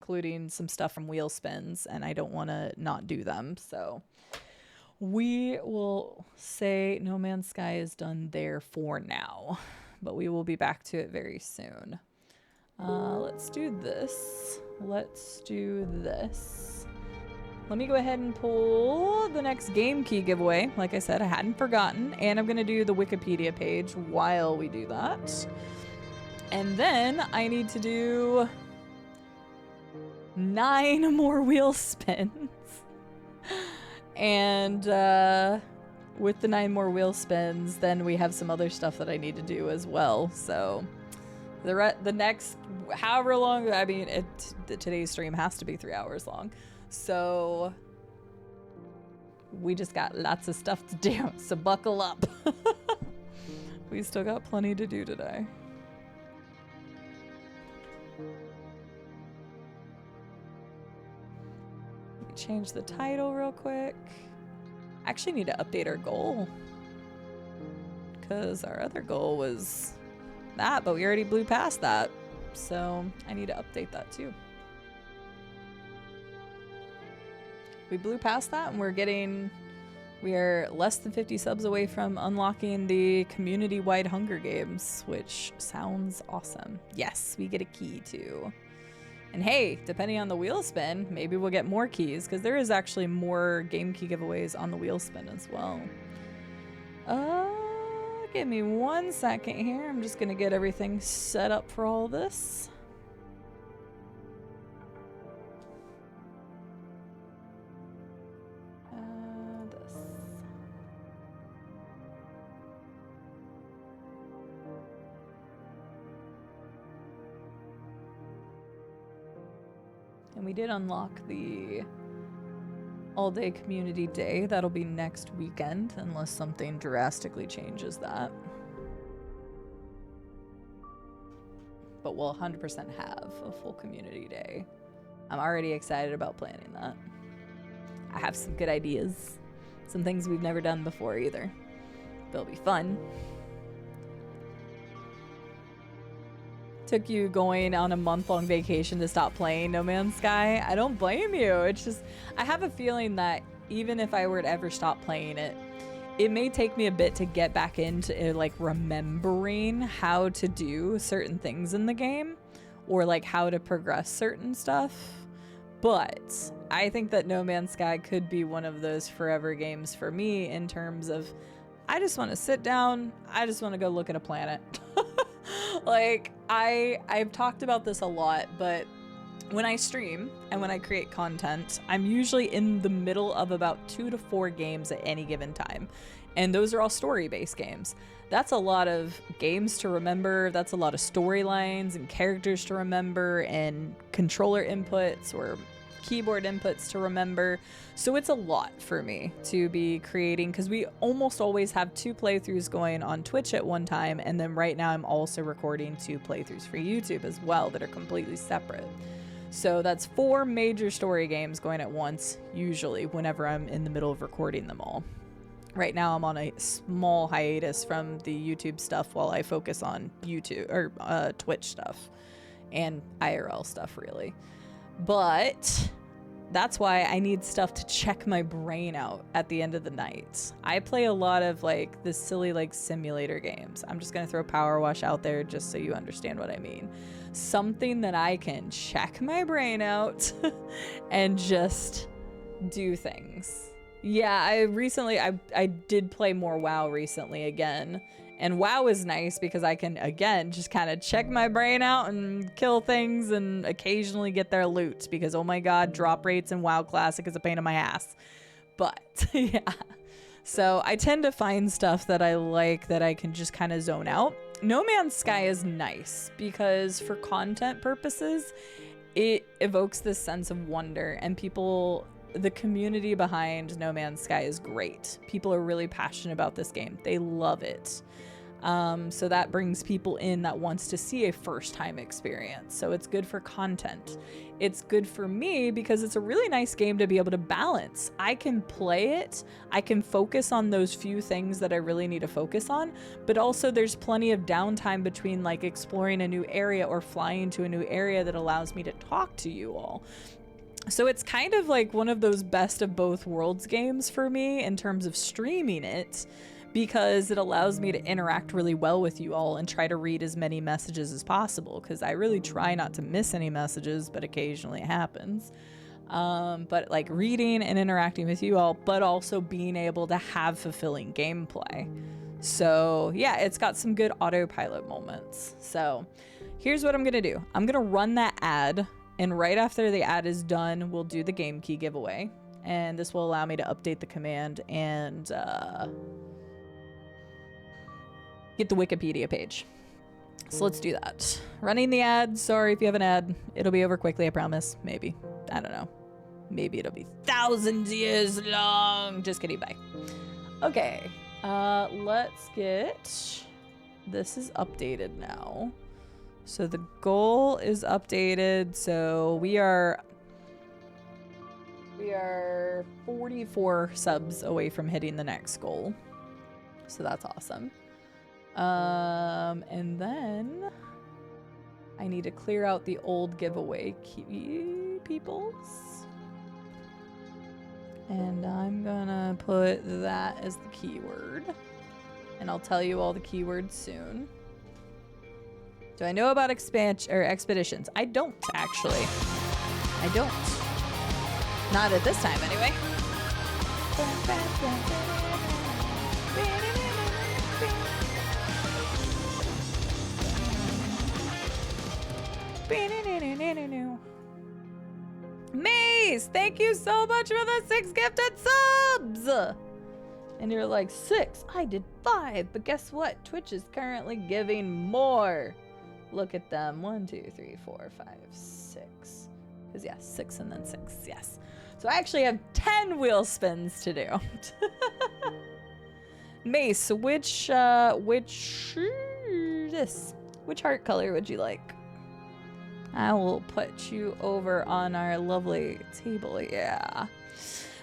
including some stuff from wheel spins, and I don't want to not do them. So we will say No Man's Sky is done there for now, but we will be back to it very soon. Let's do this. Let's do this. Let me go ahead and pull the next game key giveaway. Like I said, I hadn't forgotten, and I'm going to do the Wikipedia page while we do that. And then I need to do 9 more wheel spins. And with the 9 more wheel spins, then we have some other stuff that I need to do as well. So the next, however long, I mean, today's stream has to be 3 hours long. So we just got lots of stuff to do. So buckle up. We still got plenty to do today. Change the title real quick. I actually need to update our goal, because our other goal was that, but we already blew past that, so I need to update that too. We blew past that, and we are less than 50 subs away from unlocking the community-wide Hunger Games, which sounds awesome. Yes, we get a key too. And hey, depending on the wheel spin, maybe we'll get more keys, because there is actually more game key giveaways on the wheel spin as well. Give me 1 second here. I'm just going to get everything set up for all this. And we did unlock the all-day community day. That'll be next weekend, unless something drastically changes that. But we'll 100% have a full community day. I'm already excited about planning that. I have some good ideas. Some things we've never done before either. But it'll be fun. Took you going on a month-long vacation to stop playing No Man's Sky. I don't blame you. It's just, I have a feeling that even if I were to ever stop playing it, it may take me a bit to get back into like remembering how to do certain things in the game, or like how to progress certain stuff. But I think that No Man's Sky could be one of those forever games for me, in terms of, I just want to sit down, I just want to go look at a planet. Like, I've talked about this a lot, but when I stream and when I create content, I'm usually in the middle of about 2 to 4 games at any given time. And those are all story-based games. That's a lot of games to remember. That's a lot of storylines and characters to remember, and controller inputs or keyboard inputs to remember. So it's a lot for me to be creating, because we almost always have 2 playthroughs going on Twitch at one time, and then right now I'm also recording 2 playthroughs for YouTube as well that are completely separate. So that's 4 major story games going at once, usually, whenever I'm in the middle of recording them all. Right now I'm on a small hiatus from the YouTube stuff while I focus on YouTube or Twitch stuff and IRL stuff, really. But that's why I need stuff to check my brain out at the end of the night. I play a lot of like the silly like simulator games. I'm just gonna throw Power Wash out there just so you understand what I mean. Something that I can check my brain out and just do things. Yeah, I did play more WoW recently again. And WoW is nice because I can, again, just kind of check my brain out and kill things and occasionally get their loot, because, oh my god, drop rates in WoW Classic is a pain in my ass. But, yeah. So I tend to find stuff that I like that I can just kind of zone out. No Man's Sky is nice because for content purposes, it evokes this sense of wonder, and the community behind No Man's Sky is great. People are really passionate about this game. They love it. So that brings people in that wants to see a first-time experience. So it's good for content. It's good for me because it's a really nice game to be able to balance. I can play it, I can focus on those few things that I really need to focus on, but also there's plenty of downtime between like exploring a new area or flying to a new area that allows me to talk to you all. So it's kind of like one of those best of both worlds games for me in terms of streaming it, because it allows me to interact really well with you all and try to read as many messages as possible, because I really try not to miss any messages, but occasionally it happens. But like reading and interacting with you all, but also being able to have fulfilling gameplay. So yeah, it's got some good autopilot moments. So here's what I'm gonna do. I'm gonna run that ad, and right after the ad is done, we'll do the game key giveaway. And this will allow me to update the command and get the Wikipedia page. So let's do that. Running the ad. Sorry if you have an ad. It'll be over quickly, I promise. Maybe. I don't know. Maybe it'll be thousands of years long. Just kidding. Bye. Okay. Let's get... This is updated now. So the goal is updated. So we are 44 subs away from hitting the next goal. So that's awesome. And then I need to clear out the old giveaway peoples. And I'm gonna put that as the keyword. And I'll tell you all the keywords soon. Do I know about expansion or expeditions? I don't, actually. I don't. Not at this time, anyway. Mace, thank you so much for the 6 gifted subs. And you're like, 6? I did 5, but guess what? Twitch is currently giving more. Look at them. 1, 2, 3, 4, 5, 6. Because yes, 6 and then 6. Yes. So I actually have 10 wheel spins to do. Mace, which heart color would you like? I will put you over on our lovely table. Yeah.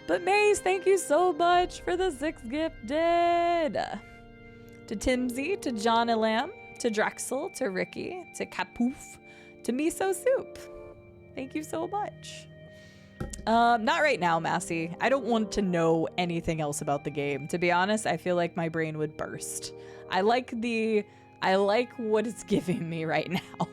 But Mace, thank you so much for the 6 gifted. To Timsy, to John Elam, to Drexel, to Ricky, to Kapoof, to Miso Soup. Thank you so much. Not right now, Massey. I don't want to know anything else about the game. To be honest, I feel like my brain would burst. I like what it's giving me right now.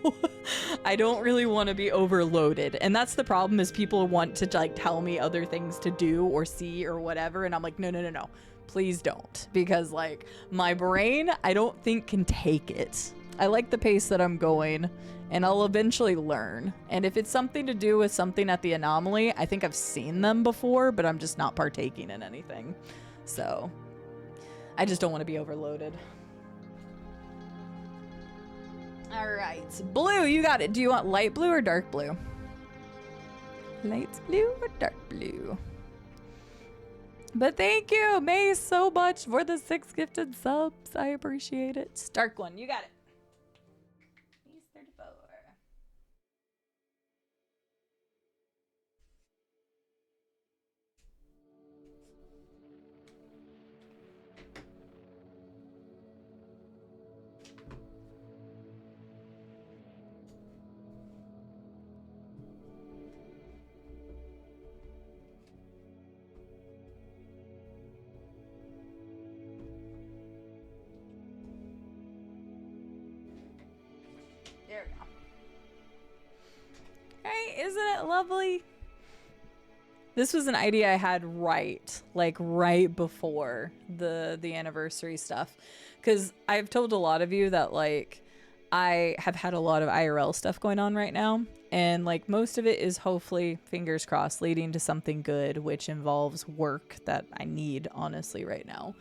I don't really want to be overloaded. And that's the problem, is people want to like tell me other things to do or see or whatever. And I'm like, no. Please don't. Because like my brain, I don't think can take it. I like the pace that I'm going, and I'll eventually learn. And if it's something to do with something at the anomaly, I think I've seen them before, but I'm just not partaking in anything. So I just don't want to be overloaded. All right, blue, you got it. Do you want light blue or dark blue? Light blue or dark blue? But thank you, May, so much for the 6 gifted subs. I appreciate it. Dark one, you got it. He's 34. There we go. Right, isn't it lovely? This was an idea I had right before the anniversary stuff, because I've told a lot of you that like I have had a lot of IRL stuff going on right now, and like most of it is hopefully, fingers crossed, leading to something good, which involves work that I need honestly right now,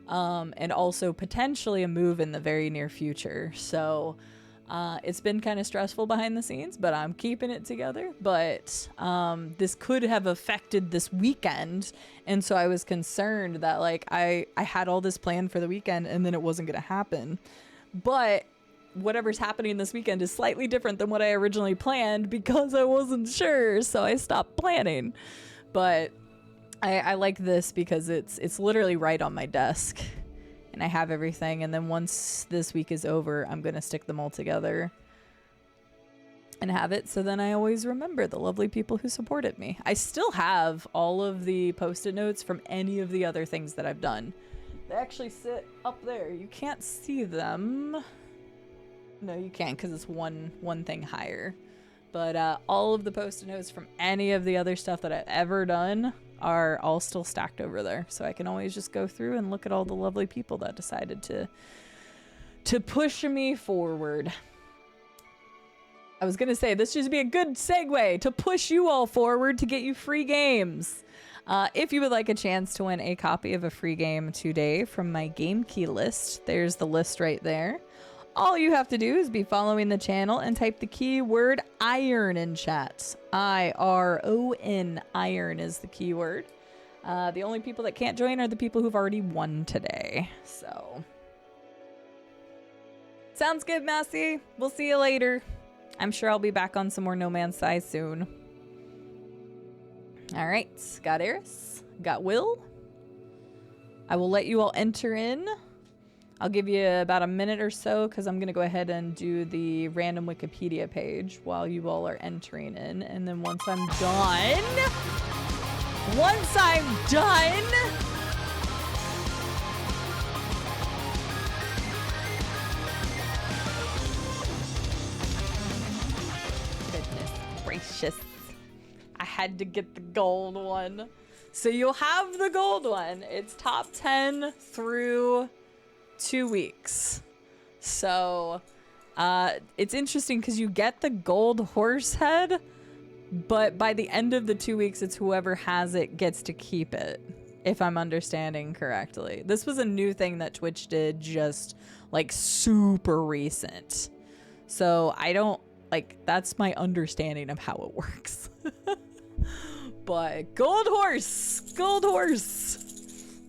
and also potentially a move in the very near future. So It's been kind of stressful behind the scenes, but I'm keeping it together. But this could have affected this weekend. And so I was concerned that like I had all this planned for the weekend and then it wasn't going to happen. But whatever's happening this weekend is slightly different than what I originally planned because I wasn't sure. So I stopped planning. But I like this because it's literally right on my desk. And I have everything, and then once this week is over, I'm going to stick them all together and have it, so then I always remember the lovely people who supported me. I still have all of the post-it notes from any of the other things that I've done. They actually sit up there. You can't see them. No, you can't, because it's one thing higher. But all of the post-it notes from any of the other stuff that I've ever done are all still stacked over there, so I can always just go through and look at all the lovely people that decided to push me forward. I was gonna say this should be a good segue to push you all forward to get you free games. If you would like a chance to win a copy of a free game today from my game key list, there's the list right there. All you have to do is be following the channel and type the keyword iron in chat. IRON, iron is the keyword. The only people that can't join are the people who've already won today. So, sounds good, Massey. We'll see you later. I'm sure I'll be back on some more No Man's Sky soon. All right, got Eris, got Will. I will let you all enter in. I'll give you about a minute or so because I'm going to go ahead and do the random Wikipedia page while you all are entering in. And then once I'm done, goodness gracious, I had to get the gold one. So you'll have the gold one. It's top 10 through 2 weeks. So it's interesting because you get the gold horse head, but by the end of the 2 weeks, it's whoever has it gets to keep it, if I'm understanding correctly. This was a new thing that Twitch did, just like super recent. So I don't like, that's my understanding of how it works. But gold horse,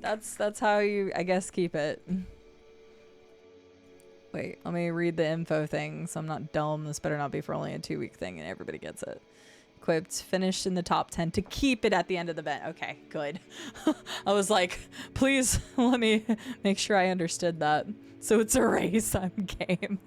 that's how you, I guess, keep it. Wait, let me read the info thing so I'm not dumb. This better not be for only a 2-week thing and everybody gets it. Equipped, finished in the top 10 to keep it at the end of the event. Okay, good. I was like, please let me make sure I understood that. So it's a race, I'm game.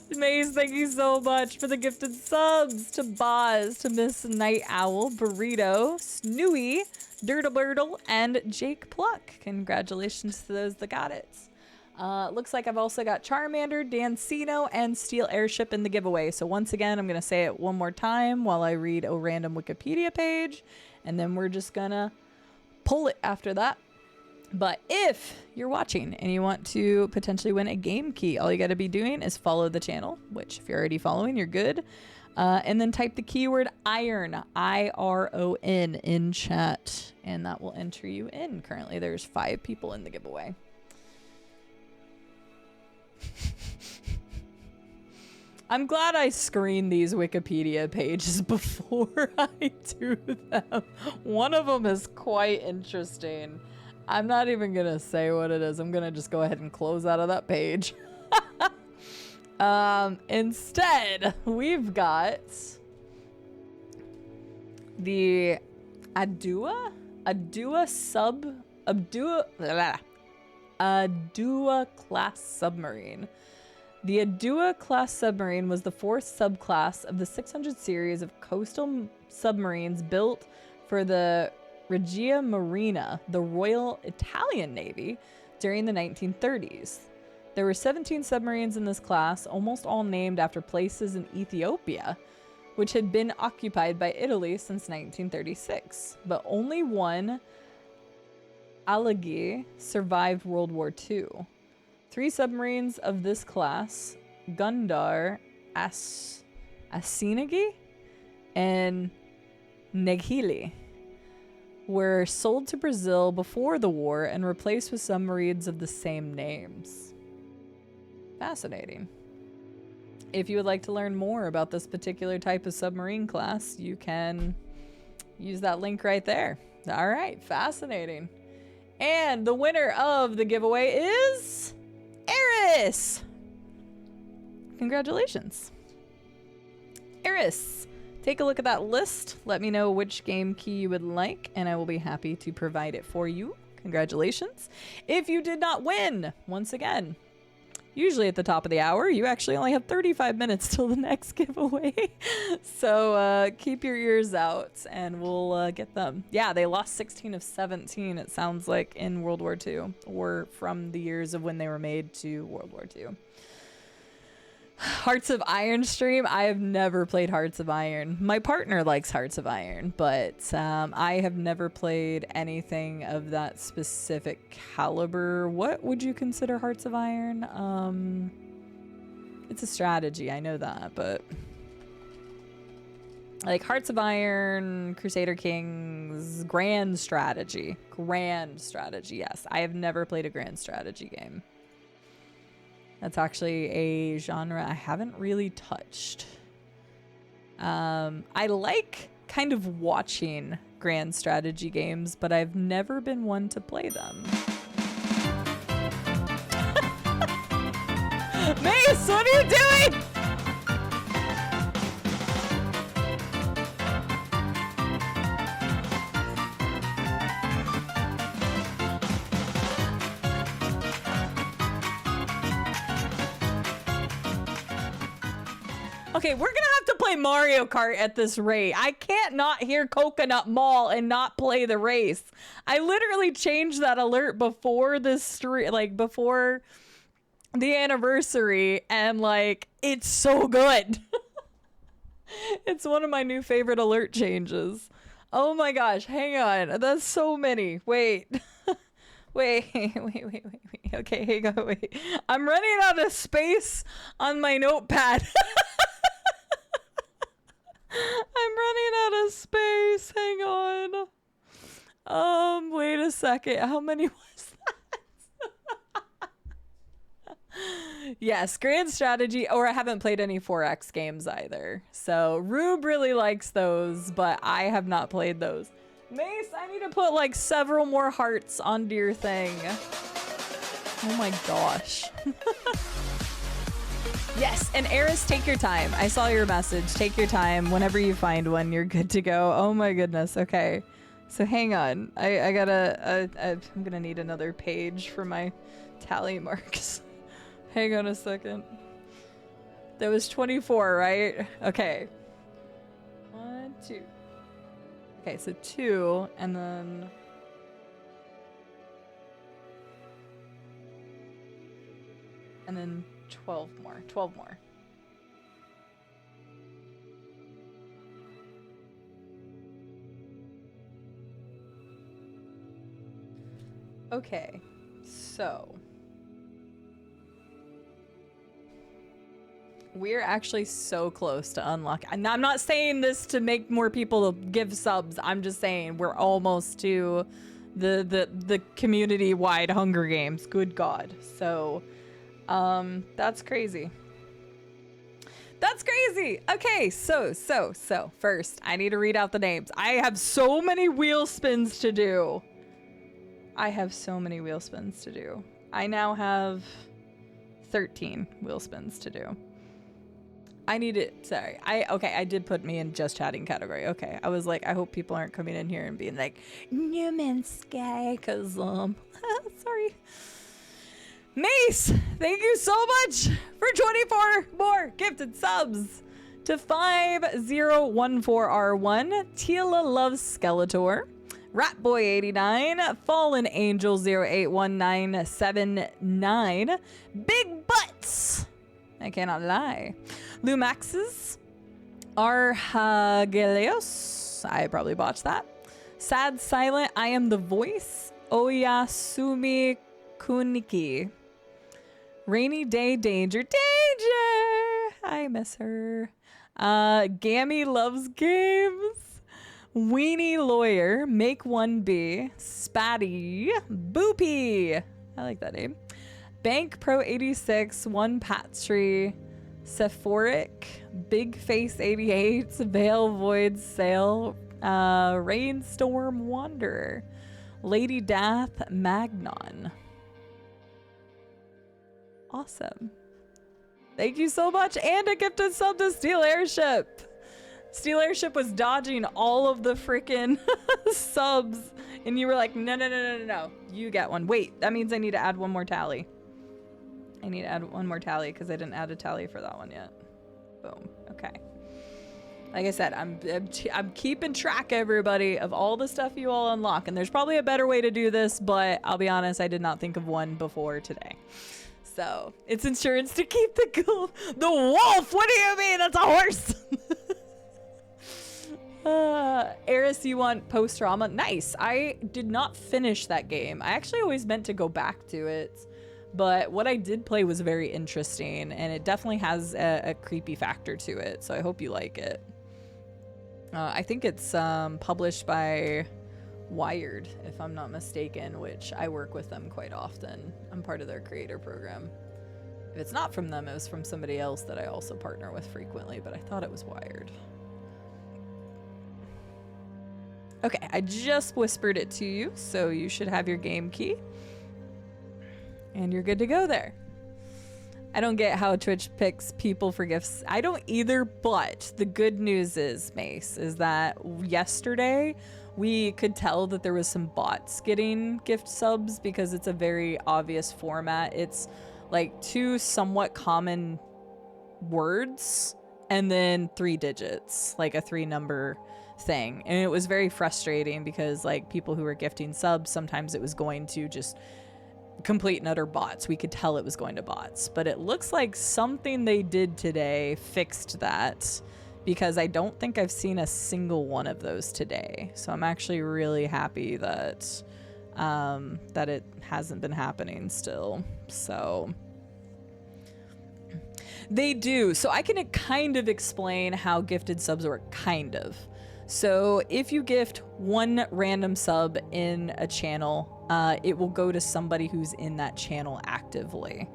Maze, thank you so much for the gifted subs. To Boz, to Miss Night Owl, Burrito, Snooey, Dirtle, and Jake Pluck. Congratulations to those that got it. Looks like I've also got Charmander, Dancino, and Steel Airship in the giveaway. So once again, I'm going to say it one more time while I read a random Wikipedia page, and then we're just going to pull it after that. But if you're watching and you want to potentially win a game key, all you got to be doing is follow the channel, which if you're already following, you're good. And then type the keyword iron, IRON, in chat, and that will enter you in. Currently, there's 5 people in the giveaway. I'm glad I screen these Wikipedia pages before I do them. One of them is quite interesting. I'm not even gonna say what it is. I'm gonna just go ahead and close out of that page. Instead, we've got the Adua class submarine. The Adua class submarine was the 4th subclass of the 600 series of coastal submarines built for the Regia Marina, the Royal Italian Navy, during the 1930s. There were 17 submarines in this class, almost all named after places in Ethiopia, which had been occupied by Italy since 1936. But only one, Alagi, survived World War II. 3 submarines of this class, Gundar, Asinagi, and Neghili, were sold to Brazil before the war and replaced with submarines of the same names. Fascinating. If you would like to learn more about this particular type of submarine class, you can use that link right there. All right, fascinating. And the winner of the giveaway is Eris. Congratulations. Eris, take a look at that list. Let me know which game key you would like, and I will be happy to provide it for you. Congratulations. If you did not win, once again, usually at the top of the hour, you actually only have 35 minutes till the next giveaway. So keep your ears out and we'll get them. Yeah, they lost 16 of 17, it sounds like, in World War II, or from the years of when they were made to World War II. Hearts of Iron stream. I have never played Hearts of Iron. My partner likes Hearts of Iron, but I have never played anything of that specific caliber. What would you consider Hearts of Iron? It's a strategy, I know that, but like Hearts of Iron, Crusader Kings, grand strategy. Grand strategy, yes. I have never played a grand strategy game. That's actually a genre I haven't really touched. I like kind of watching grand strategy games, but I've never been one to play them. Mace, what are you doing? Okay, we're gonna have to play Mario Kart at this rate. I can't not hear Coconut Mall and not play the race. I literally changed that alert before this stream, like before the anniversary, and like it's so good. It's one of my new favorite alert changes. Oh my gosh, hang on. That's so many. Wait. Wait. Okay, hang on, wait. I'm running out of space on my notepad. I'm running out of space. Hang on. Wait a second. How many was that? Yes, grand strategy, or I haven't played any 4X games either. So Rube really likes those, but I have not played those. Mace, I need to put like several more hearts onto your thing. Oh my gosh. Yes, and Eris, take your time. I saw your message. Take your time. Whenever you find one, you're good to go. Oh my goodness. Okay. So hang on. I gotta, I'm gonna need another page for my tally marks. Hang on a second. That was 24, right? Okay. 1, 2. Okay, so 2, and then... and then 12 more. 12 more. Okay, so we're actually so close to unlock. And I'm not saying this to make more people give subs. I'm just saying we're almost to the community-wide Hunger Games. Good God. So that's crazy. That's crazy. Okay, so first I need to read out the names. I have so many wheel spins to do. I now have 13 wheel spins to do. I need it. Sorry. I did put me in just chatting category. Okay. I was like, I hope people aren't coming in here and being like, No Man's Sky, cause sorry. Mace, thank you so much for 24 more gifted subs to 5014R1. Tila loves Skeletor. Ratboy89, Fallen Angel 081979, Big Butts, I cannot lie, Lumaxes, Arhagelios, I probably botched that, Sad Silent, I Am the Voice, Oyasumi Kuniki, Rainy Day Danger, I miss her, Gammy Loves Games, Weenie Lawyer, Make One Be, Spatty, Boopy, I like that name, Bank Pro 86, One Patstree, Sephoric, Big Face 88, Veil Void Sail, Rainstorm Wanderer, Lady Dath Magnon. Awesome. Thank you so much. And a gifted sub to Steel Airship. Steel Airship was dodging all of the freaking subs. And you were like, no, no, no, no, no, no. You get one. Wait, that means I need to add one more tally. I need to add one more tally because I didn't add a tally for that one yet. Boom. Okay. Like I said, I'm keeping track, everybody, of all the stuff you all unlock. And there's probably a better way to do this, but I'll be honest, I did not think of one before today. So it's insurance to keep the gold. The wolf? What do you mean? That's a horse. Eris, you want post-drama? Nice. I did not finish that game. I actually always meant to go back to it. But what I did play was very interesting, and it definitely has a creepy factor to it, so I hope you like it. I think it's published by Wired, if I'm not mistaken, which I work with them quite often. I'm part of their creator program. If it's not from them, it was from somebody else that I also partner with frequently, but I thought it was Wired. Okay, I just whispered it to you, so you should have your game key. And you're good to go there. I don't get how Twitch picks people for gifts. I don't either, but the good news is, Mace, is that yesterday we could tell that there was some bots getting gift subs because it's a very obvious format. It's like 2 somewhat common words and then 3 digits, like a 3-number thing. And it was very frustrating because like people who were gifting subs, sometimes it was going to just complete and utter bots. We could tell it was going to bots, but it looks like something they did today fixed that, because I don't think I've seen a single one of those today. So I'm actually really happy that that it hasn't been happening still. So they do. So I can kind of explain how gifted subs work, kind of. So if you gift 1 random sub in a channel, it will go to somebody who's in that channel actively.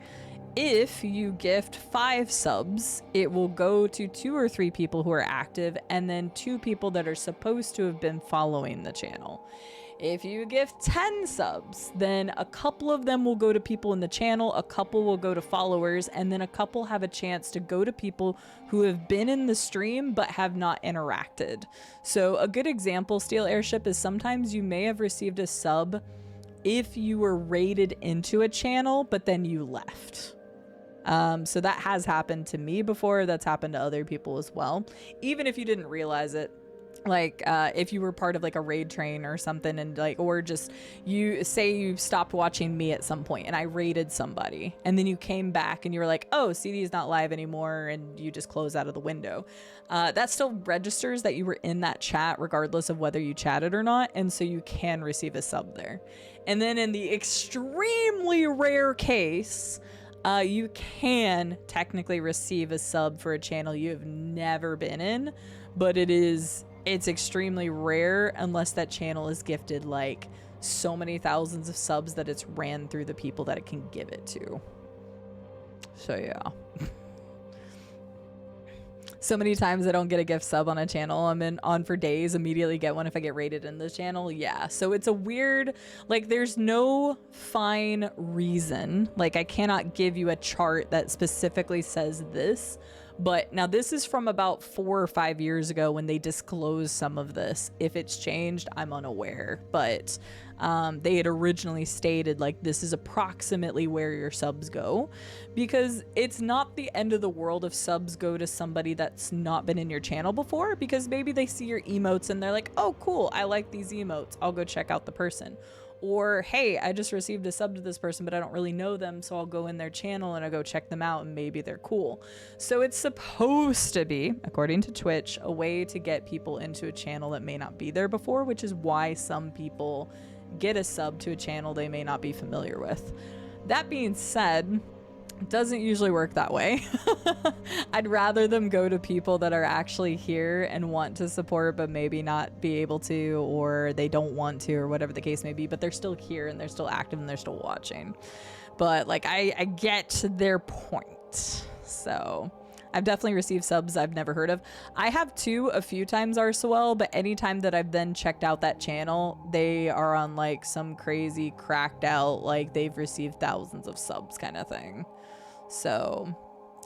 If you gift 5 subs, it will go to 2 or 3 people who are active, and then 2 people that are supposed to have been following the channel. If you gift 10 subs, then a couple of them will go to people in the channel, a couple will go to followers, and then a couple have a chance to go to people who have been in the stream but have not interacted. So a good example, Steel Airship, is sometimes you may have received a sub if you were raided into a channel, but then you left. So that has happened to me before. That's happened to other people as well. Even if you didn't realize it. Like if you were part of like a raid train or something, and like, or just you say you stopped watching me at some point and I raided somebody, and then you came back and you were like, oh, Cide is not live anymore, and you just close out of the window. That still registers that you were in that chat regardless of whether you chatted or not, and so you can receive a sub there. And then in the extremely rare case, you can technically receive a sub for a channel you have never been in, but it's extremely rare unless that channel is gifted like so many thousands of subs that it's ran through the people that it can give it to. So yeah. So many times I don't get a gift sub on a channel I'm on for days, immediately get one if I get rated in the channel. Yeah, so it's a weird, like there's no fine reason. Like I cannot give you a chart that specifically says this. But now this is from about 4 or 5 years ago when they disclosed some of this. If it's changed, I'm unaware. But they had originally stated like this is approximately where your subs go, because it's not the end of the world if subs go to somebody that's not been in your channel before, because maybe they see your emotes and they're like, oh cool, I like these emotes, I'll go check out the person. Or, hey, I just received a sub to this person, but I don't really know them, so I'll go in their channel and I'll go check them out, and maybe they're cool. So it's supposed to be, according to Twitch, a way to get people into a channel that may not be there before, which is why some people get a sub to a channel they may not be familiar with. That being said, it doesn't usually work that way. I'd rather them go to people that are actually here and want to support but maybe not be able to, or they don't want to, or whatever the case may be, but they're still here and they're still active and they're still watching. But like I get their point. So I've definitely received subs I've never heard of. I have too a few times RSOL, but anytime that I've then checked out that channel, they are on like some crazy cracked out, like they've received thousands of subs kind of thing. So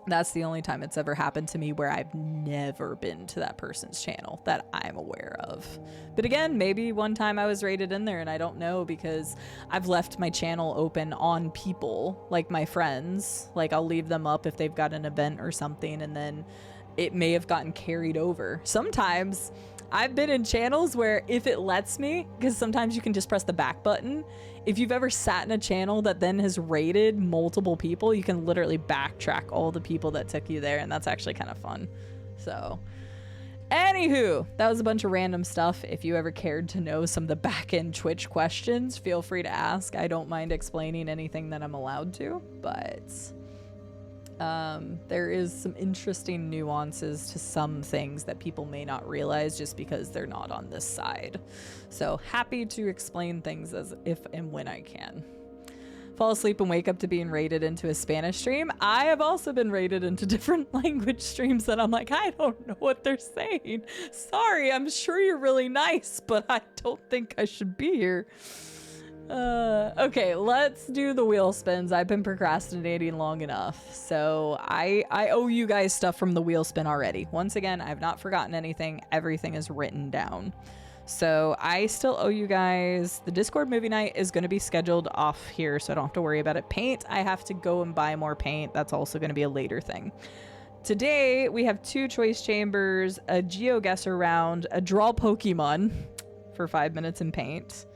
that's the only time it's ever happened to me where I've never been to that person's channel that I'm aware of. But again, maybe one time I was rated in there and I don't know, because I've left my channel open on people, like my friends. Like I'll leave them up if they've got an event or something, and then it may have gotten carried over. Sometimes I've been in channels where if it lets me, because sometimes you can just press the back button. If you've ever sat in a channel that then has rated multiple people, you can literally backtrack all the people that took you there, and that's actually kind of fun. So, anywho, that was a bunch of random stuff. If you ever cared to know some of the back-end Twitch questions, feel free to ask. I don't mind explaining anything that I'm allowed to, but there is some interesting nuances to some things that people may not realize just because they're not on this side. So happy to explain things as if and when I can. Fall asleep and wake up to being rated into a Spanish stream. I have also been rated into different language streams that I'm like, I don't know what they're saying. Sorry, I'm sure you're really nice, but I don't think I should be here. Okay, let's do the wheel spins. I've been procrastinating long enough. So I owe you guys stuff from the wheel spin already. Once again, I've not forgotten anything. Everything is written down. So I still owe you guys. The Discord movie night is going to be scheduled off here, so I don't have to worry about it. Paint, I have to go and buy more paint. That's also going to be a later thing. Today, we have 2 choice chambers, a GeoGuessr round, a draw Pokemon for 5 minutes in paint,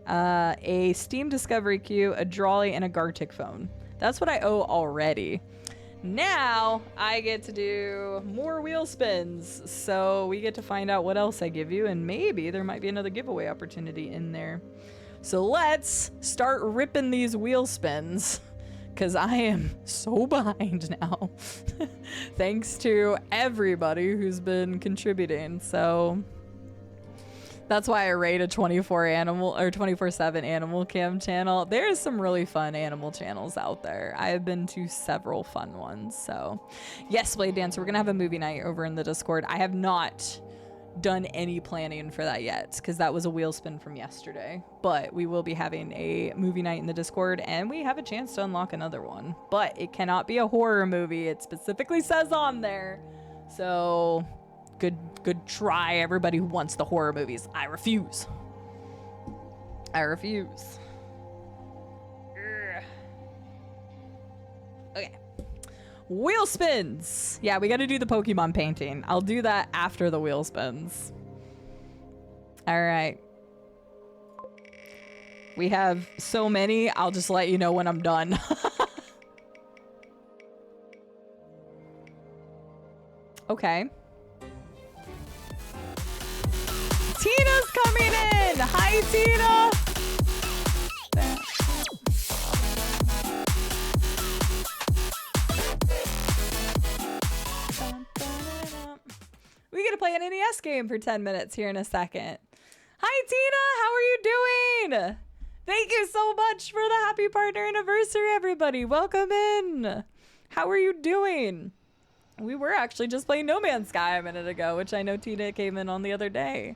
a Steam Discovery queue, a Drawy, and a Gartic phone. That's what I owe already. Now I get to do more wheel spins, so we get to find out what else I give you, and maybe there might be another giveaway opportunity in there. So let's start ripping these wheel spins, because I am so behind now. Thanks to everybody who's been contributing. So that's why I rate a 24/7 animal cam channel. There's some really fun animal channels out there. I have been to several fun ones. So yes, Blade Dancer, we're gonna have a movie night over in the Discord. I have not done any planning for that yet, because that was a wheel spin from yesterday. But we will be having a movie night in the Discord, and we have a chance to unlock another one. But it cannot be a horror movie. It specifically says on there. So good try, everybody who wants the horror movies. I refuse. I refuse. Ugh. Okay. Wheel spins. Yeah, we got to do the Pokemon painting. I'll do that after the wheel spins. All right. We have so many. I'll just let you know when I'm done. Okay. Tina's coming in! Hi, Tina! We get to play an NES game for 10 minutes here in a second. Hi, Tina! How are you doing? Thank you so much for the happy partner anniversary, everybody. Welcome in. How are you doing? We were actually just playing No Man's Sky a minute ago, which I know Tina came in on the other day.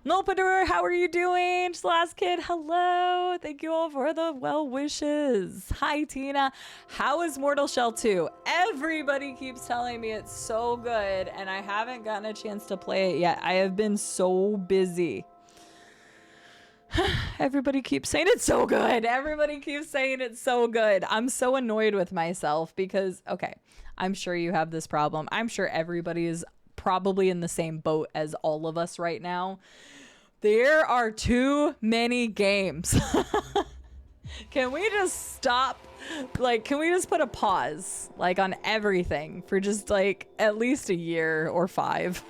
Nolpador, how are you doing? Last Kid, hello. Thank you all for the well wishes. Hi, Tina. How is Mortal Shell 2? Everybody keeps telling me it's so good, and I haven't gotten a chance to play it yet. I have been so busy. Everybody keeps saying it's so good. Everybody keeps saying it's so good. I'm so annoyed with myself because, okay, I'm sure you have this problem. I'm sure everybody is probably in the same boat as all of us right now. There are too many games. Can we just stop? Like, can we just put a pause, like, on everything for just, like, at least a year or 5?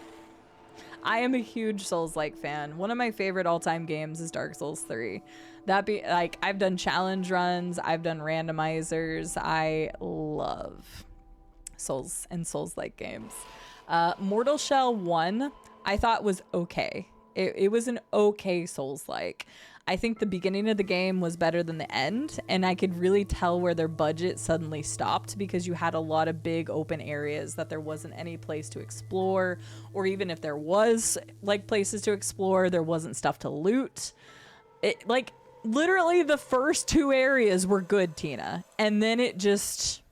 I am a huge Souls-like fan. One of my favorite all-time games is Dark Souls 3. That be, like, I've done challenge runs. I've done randomizers. I love Souls and Souls-like games. Mortal Shell 1, I thought was okay. It was an okay Souls-like. I think the beginning of the game was better than the end, and I could really tell where their budget suddenly stopped because you had a lot of big open areas that there wasn't any place to explore, or even if there was like places to explore, there wasn't stuff to loot. It, like, literally the first 2 areas were good, Tina, and then it just,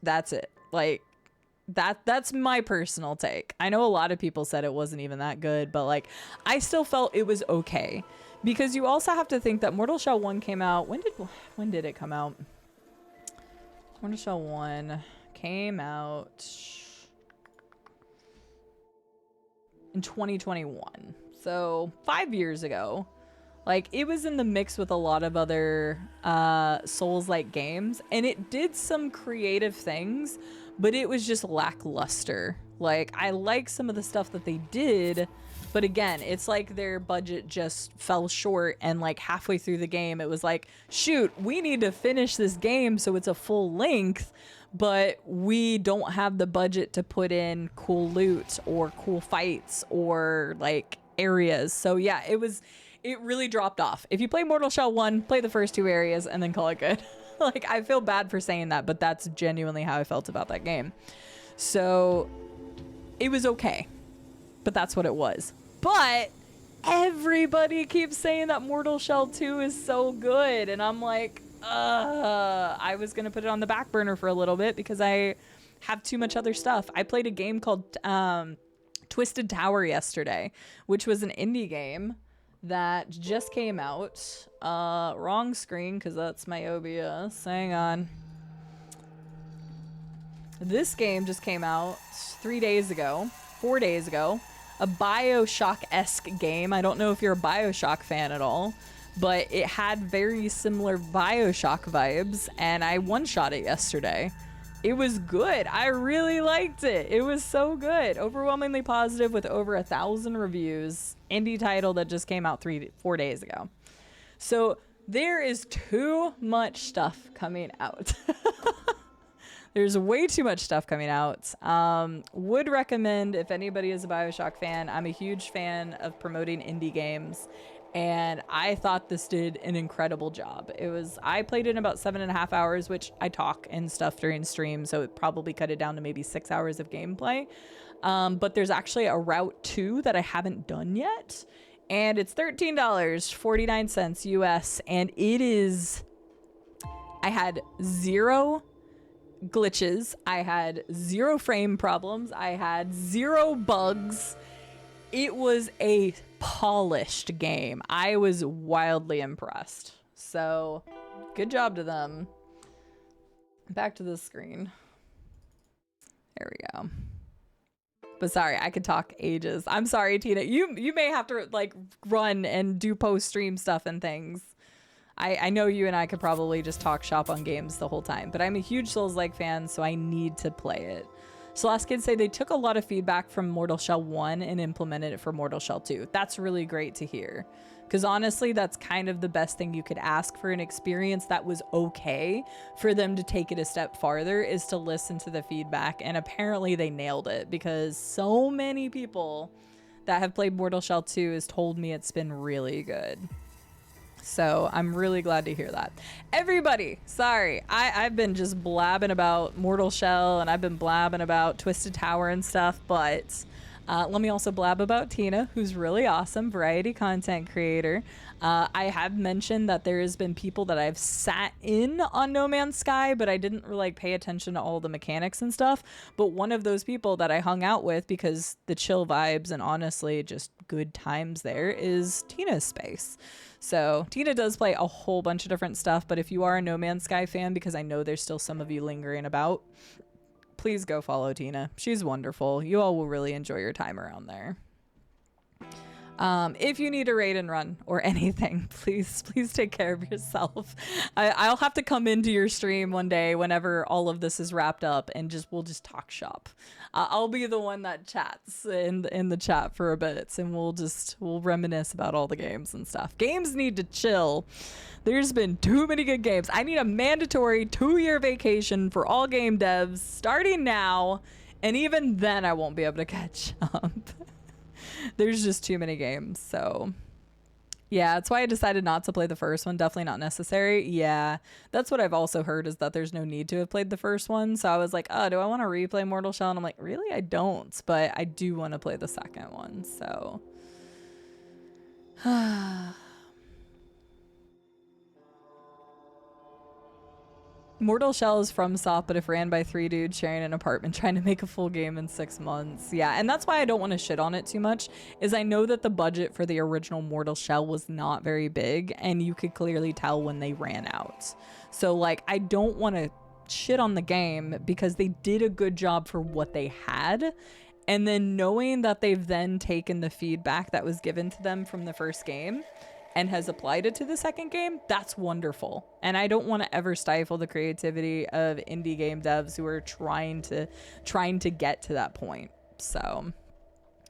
that's it. Like, that's my personal take. I know a lot of people said it wasn't even that good, but like, I still felt it was okay, because you also have to think that Mortal Shell 1 came out, when did it come out? Mortal Shell 1 came out in 2021, so 5 years ago. Like, it was in the mix with a lot of other Souls-like games, and it did some creative things, but it was just lackluster. Like, I like some of the stuff that they did, but again, it's like their budget just fell short, and like halfway through the game, it was like, shoot, we need to finish this game so it's a full length, but we don't have the budget to put in cool loot or cool fights or like areas. So yeah, it really dropped off. If you play Mortal Shell 1, play the first 2 areas and then call it good. Like, I feel bad for saying that, but that's genuinely how I felt about that game. So it was okay, but that's what it was. But everybody keeps saying that Mortal Shell 2 is so good, and I'm like, I was gonna put it on the back burner for a little bit because I have too much other stuff. I played a game called Twisted Tower yesterday, which was an indie game that just came out. Wrong screen, because that's my OBS. Hang on. This game just came out 4 days ago. A Bioshock-esque game. I don't know if you're a Bioshock fan at all, but it had very similar Bioshock vibes, and I one-shot it yesterday. It was good. I really liked it. It was so good. Overwhelmingly positive with over 1,000 reviews. Indie title that just came out 4 days ago. So there is too much stuff coming out. There's way too much stuff coming out. Would recommend, if anybody is a Bioshock fan, I'm a huge fan of promoting indie games, and I thought this did an incredible job. I played it in about 7.5 hours, which I talk and stuff during stream, so it probably cut it down to maybe 6 hours of gameplay. But there's actually a Route 2 that I haven't done yet, and it's $13.49 US, and it is, I had 0 glitches, I had 0 frame problems, I had 0 bugs. It was a polished game. I was wildly impressed. So, good job to them. Back to the screen. There we go. But sorry, I could talk ages. I'm sorry, Tina. You may have to like run and do post-stream stuff and things. I know you and I could probably just talk shop on games the whole time, but I'm a huge Souls-like fan, so I need to play it. So last kids say they took a lot of feedback from Mortal Shell 1 and implemented it for Mortal Shell 2. That's really great to hear. Because honestly, that's kind of the best thing you could ask for an experience that was okay. For them to take it a step farther is to listen to the feedback. And apparently they nailed it, because so many people that have played Mortal Shell 2 has told me it's been really good. So I'm really glad to hear that. Everybody, sorry, I've been just blabbing about Mortal Shell, and I've been blabbing about Twisted Tower and stuff, but let me also blab about Tina, who's really awesome, variety content creator. I have mentioned that there has been people that I've sat in on No Man's Sky, but I didn't really pay attention to all the mechanics and stuff. But one of those people that I hung out with, because the chill vibes and honestly just good times there, is Tina's space. So Tina does play a whole bunch of different stuff, but if you are a No Man's Sky fan, because I know there's still some of you lingering about, please go follow Tina. She's wonderful. You all will really enjoy your time around there. If you need a raid and run or anything, please take care of yourself. I'll have to come into your stream one day whenever all of this is wrapped up, and we'll just talk shop. I'll be the one that chats in the chat for a bit, and we'll reminisce about all the games and stuff. Games need to chill. There's been too many good games. I need a mandatory 2-year vacation for all game devs starting now, and even then I won't be able to catch up. There's just too many games, so Yeah, that's why I decided not to play the first one. Definitely not necessary. Yeah, that's what I've also heard, is that there's no need to have played the first one. So I was like, oh, do I want to replay Mortal Shell? And I'm like, really? I don't. But I do want to play the second one. So. Mortal Shell is from Soft, but if ran by 3 dudes sharing an apartment trying to make a full game in 6 months. Yeah, and that's why I don't want to shit on it too much, is I know that the budget for the original Mortal Shell was not very big, and you could clearly tell when they ran out. So, like, I don't want to shit on the game because they did a good job for what they had. And then knowing that they've then taken the feedback that was given to them from the first game and has applied it to the second game, that's wonderful. And I don't want to ever stifle the creativity of indie game devs who are trying to get to that point. So,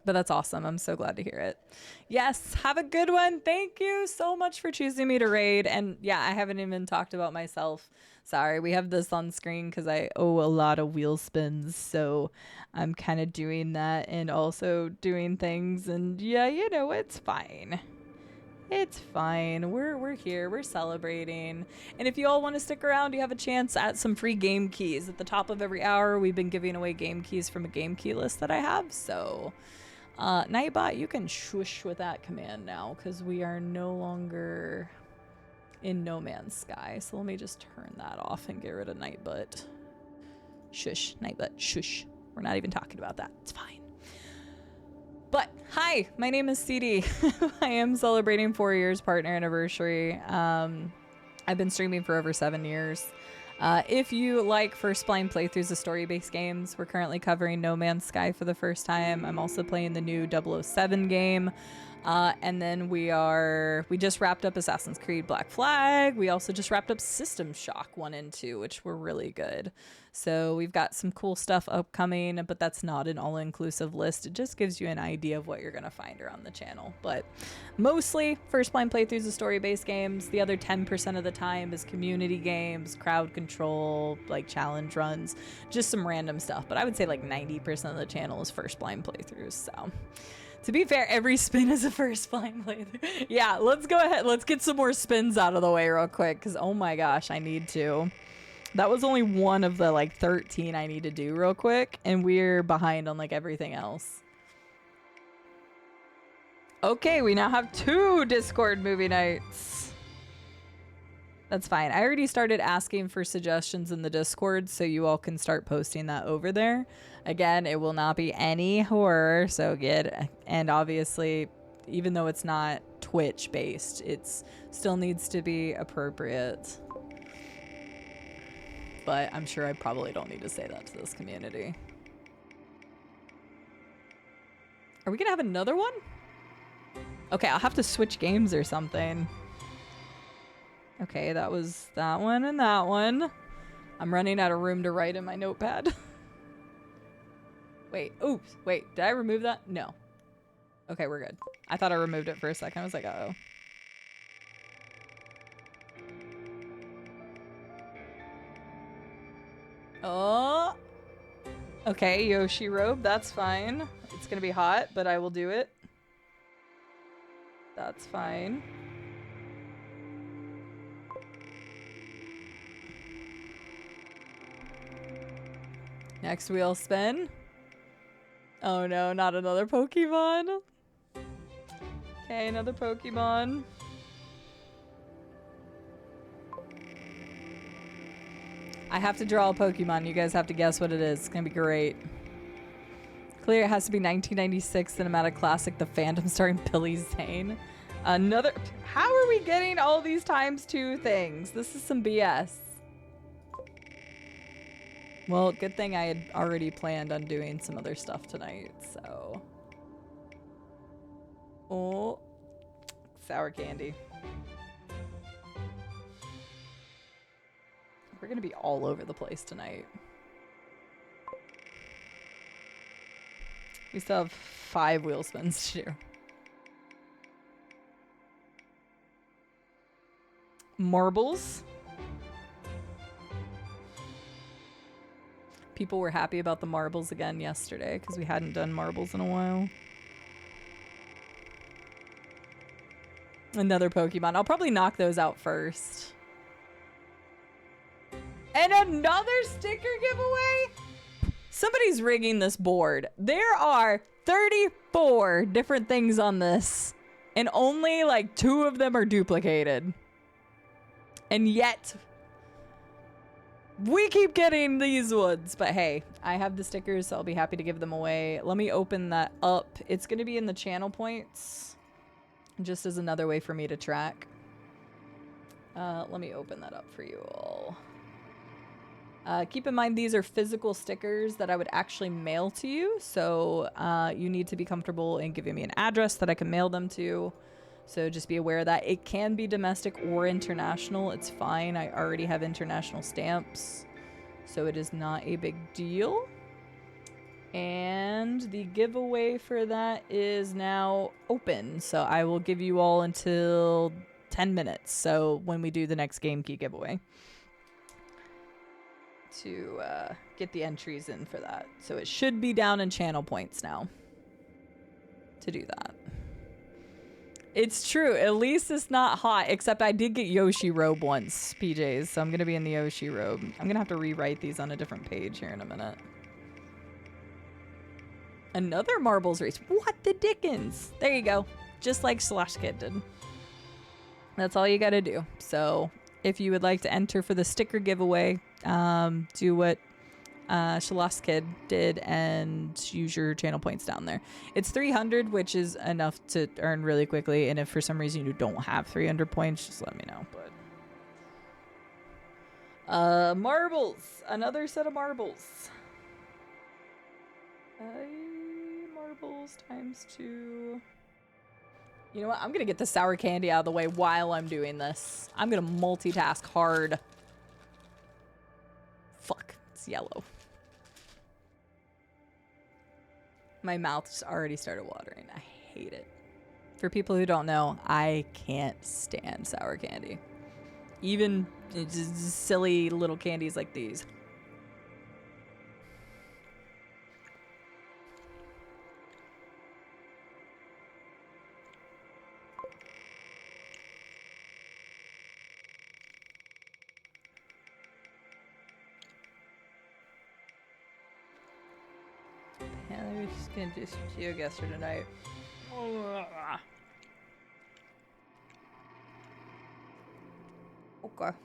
but that's awesome. I'm so glad to hear it. Yes, have a good one. Thank you so much for choosing me to raid. And yeah, I haven't even talked about myself. Sorry, we have this on screen because I owe a lot of wheel spins, so I'm kind of doing that and also doing things. And yeah, you know, it's fine. It's fine. We're here. We're celebrating. And if you all want to stick around, you have a chance at some free game keys. At the top of every hour, we've been giving away game keys from a game key list that I have. So, Nightbot, you can shush with that command now because we are no longer in No Man's Sky. So let me just turn that off and get rid of Nightbot. Shush, Nightbot, shush. We're not even talking about that. It's fine. But hi, my name is Cide. I am celebrating 4 years partner anniversary. I've been streaming for over 7 years. If you like first blind playthroughs of story-based games, we're currently covering No Man's Sky for the first time. I'm also playing the new 007 game. And then we just wrapped up Assassin's Creed Black Flag. We also just wrapped up System Shock 1 and 2, which were really good. So we've got some cool stuff upcoming, but that's not an all-inclusive list. It just gives you an idea of what you're going to find around the channel. But mostly first blind playthroughs of story-based games. The other 10% of the time is community games, crowd control, like challenge runs, just some random stuff. But I would say like 90% of the channel is first blind playthroughs. So to be fair, every spin is a first blind playthrough. Yeah, let's go ahead. Let's get some more spins out of the way real quick, because oh my gosh, I need to. That was only one of the like 13 I need to do real quick, and we're behind on like everything else. Okay, we now have 2 Discord movie nights. That's fine. I already started asking for suggestions in the Discord, so you all can start posting that over there. Again, it will not be any horror, so good. And obviously, even though it's not Twitch based, it still needs to be appropriate. But I'm sure I probably don't need to say that to this community. Are we gonna have another one? Okay, I'll have to switch games or something. Okay, that was that one and that one. I'm running out of room to write in my notepad. Wait, oops, wait, did I remove that? No. Okay, we're good. I thought I removed it for a second. I was like, uh-oh. Oh. Okay, Yoshi robe, that's fine. It's gonna be hot, but I will do it. That's fine. Next wheel spin. Oh no, not another Pokemon. Okay, another Pokemon. I have to draw a Pokemon. You guys have to guess what it is. It's gonna be great. Clear, it has to be 1996 cinematic classic The Phantom starring Billy Zane. Another. How are we getting all these times 2 things? This is some BS. Well, good thing I had already planned on doing some other stuff tonight, so. Oh, sour candy. We're gonna be all over the place tonight. We still have 5 wheel spins to do. Marbles. People were happy about the marbles again yesterday because we hadn't done marbles in a while. Another Pokemon. I'll probably knock those out first. And another sticker giveaway? Somebody's rigging this board. There are 34 different things on this, and only like 2 of them are duplicated. And yet, we keep getting these ones. But hey, I have the stickers, so I'll be happy to give them away. Let me open that up. It's going to be in the channel points, just as another way for me to track. Let me open that up for you all. Keep in mind, these are physical stickers that I would actually mail to you. So you need to be comfortable in giving me an address that I can mail them to. So just be aware of that. It can be domestic or international. It's fine. I already have international stamps, so it is not a big deal. And the giveaway for that is now open. So I will give you all until 10 minutes. So when we do the next game key giveaway, to get the entries in for that. So it should be down in channel points now to do that. It's true. At least it's not hot, except I did get Yoshi robe once, PJs. So I'm going to be in the Yoshi robe. I'm going to have to rewrite these on a different page here in a minute. Another marbles race. What the dickens? There you go. Just like Slash Kid did. That's all you got to do. So if you would like to enter for the sticker giveaway, do what Shalas Kid did and use your channel points down there. It's 300, which is enough to earn really quickly. And if for some reason you don't have 300 points, just let me know. But marbles. Another set of marbles. Marbles times 2. You know what? I'm going to get the sour candy out of the way while I'm doing this. I'm going to multitask hard. Fuck. It's yellow. My mouth's already started watering. I hate it. For people who don't know, I can't stand sour candy. Even just silly little candies like these. Yeah, we're just gonna do some GeoGuessr tonight. Okay.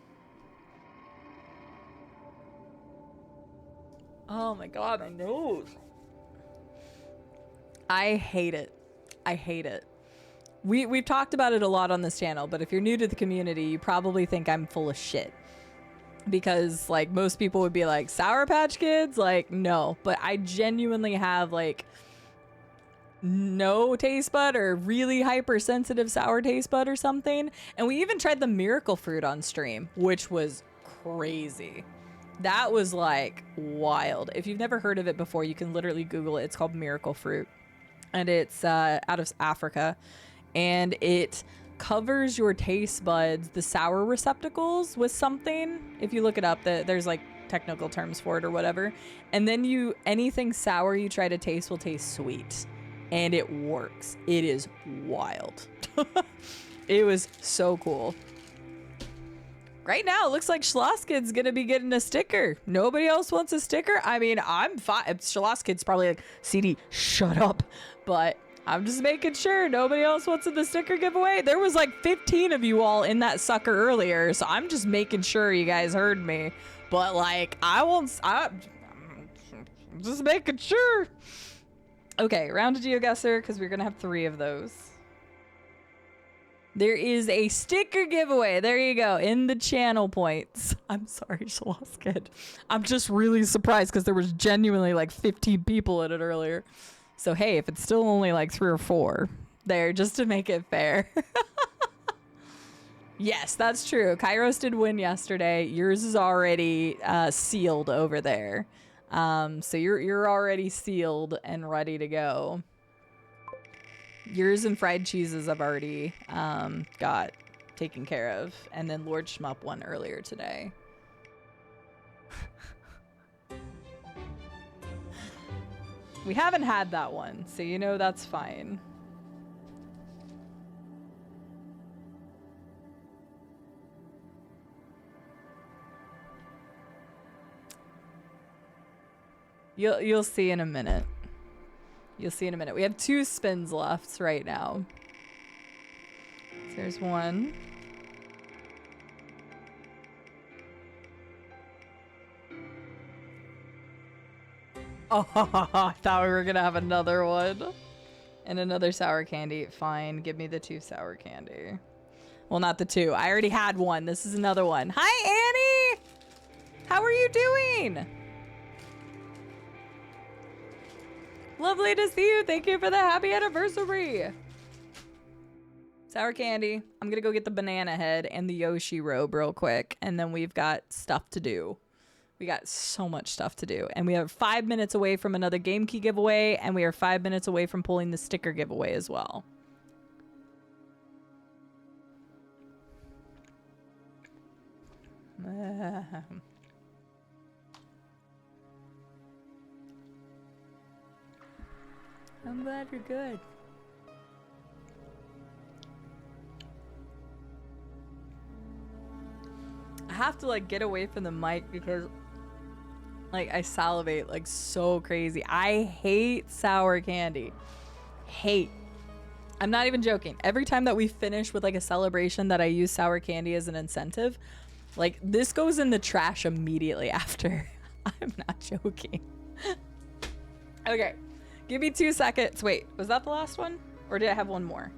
Oh my god, my nose. I hate it. I hate it. We've talked about it a lot on this channel, but if you're new to the community, you probably think I'm full of shit. Because, like, most people would be like, Sour Patch Kids? Like, no. But I genuinely have, like, no taste bud or really hypersensitive sour taste bud or something. And we even tried the miracle fruit on stream, which was crazy. That was, like, wild. If you've never heard of it before, you can literally Google it. It's called miracle fruit. And it's out of Africa. And it covers your taste buds, the sour receptacles, with something. If you look it up, there's like technical terms for it or whatever. And then anything sour you try to taste will taste sweet. And it works. It is wild. It was so cool. Right now, it looks like Schlosskid's gonna be getting a sticker. Nobody else wants a sticker? I mean, I'm fine. Schlosskid's probably like, CD, shut up. But I'm just making sure nobody else wants the sticker giveaway. There was like 15 of you all in that sucker earlier, so I'm just making sure you guys heard me. But like, I'm just making sure. Okay, round of GeoGuessr, because we're gonna have 3 of those. There is a sticker giveaway. There you go, in the channel points. I'm sorry, Schlosskid. I'm just really surprised because there was genuinely like 15 people in it earlier. So hey, if it's still only like 3 or 4 there, just to make it fair. Yes, that's true. Kairos did win yesterday. Yours is already sealed over there. So you're already sealed and ready to go. Yours and fried cheeses I've already got taken care of. And then Lord Shmup won earlier today. We haven't had that one, so you know that's fine. You'll see in a minute. You'll see in a minute. We have 2 spins left right now. So there's one. Oh, I thought we were gonna have another one. And another sour candy. Fine, give me the 2 sour candy. Well, not the 2. I already had one. This is another one. Hi, Annie! How are you doing? Lovely to see you. Thank you for the happy anniversary. Sour candy. I'm gonna go get the banana head and the Yoshi robe real quick. And then we've got stuff to do. We got so much stuff to do. And we are 5 minutes away from another game key giveaway. And we are 5 minutes away from pulling the sticker giveaway as well. I'm glad you're good. I have to like get away from the mic because like I salivate like so crazy. I hate sour candy. Hate. I'm not even joking. Every time that we finish with like a celebration that I use sour candy as an incentive, like this goes in the trash immediately after. I'm not joking. Okay. Give me 2 seconds. Wait, was that the last one? Or did I have one more?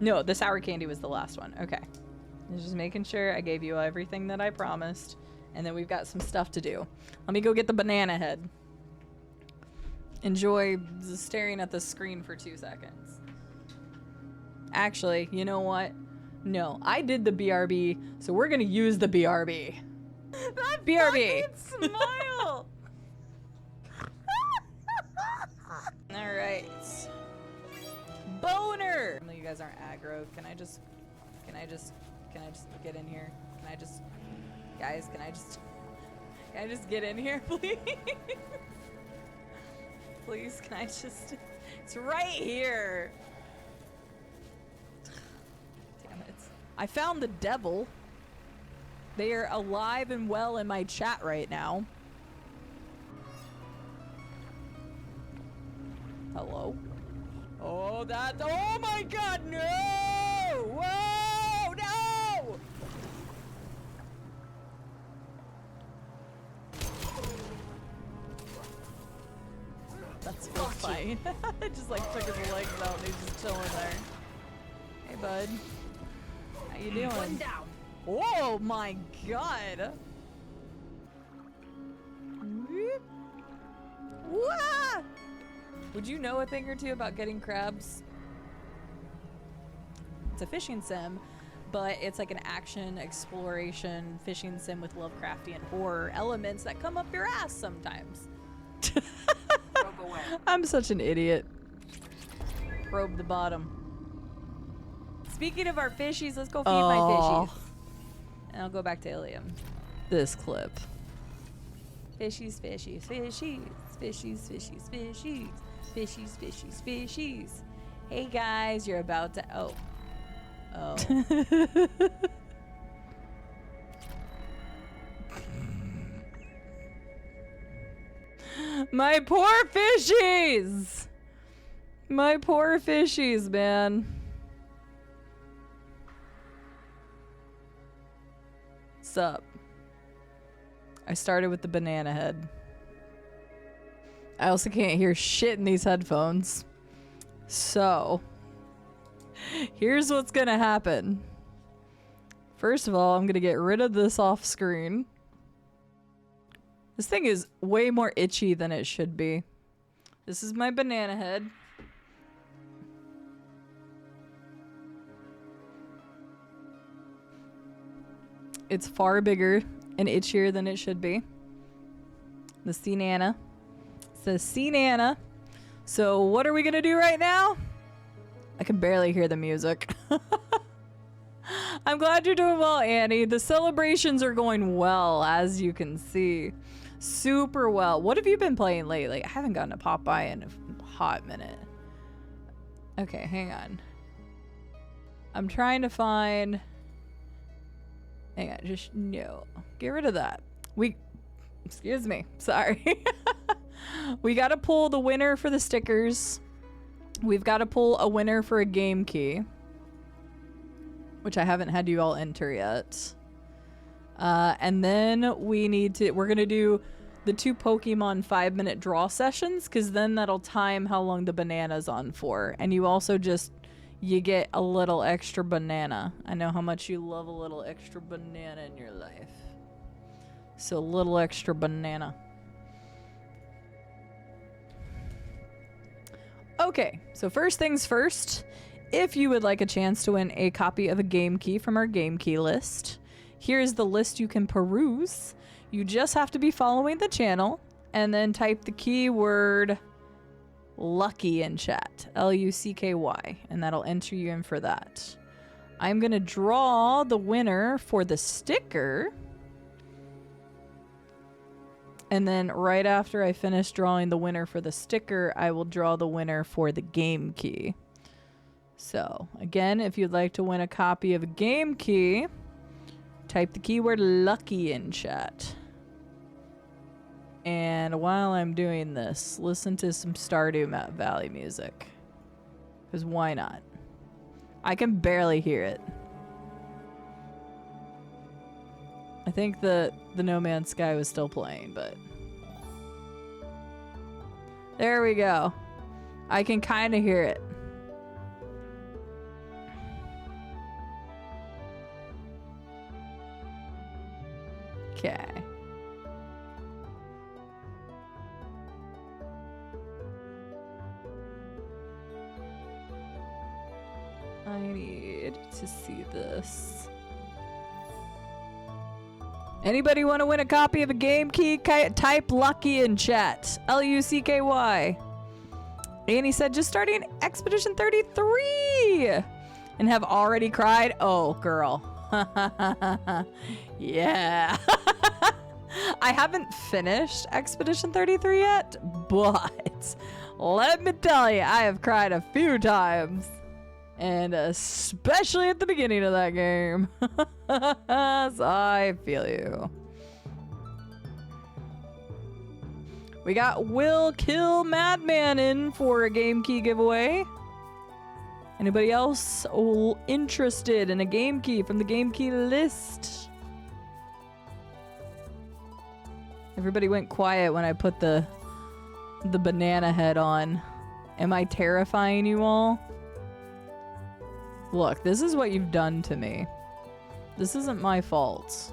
No, the sour candy was the last one. Okay. I was just making sure I gave you everything that I promised. And then we've got some stuff to do. Let me go get the banana head. Enjoy staring at the screen for 2 seconds. Actually, you know what? No, I did the BRB, so we're gonna use the BRB. That BRB! Smile! Alright. Boner! You guys aren't aggro. Can I just get in here? Guys, can I just get in here, please? Please, can I just, it's right here. Damn it. I found the devil. They are alive and well in my chat right now. Hello? Oh, oh my God, no! Whoa, no! That's so fine. I just like took his legs out and he's just chilling there. Hey, bud. How you doing? One down. Oh my God! Wah! Would you know a thing or two about getting crabs? It's a fishing sim, but it's like an action exploration fishing sim with Lovecraftian horror elements that come up your ass sometimes. I'm such an idiot. Probe the bottom. Speaking of our fishies, let's go feed my fishies. And I'll go back to Ilium. This clip. Fishies, fishies, fishies, fishies, fishies, fishies, fishies, fishies, fishies. Hey guys, you're about to. Oh. My poor fishies! My poor fishies, man. Sup? I started with the banana head. I also can't hear shit in these headphones. So, here's what's gonna happen. First of all, I'm gonna get rid of this off screen. This thing is way more itchy than it should be. This is my banana head. It's far bigger and itchier than it should be. The sea nana. It says sea nana. So what are we gonna do right now? I can barely hear the music. I'm glad you're doing well, Annie. The celebrations are going well, as you can see. Super well. What have you been playing lately? I haven't gotten a Popeye in a hot minute. Okay, hang on. I'm trying to find... Hang on, just no. Get rid of that. Excuse me. Sorry. We got to pull the winner for the stickers. We've got to pull a winner for a game key, which I haven't had you all enter yet. And then we're going to do the 2 Pokemon 5-minute draw sessions, because then that'll time how long the banana's on for. And you also you get a little extra banana. I know how much you love a little extra banana in your life. So a little extra banana. Okay, so first things first, if you would like a chance to win a copy of a game key from our game key list, here's the list you can peruse. You just have to be following the channel and then type the keyword lucky in chat, L-U-C-K-Y, and that'll enter you in for that. I'm going to draw the winner for the sticker. And then right after I finish drawing the winner for the sticker, I will draw the winner for the game key. So, again, if you'd like to win a copy of a game key, type the keyword lucky in chat. And while I'm doing this, listen to some Stardew Valley music. Because why not? I can barely hear it. I think the No Man's Sky was still playing, but... There we go. I can kind of hear it. Okay. I need to see this. Anybody want to win a copy of a game key? Type lucky in chat. L-U-C-K-Y. Annie said, just starting Expedition 33 and have already cried. Oh, girl. Yeah. I haven't finished Expedition 33 yet, but let me tell you, I have cried a few times. And especially at the beginning of that game. So I feel you. We got Will Kill Madman in for a game key giveaway. Anybody else interested in a game key from the game key list? Everybody went quiet when I put the banana head on. Am I terrifying you all? Look, this is what you've done to me. This isn't my fault.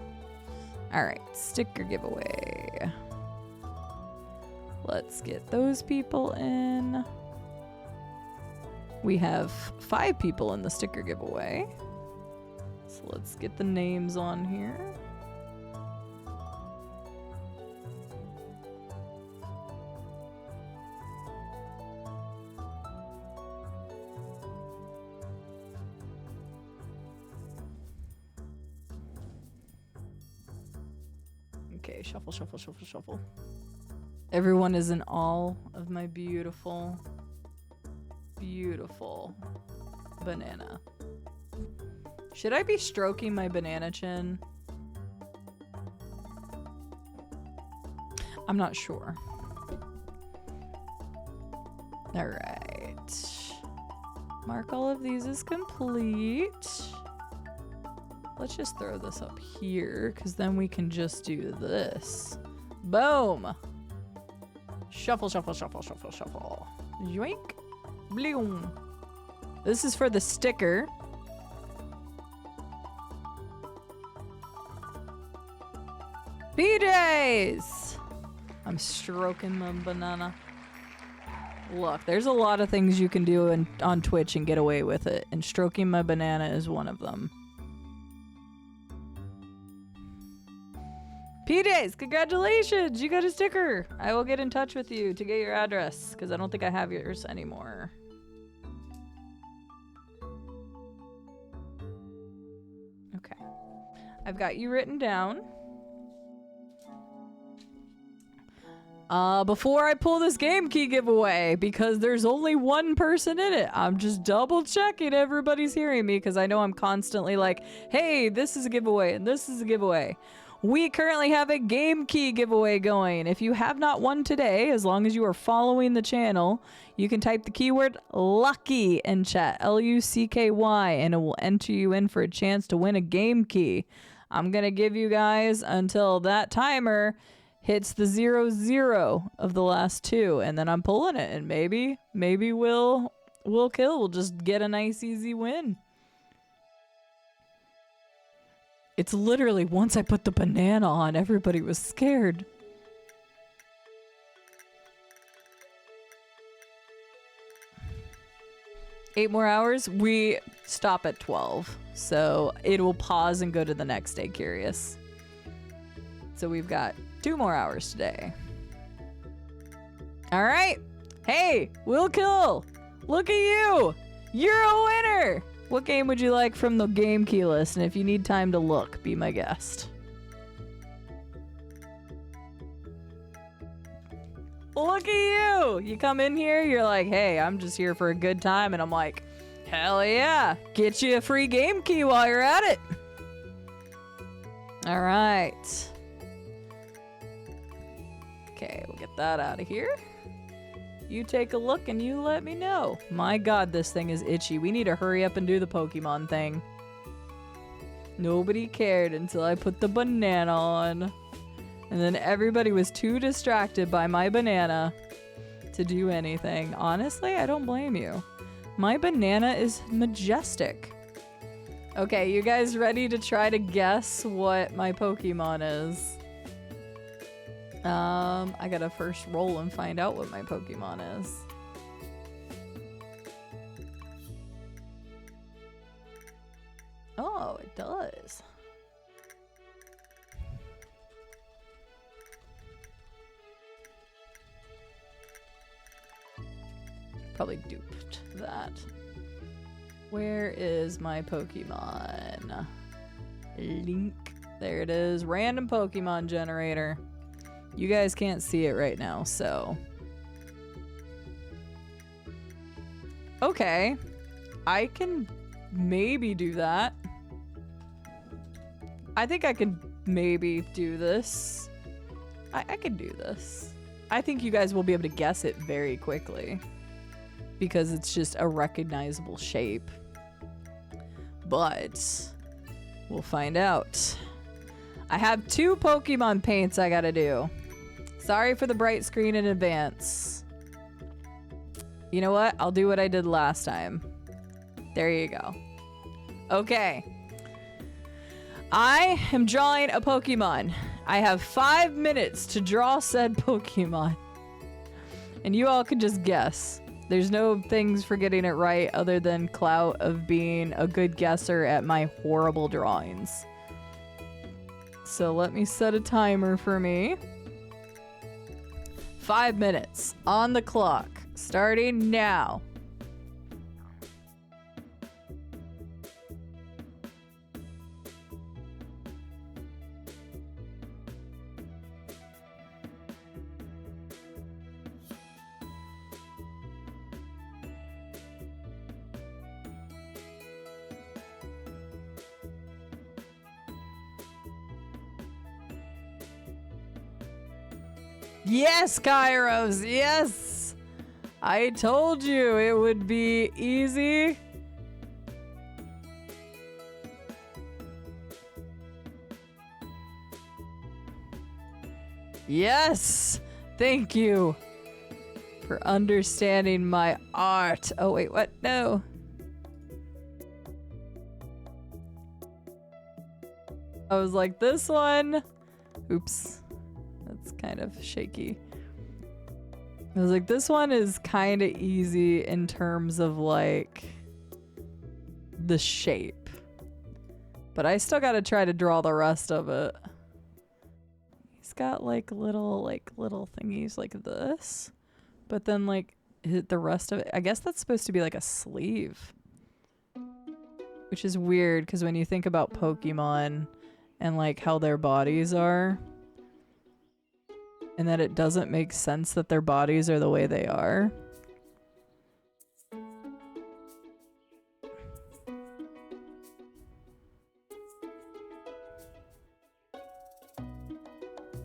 Alright, sticker giveaway. Let's get those people in. We have 5 people in the sticker giveaway. So let's get the names on here. Okay, shuffle, shuffle, shuffle, shuffle. Everyone is in all of my beautiful, beautiful banana. Should I be stroking my banana chin? I'm not sure. All right. Mark all of these as complete. Let's just throw this up here, because then we can just do this. Boom! Shuffle, shuffle, shuffle, shuffle, shuffle. Yoink. Bloom. This is for the sticker. PJs! I'm stroking my banana. Look, there's a lot of things you can do on Twitch and get away with it, and stroking my banana is one of them. PJs, congratulations! You got a sticker! I will get in touch with you to get your address, because I don't think I have yours anymore. Okay. I've got you written down. Before I pull this game key giveaway, because there's only one person in it, I'm just double checking everybody's hearing me, because I know I'm constantly like, hey, this is a giveaway, and this is a giveaway. We currently have a game key giveaway going. If you have not won today, as long as you are following the channel, you can type the keyword LUCKY in chat, L-U-C-K-Y, and it will enter you in for a chance to win a game key. I'm going to give you guys until that timer hits the 0-0 of the last two, and then I'm pulling it, and maybe we'll kill. We'll just get a nice easy win. It's literally once I put the banana on, everybody was scared. Eight more hours? We stop at 12. So it will pause and go to the next day, curious. So we've got 2 more hours today. All right. Hey, Will Kill. Look at you. You're a winner. What game would you like from the game key list? And if you need time to look, be my guest. Look at you! You come in here, you're like, hey, I'm just here for a good time. And I'm like, hell yeah! Get you a free game key while you're at it! Alright. Okay, we'll get that out of here. You take a look and you let me know. My god, this thing is itchy. We need to hurry up and do the Pokemon thing. Nobody cared until I put the banana on. And then everybody was too distracted by my banana to do anything. Honestly, I don't blame you. My banana is majestic. Okay, you guys ready to try to guess what my Pokemon is? I gotta first roll and find out what my Pokemon is. Oh, it does. Probably duped that. Where is my Pokemon? Link. There it is. Random Pokemon generator. You guys can't see it right now, so. Okay. I can maybe do that. I think I can maybe do this. I can do this. I think you guys will be able to guess it very quickly. Because it's just a recognizable shape. But we'll find out. I have 2 Pokemon paints I gotta do. Sorry for the bright screen in advance. You know what? I'll do what I did last time. There you go. Okay. I am drawing a Pokemon. I have 5 minutes to draw said Pokemon. And you all can just guess. There's no things for getting it right other than clout of being a good guesser at my horrible drawings. So let me set a timer for me. 5 minutes on the clock, starting now. Yes, Kairos, yes! I told you it would be easy. Yes! Thank you for understanding my art. Oh, wait, what? No. I was like, this one. Oops. That's kind of shaky. I was like, this one is kind of easy in terms of like the shape. But I still got to try to draw the rest of it. He's got like little thingies like this. But then like the rest of it, I guess that's supposed to be like a sleeve. Which is weird because when you think about Pokemon and like how their bodies are, and that it doesn't make sense that their bodies are the way they are.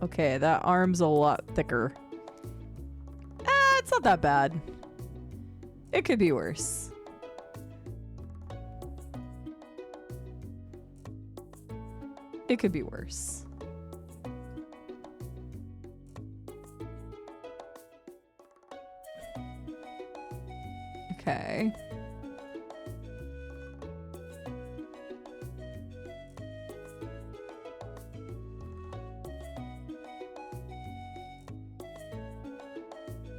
Okay, that arm's a lot thicker. It's not that bad. It could be worse. It could be worse. Okay.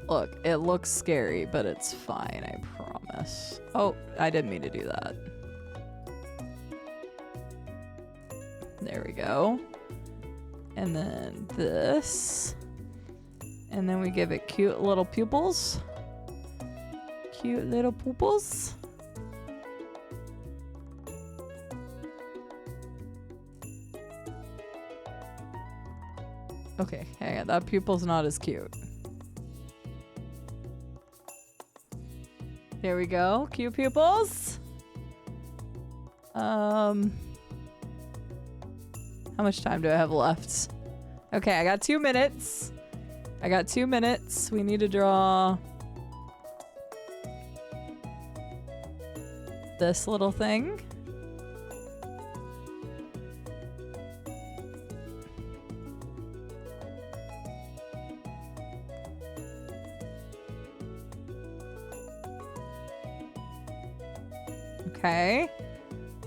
Look, it looks scary, but it's fine, I promise. Oh, I didn't mean to do that. There we go. And then this. And then we give it cute little pupils. Cute little pupils. Okay, hang on. That pupil's not as cute. There we go. Cute pupils. How much time do I have left? Okay, I got 2 minutes. I got 2 minutes. We need to draw this little thing. Okay.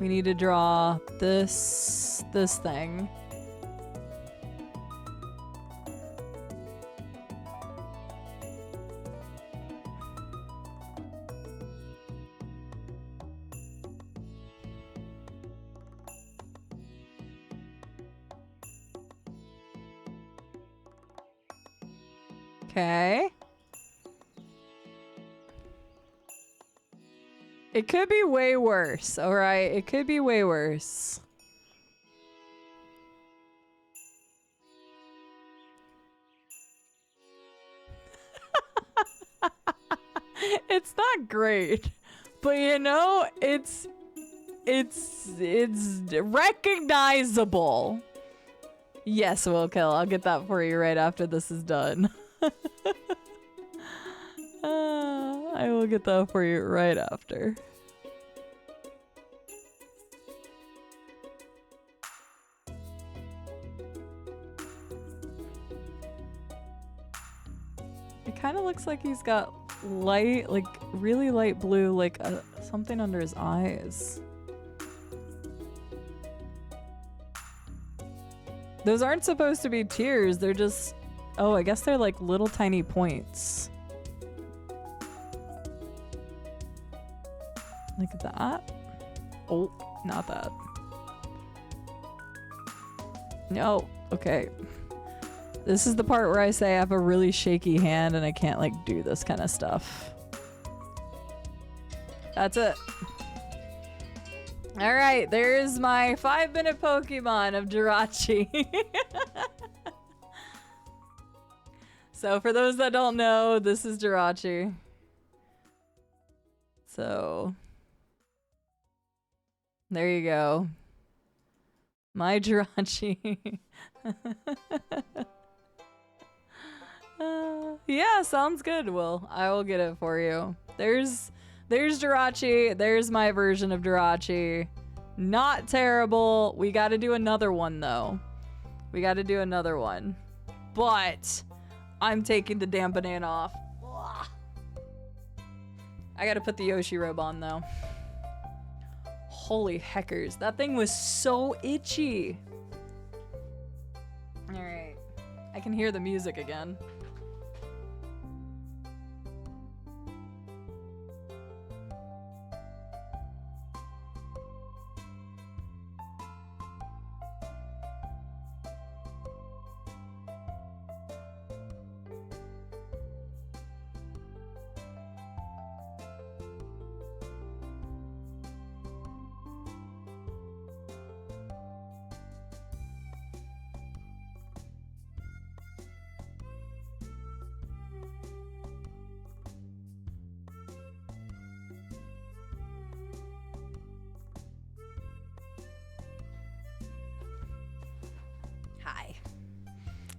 We need to draw this thing. Okay. It could be way worse, alright? It could be way worse. It's not great, but you know, it's recognizable. Yes, Will Kill. I'll get that for you right after this is done. I will get that for you right after. It kind of looks like he's got light, like really light blue, like something under his eyes. Those aren't supposed to be tears. They're just, oh, I guess they're like little tiny points. Like that. Oh, not that. No. Okay. This is the part where I say I have a really shaky hand and I can't like do this kind of stuff. That's it. All right, there's my 5-minute Pokemon of Jirachi. So for those that don't know, this is Jirachi. So there you go. My Jirachi. Yeah, sounds good, Will. I will get it for you. There's Jirachi. There's my version of Jirachi. Not terrible. We got to do another one, though. We got to do another one. But I'm taking the damn banana off. Ugh. I got to put the Yoshi robe on, though. Holy heckers. That thing was so itchy. All right. I can hear the music again.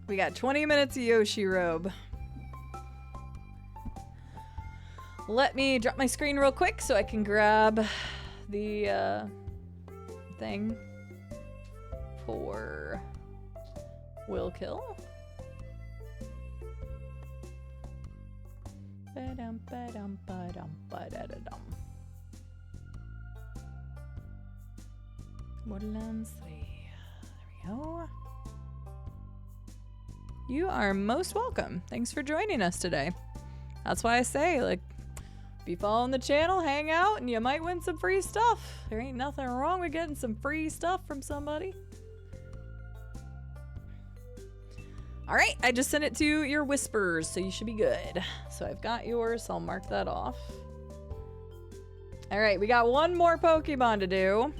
We got 20 minutes of Yoshi robe. Let me drop my screen real quick so I can grab the thing for will kill. Ba-dum, ba-dum, ba-dum, ba-da-da-dum. Borderlands 3. There we go. You are most welcome. Thanks for joining us today. That's why I say, like, be following the channel, hang out, and you might win some free stuff. There ain't nothing wrong with getting some free stuff from somebody. All right, I just sent it to your whispers, so you should be good. So I've got yours, so I'll mark that off. All right, we got one more Pokemon to do.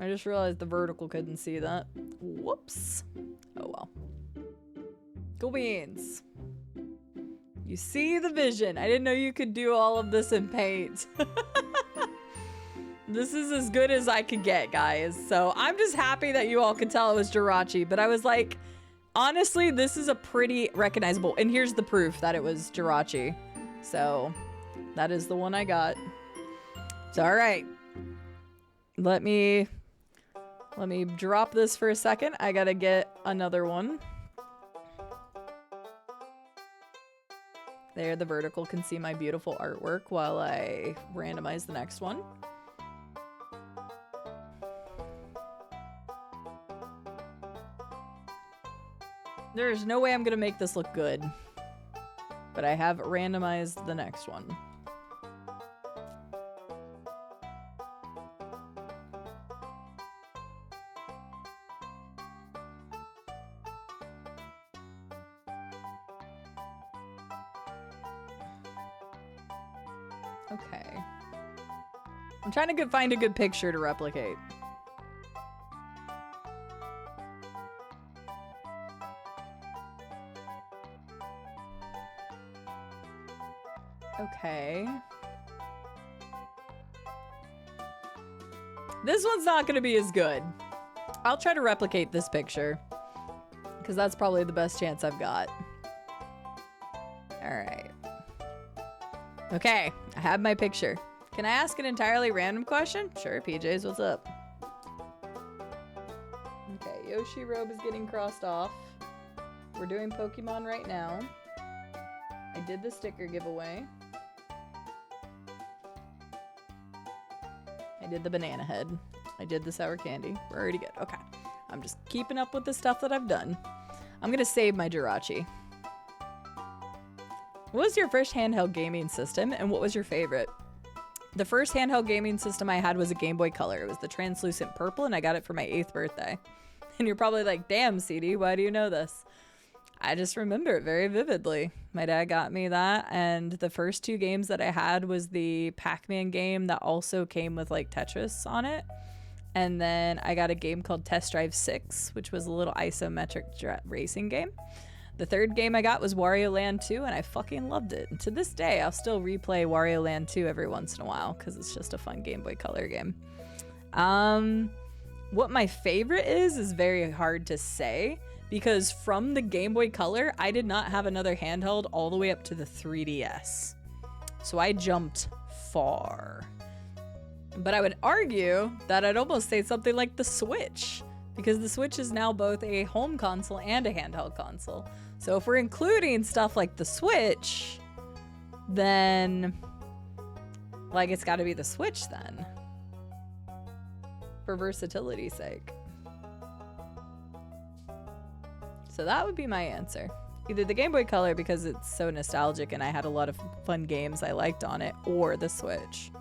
I just realized the vertical couldn't see that. Whoops. Oh well. Cool beans. You see the vision. I didn't know you could do all of this in paint. This is as good as I could get, guys. So I'm just happy that you all could tell it was Jirachi. But I was like, honestly, this is a pretty recognizable. And here's the proof that it was Jirachi. So that is the one I got. So all right. Let me drop this for a second. I gotta get another one. There, the vertical can see my beautiful artwork while I randomize the next one. There's no way I'm gonna make this look good. But I have randomized the next one. Okay. I'm trying to find a good picture to replicate. Okay. This one's not going to be as good. I'll try to replicate this picture, because that's probably the best chance I've got. All right. Okay, I have my picture. Can I ask an entirely random question? Sure, PJs, what's up? Okay, Yoshi robe is getting crossed off. We're doing Pokemon right now. I did the sticker giveaway. I did the banana head. I did the sour candy. We're already good. Okay. I'm just keeping up with the stuff that I've done. I'm gonna save my Jirachi. What was your first handheld gaming system, and what was your favorite? The first handheld gaming system I had was a Game Boy Color. It was the translucent purple, and I got it for my 8th birthday. And you're probably like, damn, Cide, why do you know this? I just remember it very vividly. My dad got me that, and the first 2 games that I had was the Pac-Man game that also came with like Tetris on it. And then I got a game called Test Drive 6, which was a little isometric racing game. The 3rd game I got was Wario Land 2, and I fucking loved it. And to this day, I'll still replay Wario Land 2 every once in a while because it's just a fun Game Boy Color game. What my favorite is very hard to say, because from the Game Boy Color, I did not have another handheld all the way up to the 3DS. So I jumped far. But I would argue that I'd almost say something like the Switch, because the Switch is now both a home console and a handheld console. So if we're including stuff like the Switch, then like it's got to be the Switch then, for versatility's sake. So that would be my answer. Either the Game Boy Color because it's so nostalgic and I had a lot of fun games I liked on it, or the Switch.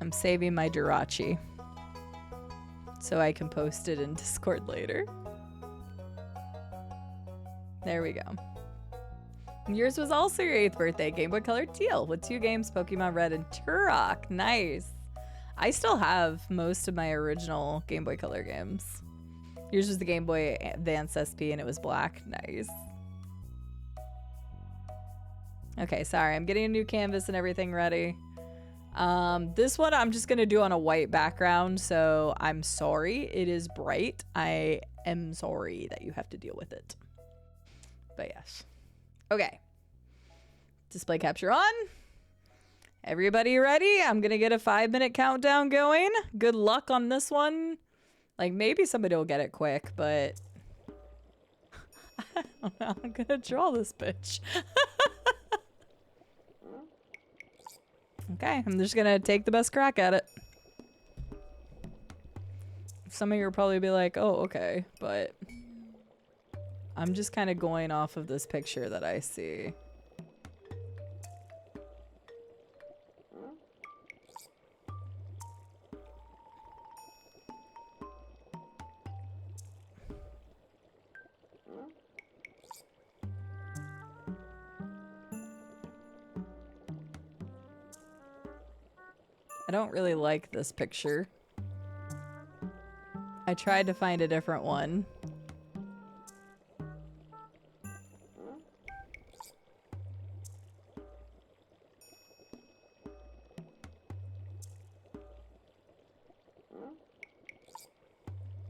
I'm saving my Jirachi so I can post it in Discord later. There we go. Yours was also your 8th birthday, Game Boy Color Teal, with 2 games, Pokemon Red and Turok. Nice. I still have most of my original Game Boy Color games. Yours was the Game Boy Advance SP and it was black. Nice. Okay, sorry. I'm getting a new canvas and everything ready. This one I'm just gonna do on a white background, so I'm sorry. It is bright. I am sorry that you have to deal with it. But yes. Okay. Display capture on. Everybody ready? I'm gonna get a 5-minute countdown going. Good luck on this one. Like, maybe somebody will get it quick, but I don't know. I'm gonna draw this bitch. Okay, I'm just gonna take the best crack at it. Some of you will probably be like, oh, okay, but I'm just kind of going off of this picture that I see. I don't really like this picture. I tried to find a different one.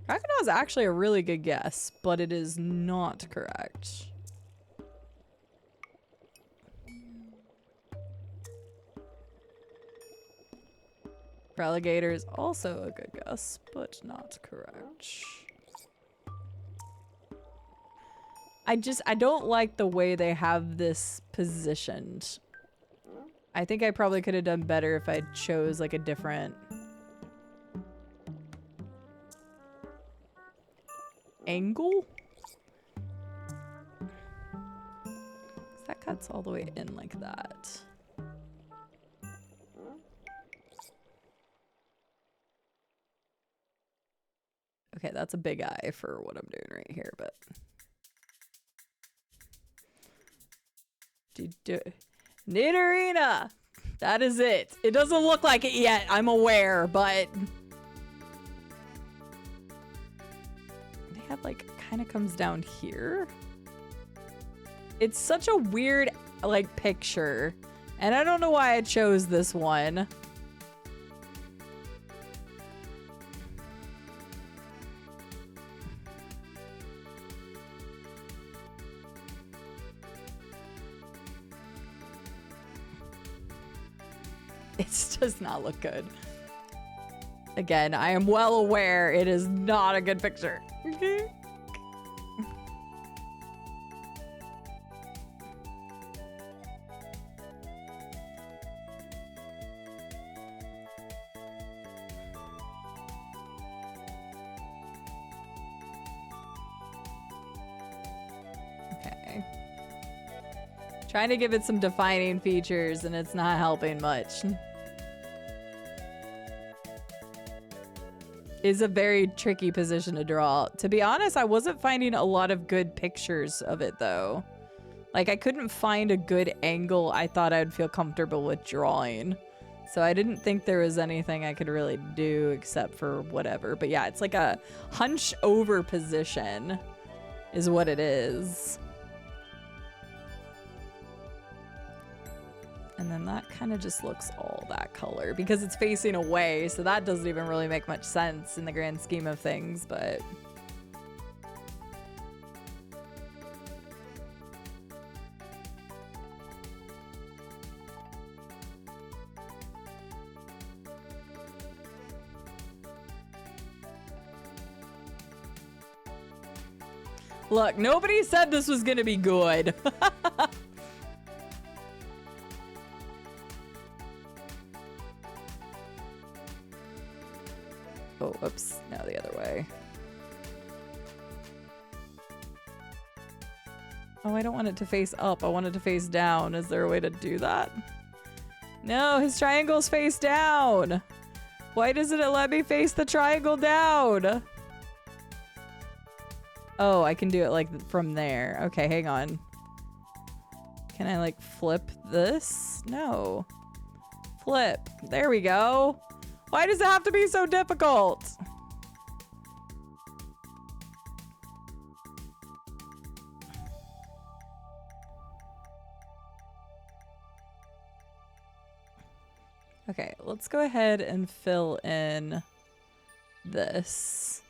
Crocodile is actually a really good guess, but it is not correct. Alligator is also a good guess, but not correct. I don't like the way they have this positioned. I think I probably could have done better if I chose like a different angle. That cuts all the way in like that. Okay, that's a big eye for what I'm doing right here, but Nidorina! That is it. It doesn't look like it yet, I'm aware, but they have like kind of comes down here. It's such a weird like picture, and I don't know why I chose this one. It does not look good. Again, I am well aware it is not a good picture. Okay. Trying to give it some defining features and it's not helping much. Is a very tricky position to draw. To be honest, I wasn't finding a lot of good pictures of it though. Like I couldn't find a good angle I thought I'd feel comfortable with drawing. So I didn't think there was anything I could really do except for whatever. But yeah, it's like a hunch over position is what it is. And then that kind of just looks all that color because it's facing away, so that doesn't even really make much sense in the grand scheme of things, but look, nobody said this was gonna be good. Oh, whoops. Now the other way. Oh, I don't want it to face up. I want it to face down. Is there a way to do that? No, his triangle's face down. Why doesn't it let me face the triangle down? Oh, I can do it like from there. Okay, hang on. Can I like flip this? No. Flip. There we go. Why does it have to be so difficult? Okay, let's go ahead and fill in this.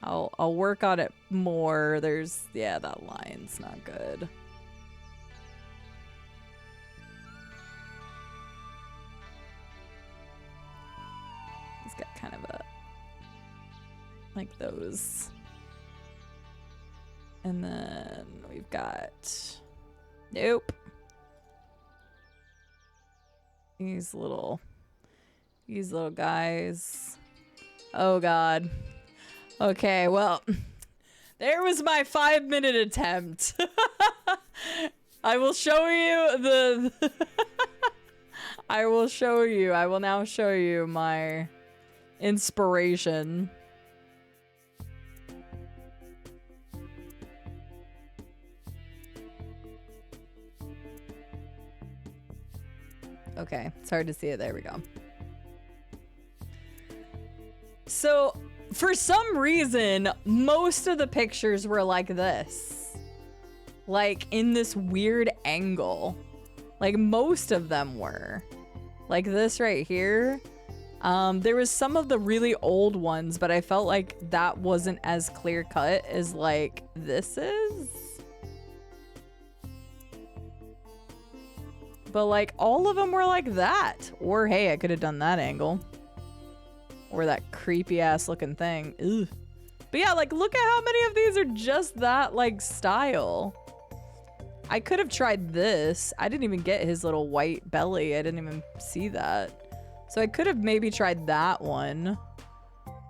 I'll work on it more. There's, yeah, that line's not good. It's got kind of a, like those. And then we've got, nope. These little guys. Oh God. Okay, well, there was my 5-minute attempt. I will show you the I will now show you my inspiration. Okay, it's hard to see it. There we go. So, for some reason, most of the pictures were like this. Like, in this weird angle. Like, most of them were. Like this right here. There was some of the really old ones, but I felt like that wasn't as clear cut as, like, this is. But, like, all of them were like that. Or, hey, I could have done that angle. Or that creepy-ass looking thing. Ugh. But, yeah, like, look at how many of these are just that, like, style. I could have tried this. I didn't even get his little white belly. I didn't even see that. So I could have maybe tried that one.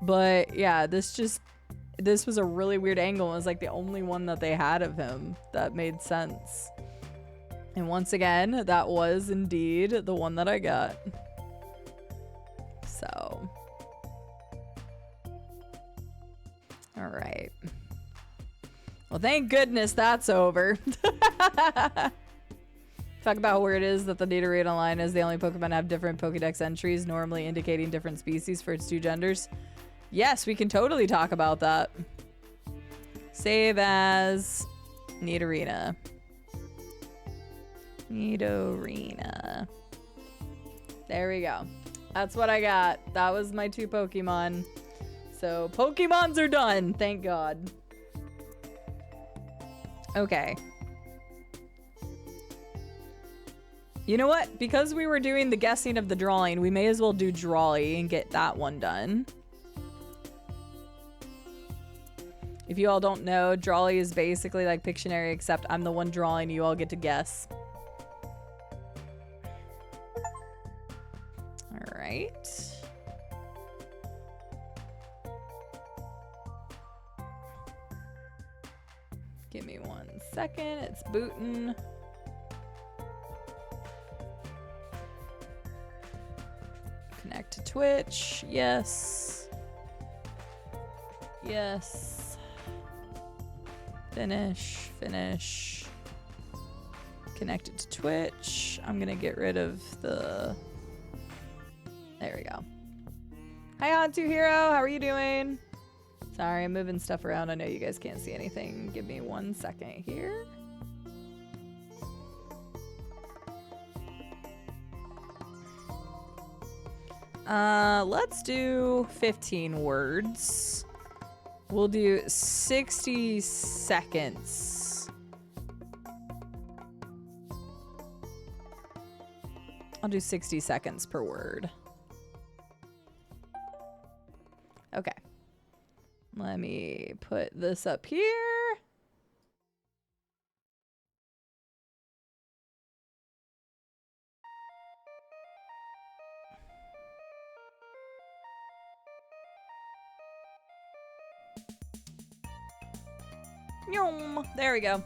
But, yeah, this was a really weird angle. It was, like, the only one that they had of him that made sense. And once again, that was indeed the one that I got. So. All right. Well, thank goodness that's over. Talk about where it is that the data rate online is the only Pokemon have different Pokedex entries, normally indicating different species for its two genders. Yes, we can totally talk about that. Save as Nidorina. Nidorina. There we go. That's what I got. That was my 2 Pokemon. So, Pokemons are done. Thank God. Okay. You know what? Because we were doing the guessing of the drawing, we may as well do Drawy and get that one done. If you all don't know, Drawy is basically like Pictionary, except I'm the one drawing, you all get to guess. Alright. Give me 1 second, it's booting. Connect to Twitch, yes. Yes. Finish, finish. Connected to Twitch. I'm gonna get rid of the... There we go. Hi, Hantu Hero, how are you doing? Sorry, I'm moving stuff around. I know you guys can't see anything. Give me 1 second here. Let's do 15 words. We'll do 60 seconds. I'll do 60 seconds per word. Okay. Let me put this up here. There we go.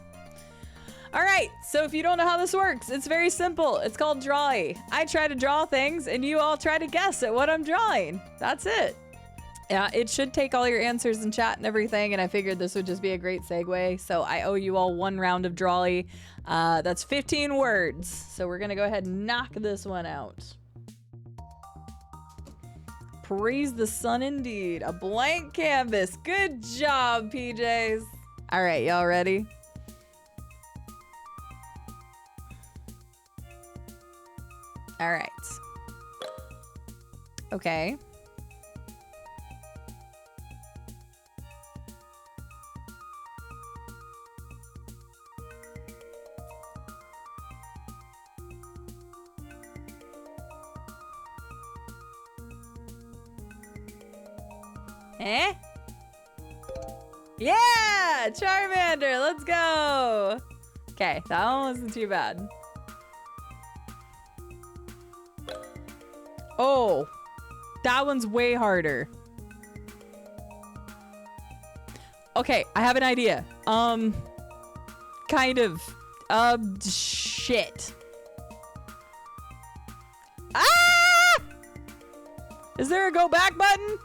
All right, so if you don't know how this works, it's very simple. It's called Drawy. I try to draw things and you all try to guess at what I'm drawing. That's it. Yeah, it should take all your answers in chat and everything, and I figured this would just be a great segue. So I owe you all 1 round of Drawy. That's 15 words. So we're gonna go ahead and knock this one out. Praise the sun indeed. A blank canvas. Good job, PJs. All right, y'all ready? All right. Okay. Eh? Yeah! Charmander, let's go! Okay, that one wasn't too bad. Oh, that one's way harder. Okay, I have an idea. Kind of. Shit. Ah! Is there a go back button?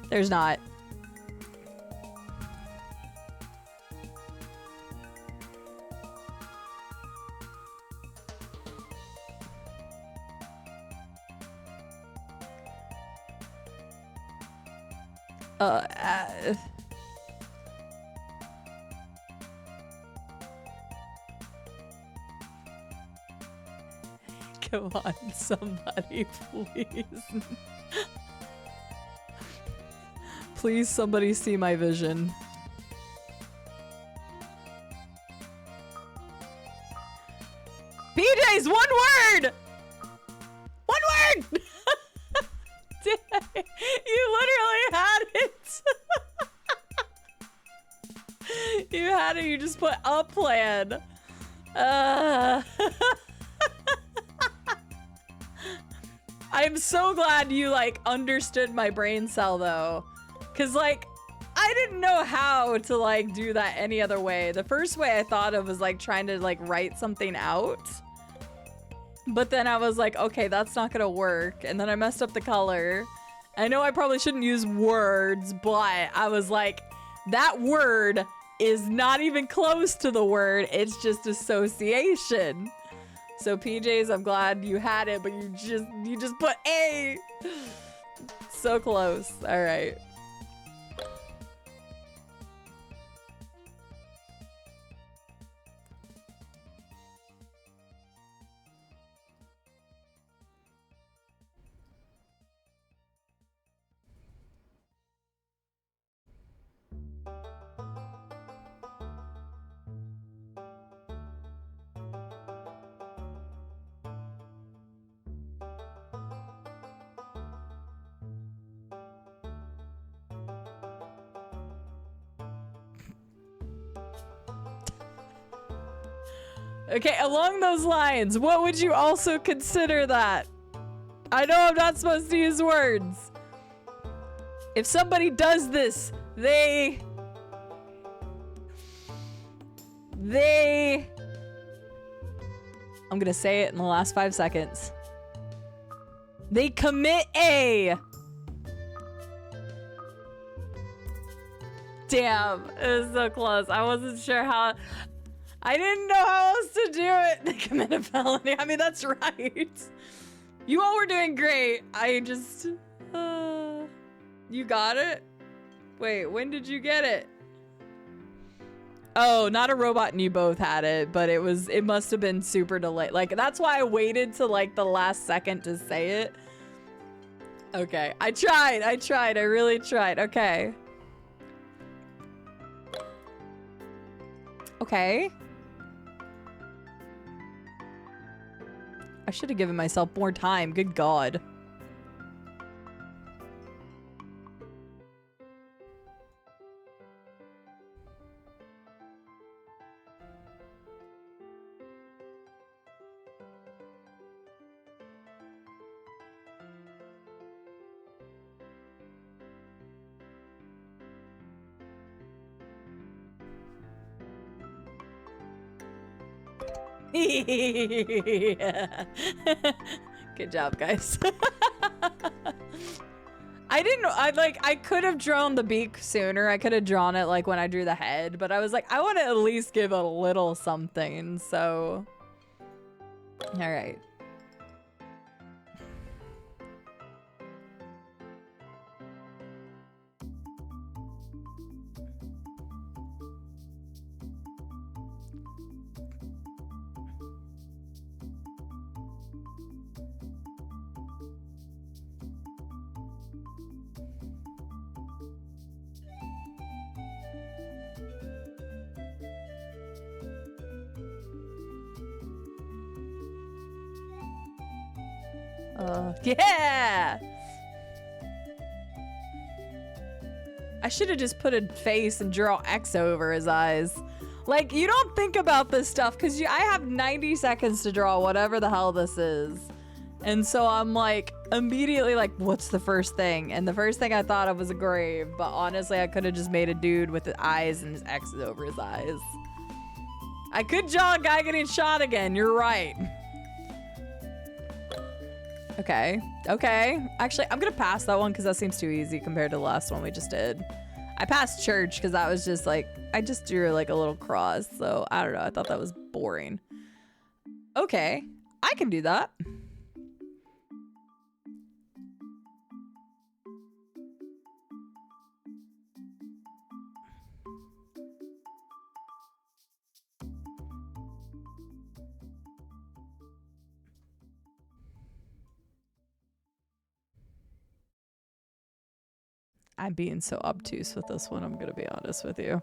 There's not. Come on, somebody, please. Please, somebody see my vision. BJ's one word! One word! You literally had it. You had it, you just put a plan. I'm so glad you like understood my brain cell though. Cause like, I didn't know how to like do that any other way. The first way I thought of was like trying to like write something out. But then I was like, okay, that's not gonna work. And then I messed up the color. I know I probably shouldn't use words, but I was like, that word is not even close to the word. It's just association. So PJs, I'm glad you had it, but you just put A. So close. All right. Okay, along those lines, what would you also consider that? I know I'm not supposed to use words. If somebody does this, they... I'm gonna say it in the last 5 seconds. They commit a... Damn, it was so close. I wasn't sure how... I didn't know how else to do it. They commit a felony. I mean, that's right. You all were doing great. I just... You got it? Wait, when did you get it? Oh, not a robot and you both had it, but it must have been super delayed. Like, that's why I waited to like the last second to say it. Okay, I tried, I really tried. Okay. Okay. I should have given myself more time. Good God. Good job, guys. I could have drawn the beak sooner. I could have drawn it like when I drew the head, but I was like, I want to at least give a little something, so. All right. Yeah! I should have just put a face and draw X over his eyes. Like, you don't think about this stuff because I have 90 seconds to draw whatever the hell this is. And so I'm like, immediately like, what's the first thing? And the first thing I thought of was a grave. But honestly, I could have just made a dude with the eyes and his X's over his eyes. I could draw a guy getting shot again. You're right. Okay. Okay. Actually, I'm going to pass that one because that seems too easy compared to the last one we just did. I passed church because that was just like, I just drew like a little cross. So I don't know. I thought that was boring. Okay. I can do that. I'm being so obtuse with this one, I'm gonna be honest with you.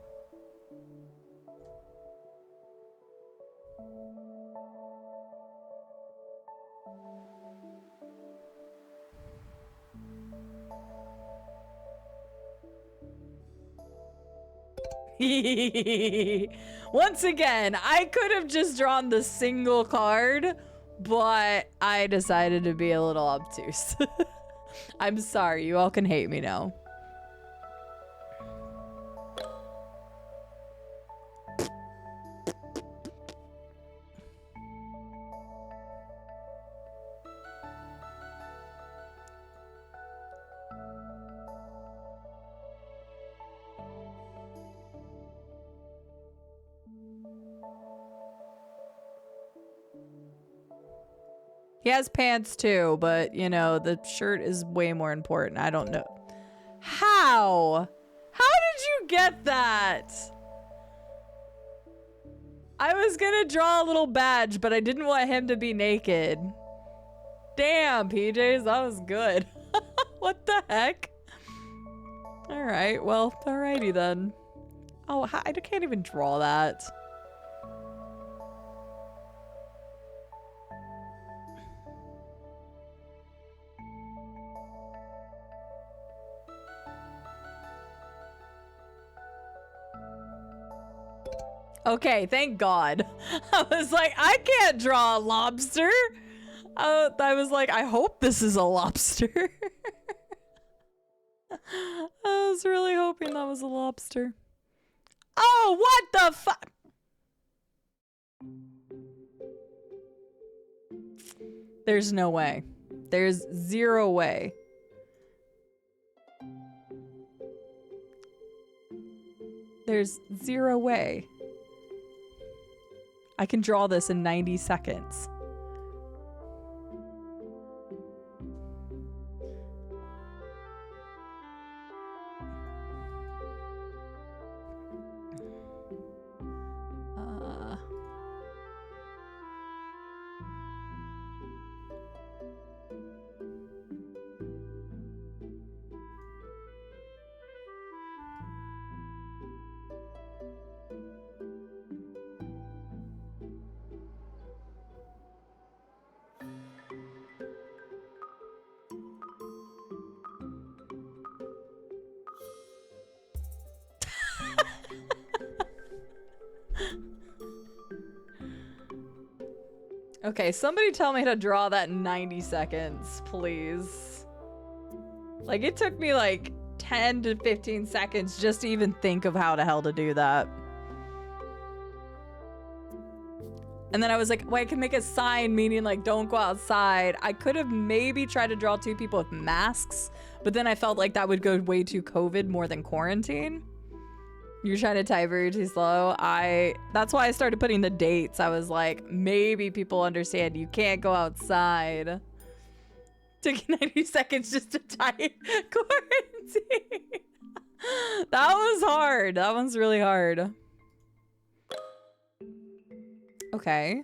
Once again, I could have just drawn the single card, but I decided to be a little obtuse. I'm sorry, you all can hate me now. He has pants too, but you know, the shirt is way more important. I don't know. How? How did you get that? I was gonna draw a little badge, but I didn't want him to be naked. Damn, PJs, that was good. What the heck? All right, well, alrighty then. Oh, I can't even draw that. Okay, thank God. I was like, I can't draw a lobster. I was like, I hope this is a lobster. I was really hoping that was a lobster. Oh, what the fuck? There's no way. There's zero way. There's zero way. I can draw this in 90 seconds. Okay, somebody tell me how to draw that in 90 seconds, please. Like, it took me like 10 to 15 seconds just to even think of how the hell to do that. And then I was like, well, I can make a sign meaning like don't go outside. I could have maybe tried to draw two people with masks, but then I felt like that would go way too COVID more than quarantine. You're trying to type very too slow. That's why I started putting the dates. I was like, maybe people understand you can't go outside. Took 90 seconds just to type quarantine. That was hard. That one's really hard. Okay.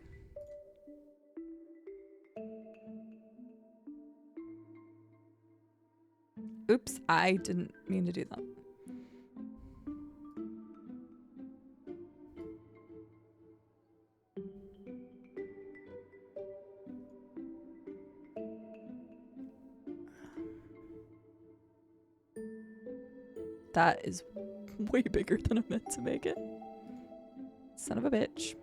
Oops, I didn't mean to do that. That is way bigger than I meant to make it. Son of a bitch.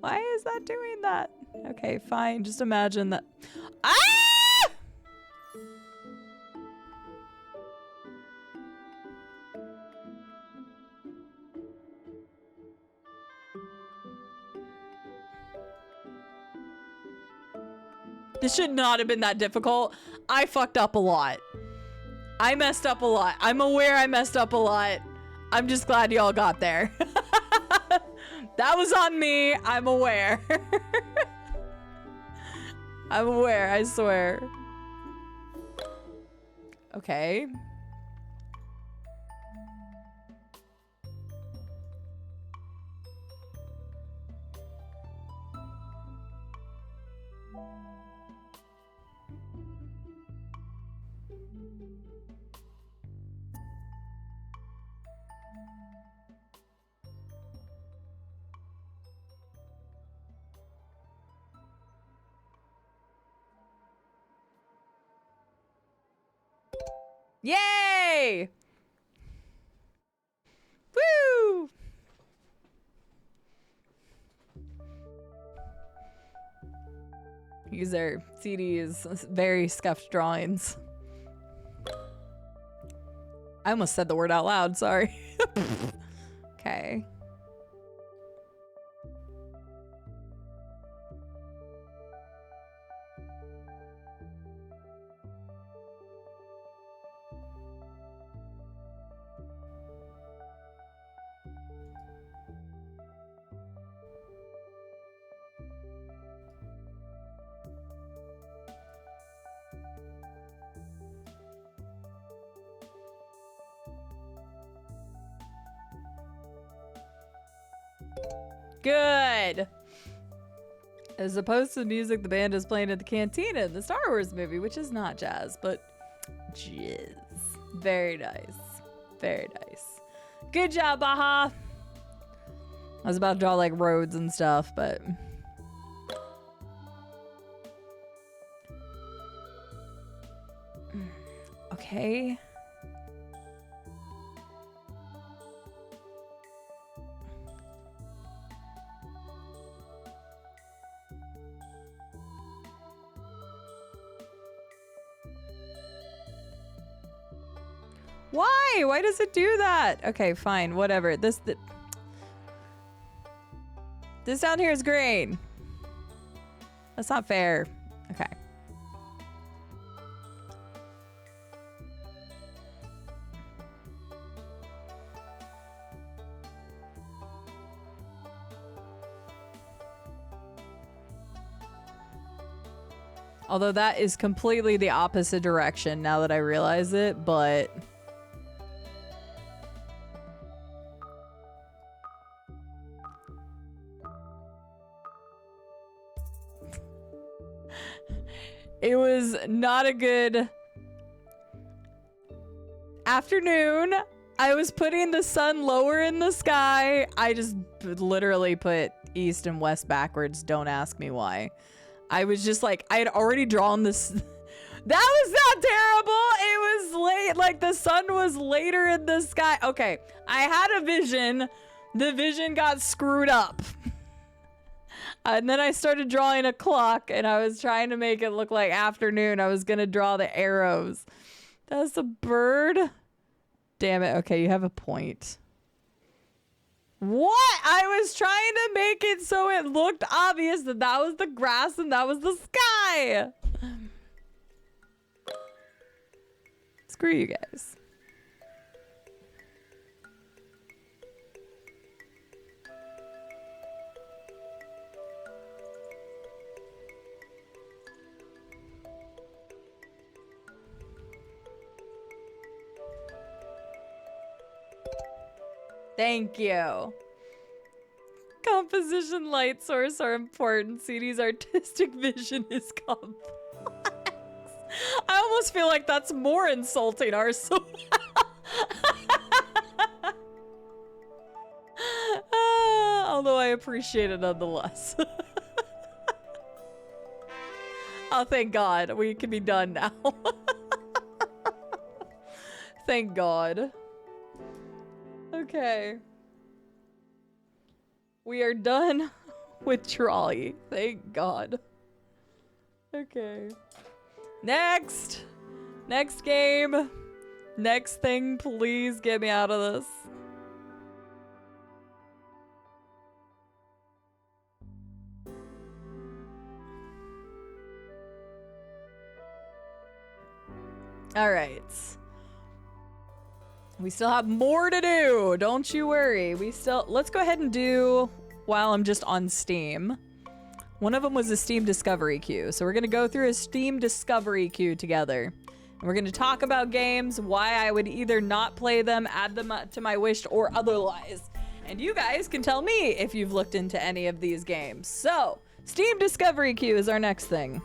Why is that doing that? Okay, fine. Just imagine that. Ah! This should not have been that difficult. I fucked up a lot. I messed up a lot. I'm aware I messed up a lot. I'm just glad y'all got there. That was on me. I'm aware. I'm aware, I swear. Okay. Yay! Woo! These are CD's very scuffed drawings. I almost said the word out loud, sorry. Okay. Good. As opposed to the music the band is playing at the cantina in the Star Wars movie, which is not jazz, but jizz. Very nice. Very nice. Good job, Baha. I was about to draw like roads and stuff, but... Okay. Why? Why does it do that? Okay, fine, whatever. This down here is green. That's not fair. Okay. Although that is completely the opposite direction now that I realize it, but... It was not a good afternoon. I was putting the sun lower in the sky. I just literally put east and west backwards. Don't ask me why. I was just like, I had already drawn this. That was not terrible. It was late. Like the sun was later in the sky. Okay. I had a vision. The vision got screwed up. And then I started drawing a clock and I was trying to make it look like afternoon. I was going to draw the arrows. That's a bird. Damn it. Okay, you have a point. What? I was trying to make it so it looked obvious that that was the grass and that was the sky. Screw you guys. Thank you. Composition, light source are important. CD's artistic vision is complex. I almost feel like that's more insulting, Arsenal. Although I appreciate it nonetheless. Oh, thank God. We can be done now. Thank God. Okay. We are done with Drawy. Thank God. Okay. Next! Next game. Next thing, please get me out of this. All right. We still have more to do. Don't you worry. Let's go ahead and do, while I'm just on Steam. One of them was a Steam discovery queue. So we're going to go through a Steam discovery queue together. And we're going to talk about games, why I would either not play them, add them to my wish, or otherwise. And you guys can tell me if you've looked into any of these games. So, Steam discovery queue is our next thing.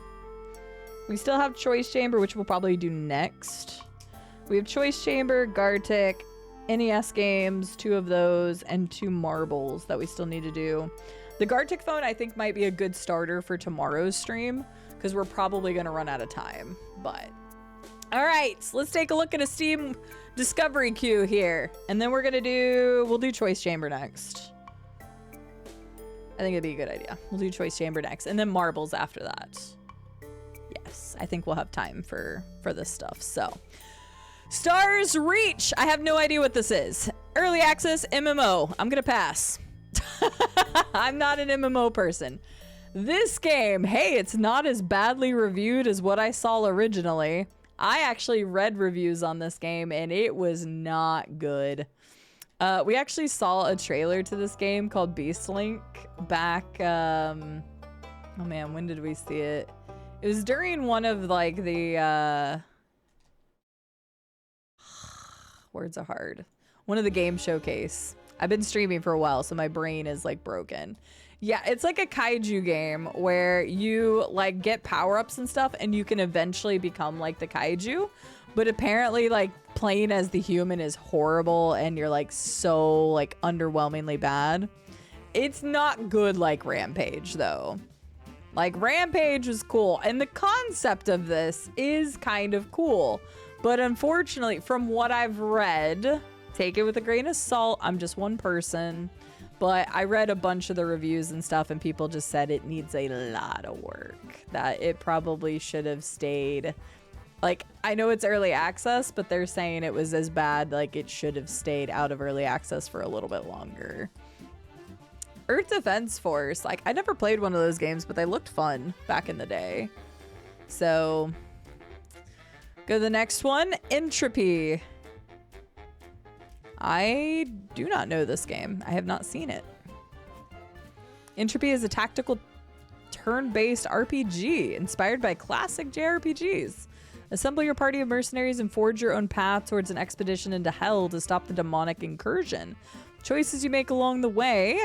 We still have Choice Chamber, which we'll probably do next. We have Choice Chamber, Gartic, NES games, 2 of those, and 2 marbles that we still need to do. The Gartic phone, I think, might be a good starter for tomorrow's stream, because we're probably going to run out of time. But, all right, so let's take a look at a Steam discovery queue here. And then we'll do Choice Chamber next. I think it'd be a good idea. We'll do Choice Chamber next, and then marbles after that. Yes, I think we'll have time for this stuff. So, Stars Reach. I have no idea what this is. Early access MMO. I'm gonna pass. I'm not an MMO person. This game, hey, it's not as badly reviewed as what I saw originally. I actually read reviews on this game and it was not good. We actually saw a trailer to this game called Beastlink back, oh man, when did we see it? It was during one of like the, words are hard. One of the game showcase. I've been streaming for a while, so my brain is like broken. Yeah, it's like a kaiju game where you like get power-ups and stuff and you can eventually become like the kaiju. But apparently like playing as the human is horrible and you're like so like underwhelmingly bad. It's not good like Rampage though. Like Rampage was cool and the concept of this is kind of cool. But unfortunately, from what I've read, take it with a grain of salt. I'm just one person. But I read a bunch of the reviews and stuff and people just said it needs a lot of work. That it probably should have stayed. Like, I know it's early access, but they're saying it was as bad, like it should have stayed out of early access for a little bit longer. Earth Defense Force. Like, I never played one of those games, but they looked fun back in the day. So, go to the next one. Entropy. I do not know this game. I have not seen it. Entropy is a tactical turn-based RPG inspired by classic JRPGs. Assemble your party of mercenaries and forge your own path towards an expedition into hell to stop the demonic incursion. Choices you make along the way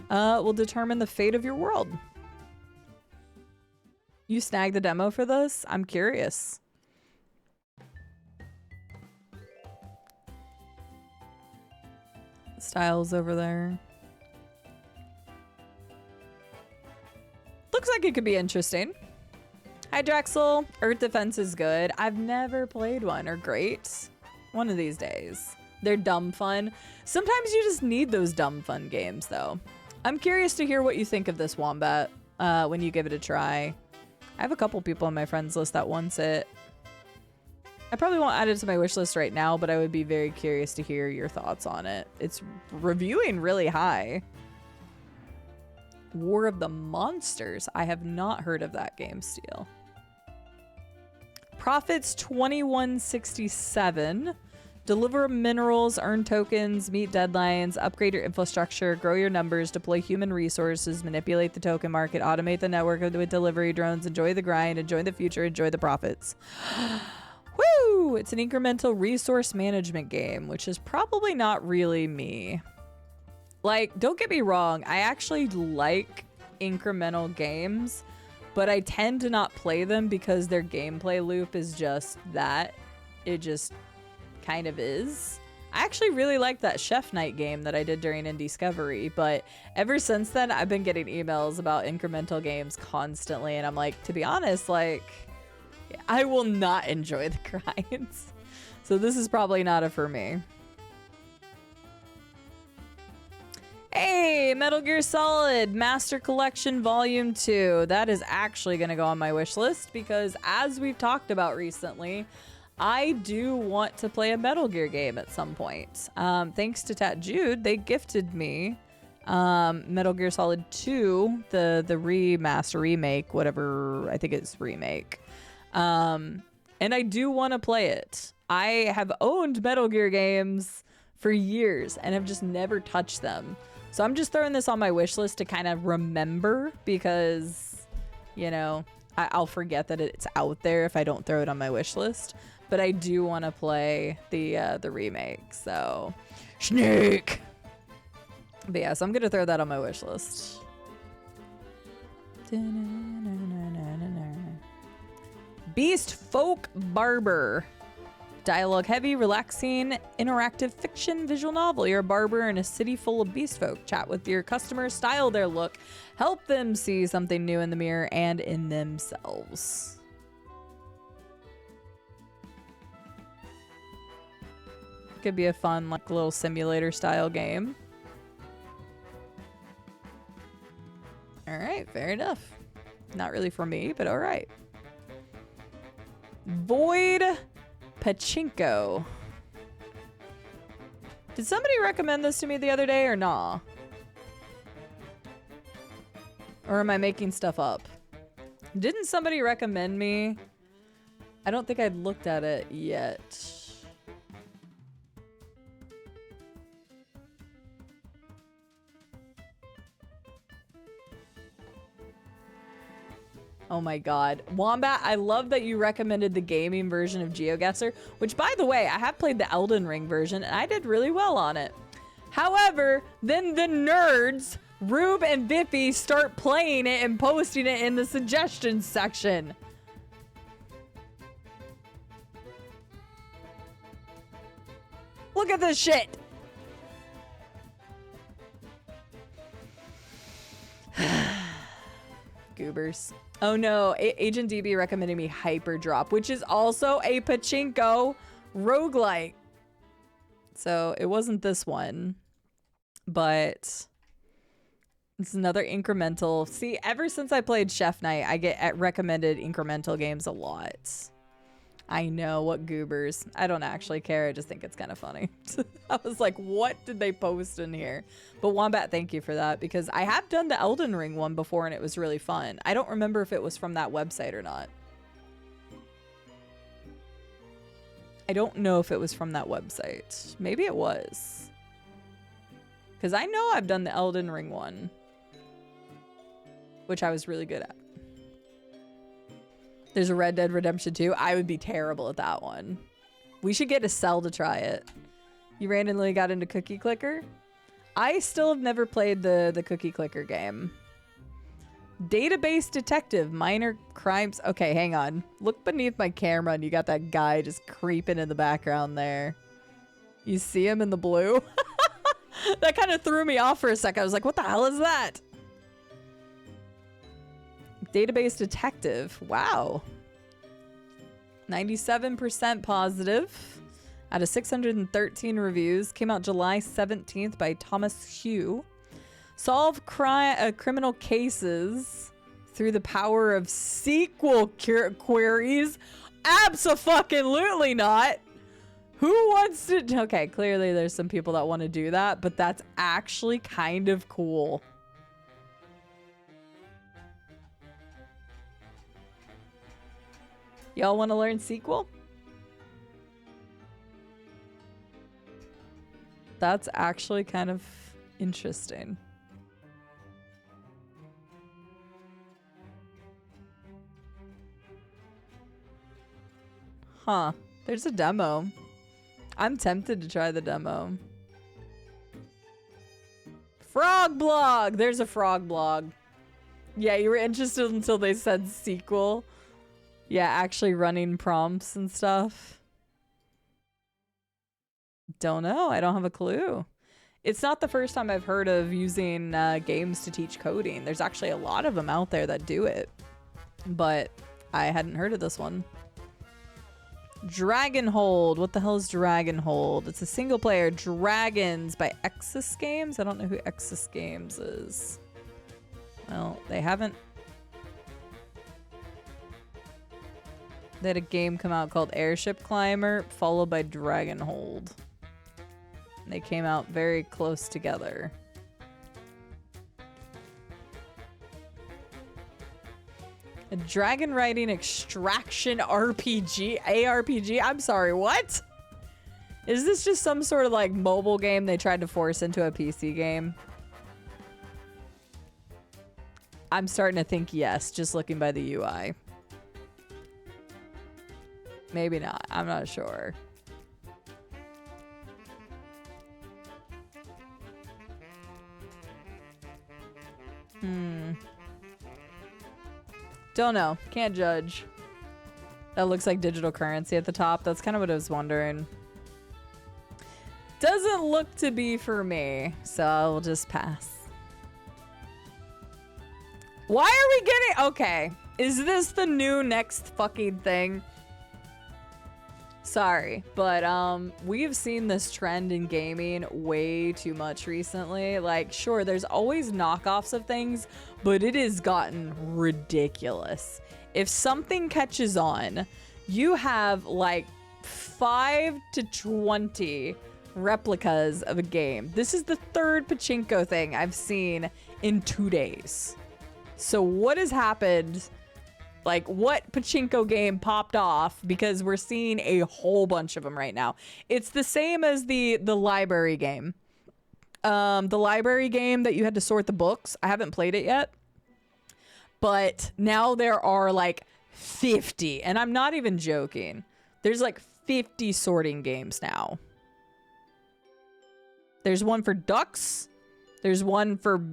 will determine the fate of your world. You snagged the demo for this? I'm curious. Styles over there. Looks like it could be interesting. Hi Drexel. Earth Defense is good. I've never played one or great. One of these days. They're dumb fun. Sometimes you just need those dumb fun games though. I'm curious to hear what you think of this Wombat when you give it a try. I have a couple people on my friends list that wants it. I probably won't add it to my wish list right now, but I would be very curious to hear your thoughts on it. It's reviewing really high. War of the Monsters. I have not heard of that game still. Profits 2167. Deliver minerals, earn tokens, meet deadlines, upgrade your infrastructure, grow your numbers, deploy human resources, manipulate the token market, automate the network with delivery drones, enjoy the grind, enjoy the future, enjoy the profits. Woo! It's an incremental resource management game, which is probably not really me. Like, don't get me wrong, I actually like incremental games, but I tend to not play them because their gameplay loop is just that. It just kind of is. I actually really liked that Chef Night game that I did during Indiscovery, but ever since then, I've been getting emails about incremental games constantly, and I'm like, to be honest, like, I will not enjoy the grinds. So this is probably not a for me. Hey, Metal Gear Solid Master Collection Volume 2. That is actually going to go on my wish list because as we've talked about recently, I do want to play a Metal Gear game at some point. Thanks to Tat Jude, they gifted me Metal Gear Solid 2, the remaster, remake, whatever, I think it's remake. And I do want to play it. I have owned Metal Gear games for years and have just never touched them. So I'm just throwing this on my wish list to kind of remember because, you know, I'll forget that it's out there if I don't throw it on my wish list. But I do want to play the remake, so Snake. But yeah, so I'm gonna throw that on my wish list. Beast Folk Barber. Dialogue heavy, relaxing, interactive fiction visual novel. You're a barber in a city full of beast folk. Chat with your customers, style their look, help them see something new in the mirror and in themselves. Could be a fun, like, little simulator style game. All right, fair enough. Not really for me, but all right. Void Pachinko. Did somebody recommend this to me the other day or nah? Or am I making stuff up? Didn't somebody recommend me? I don't think I'd looked at it yet. Oh my god. Wombat, I love that you recommended the gaming version of GeoGuessr, which, by the way, I have played the Elden Ring version, and I did really well on it. However, then the nerds, Rube and Biffy, start playing it and posting it in the suggestions section. Look at this shit! Goobers. Oh no, Agent DB recommended me Hyperdrop, which is also a pachinko roguelike. So it wasn't this one, but it's another incremental. See, ever since I played Chef Night, I get recommended incremental games a lot. I know, what goobers. I don't actually care. I just think it's kind of funny. I was like, what did they post in here? But Wombat, thank you for that, because I have done the Elden Ring one before and it was really fun. I don't remember if it was from that website or not. I don't know if it was from that website. Maybe it was. Because I know I've done the Elden Ring one, which I was really good at. There's a Red Dead Redemption 2. I would be terrible at that one. We should get a cell to try it. You randomly got into Cookie Clicker? I still have never played the Cookie Clicker game. Database Detective, minor crimes. Okay, hang on. Look beneath my camera and you got that guy just creeping in the background there. You see him in the blue? That kind of threw me off for a sec. I was like, what the hell is that? Database Detective. Wow. 97% positive out of 613 reviews. Came out July 17th by Thomas Hugh. Solve criminal cases through the power of SQL queries. Abso-fucking-lutely not. Who wants to... Okay, clearly there's some people that want to do that, but that's actually kind of cool. Y'all want to learn SQL? That's actually kind of interesting. Huh. There's a demo. I'm tempted to try the demo. Frog blog! There's a frog blog. Yeah, you were interested until they said SQL. Yeah, actually running prompts and stuff. Don't know. I don't have a clue. It's not the first time I've heard of using games to teach coding. There's actually a lot of them out there that do it. But I hadn't heard of this one. Dragonhold. What the hell is Dragonhold? It's a single player. Dragons by Exis Games. I don't know who Exis Games is. Well, they haven't. They had a game come out called Airship Climber, followed by Dragonhold. And they came out very close together. A dragon riding extraction RPG, ARPG. I'm sorry, what? Is this just some sort of like mobile game they tried to force into a PC game? I'm starting to think yes, just looking by the UI. Maybe not. I'm not sure. Don't know. Can't judge. That looks like digital currency at the top. That's kind of what I was wondering. Doesn't look to be for me, so I'll just pass. Why are we getting... Okay. Is this the new next fucking thing? Sorry, but we've seen this trend in gaming way too much recently. Like, sure, there's always knockoffs of things, but it has gotten ridiculous. If something catches on, you have like 5 to 20 replicas of a game. This is the third pachinko thing I've seen in 2 days. So what has happened? Like, what pachinko game popped off? Because we're seeing a whole bunch of them right now. It's the same as the library game. The library game that you had to sort the books. I haven't played it yet. But now there are like 50. And I'm not even joking. There's like 50 sorting games now. There's one for ducks. There's one for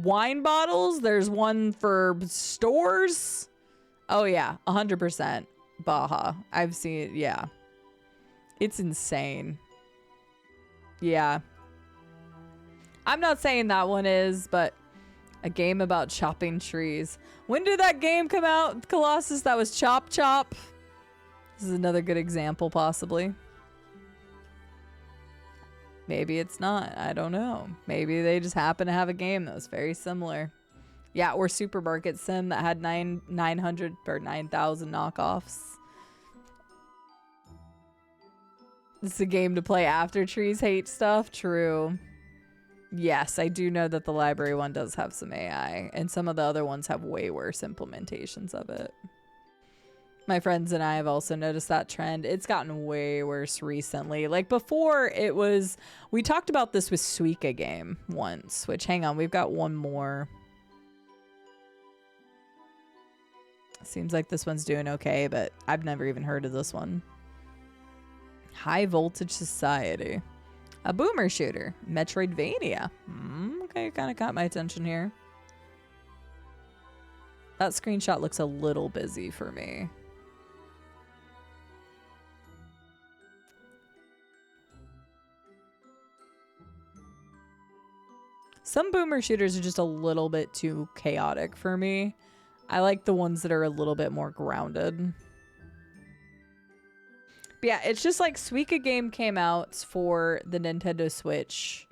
wine bottles. There's one for stores. Oh yeah, 100% Baja. I've seen it, yeah. It's insane. Yeah. I'm not saying that one is, but a game about chopping trees. When did that game come out, Colossus? That was Chop Chop. This is another good example, possibly. Maybe it's not. I don't know. Maybe they just happen to have a game that was very similar. Yeah, or Supermarket Sim that had 900 or 9,000 knockoffs. This is a game to play after trees hate stuff. True. Yes, I do know that the library one does have some AI, and some of the other ones have way worse implementations of it. My friends and I have also noticed that trend. It's gotten way worse recently. Like before, it was... We talked about this with Suika game once, which, hang on, we've got one more. Seems like this one's doing okay, but I've never even heard of this one. High Voltage Society. A boomer shooter. Metroidvania. Okay, kind of caught my attention here. That screenshot looks a little busy for me. Some boomer shooters are just a little bit too chaotic for me. I like the ones that are a little bit more grounded. But yeah, it's just like Suika game came out for the Nintendo Switch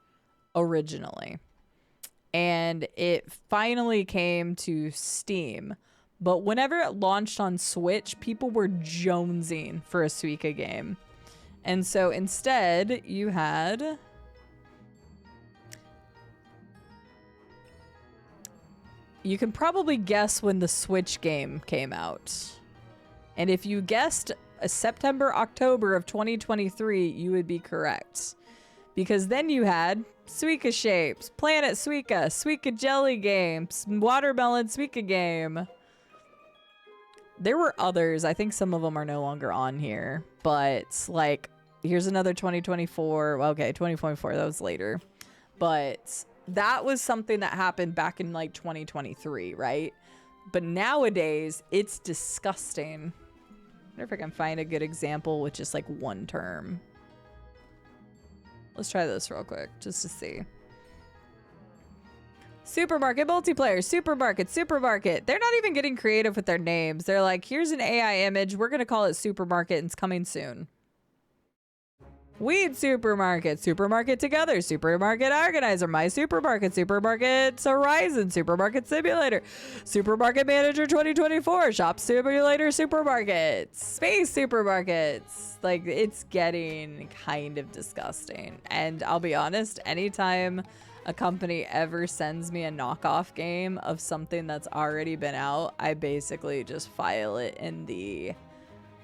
originally. And it finally came to Steam. But whenever it launched on Switch, people were jonesing for a Suika game. And so instead, you had... You can probably guess when the Switch game came out. And if you guessed a September, October of 2023, you would be correct. Because then you had Suika Shapes, Planet Suika, Suika Jelly Games, Watermelon Suika Game. There were others. I think some of them are no longer on here. But, like, here's another 2024. Okay, 2024, that was later. But... that was something that happened back in like 2023, right? But nowadays, it's disgusting. I wonder if I can find a good example with just like one term. Let's try this real quick, just to see. Supermarket multiplayer, supermarket, supermarket. They're not even getting creative with their names. They're like, here's an AI image. We're going to call it supermarket and it's coming soon. Weed supermarket, supermarket together, supermarket organizer, my supermarket, supermarket horizon, supermarket simulator, supermarket manager 2024, shop simulator supermarkets, space supermarkets. Like, it's getting kind of disgusting. And I'll be honest, anytime a company ever sends me a knockoff game of something that's already been out, I basically just file it in the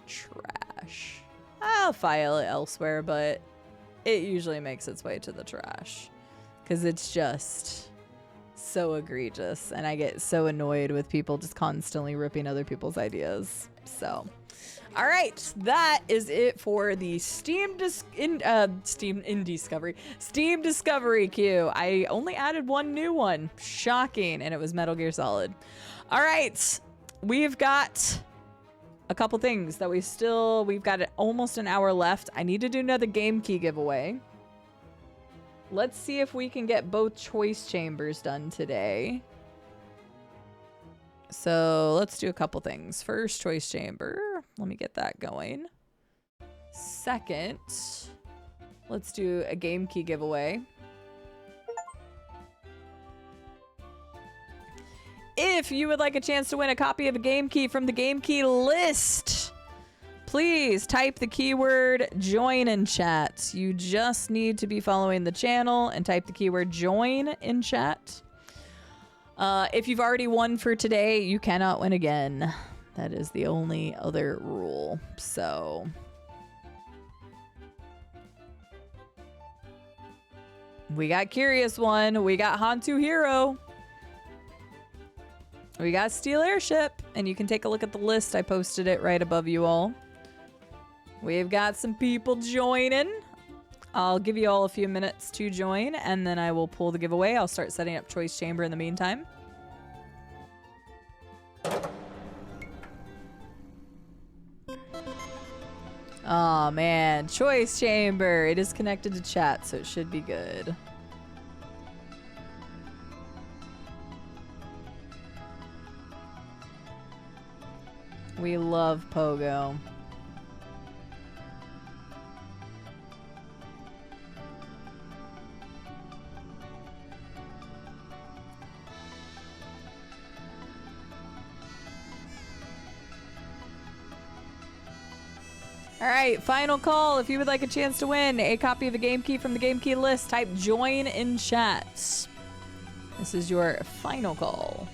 trash. I'll file it elsewhere, but it usually makes its way to the trash because it's just so egregious and I get so annoyed with people just constantly ripping other people's ideas. So, all right, that is it for the Steam Discovery queue. I only added one new one. Shocking, and it was Metal Gear Solid. All right, we've got a couple things that we've got almost an hour left. I need to do another game key giveaway. Let's see if we can get both choice chambers done today. So let's do a couple things. First, choice chamber. Let me get that going. Second, let's do a game key giveaway. If you would like a chance to win a copy of a game key from the game key list, please type the keyword join in chat. You just need to be following the channel and type the keyword join in chat. If you've already won for today, you cannot win again. That is the only other rule. So we got Curious One. We got Hantu Hero. We got Steel Airship, and you can take a look at the list. I posted it right above you all. We've got some people joining. I'll give you all a few minutes to join, and then I will pull the giveaway. I'll start setting up Choice Chamber in the meantime. Oh man, Choice Chamber. It is connected to chat, so it should be good. We love Pogo. All right, final call. If you would like a chance to win a copy of a game key from the game key list, type join in chat. This is your final call.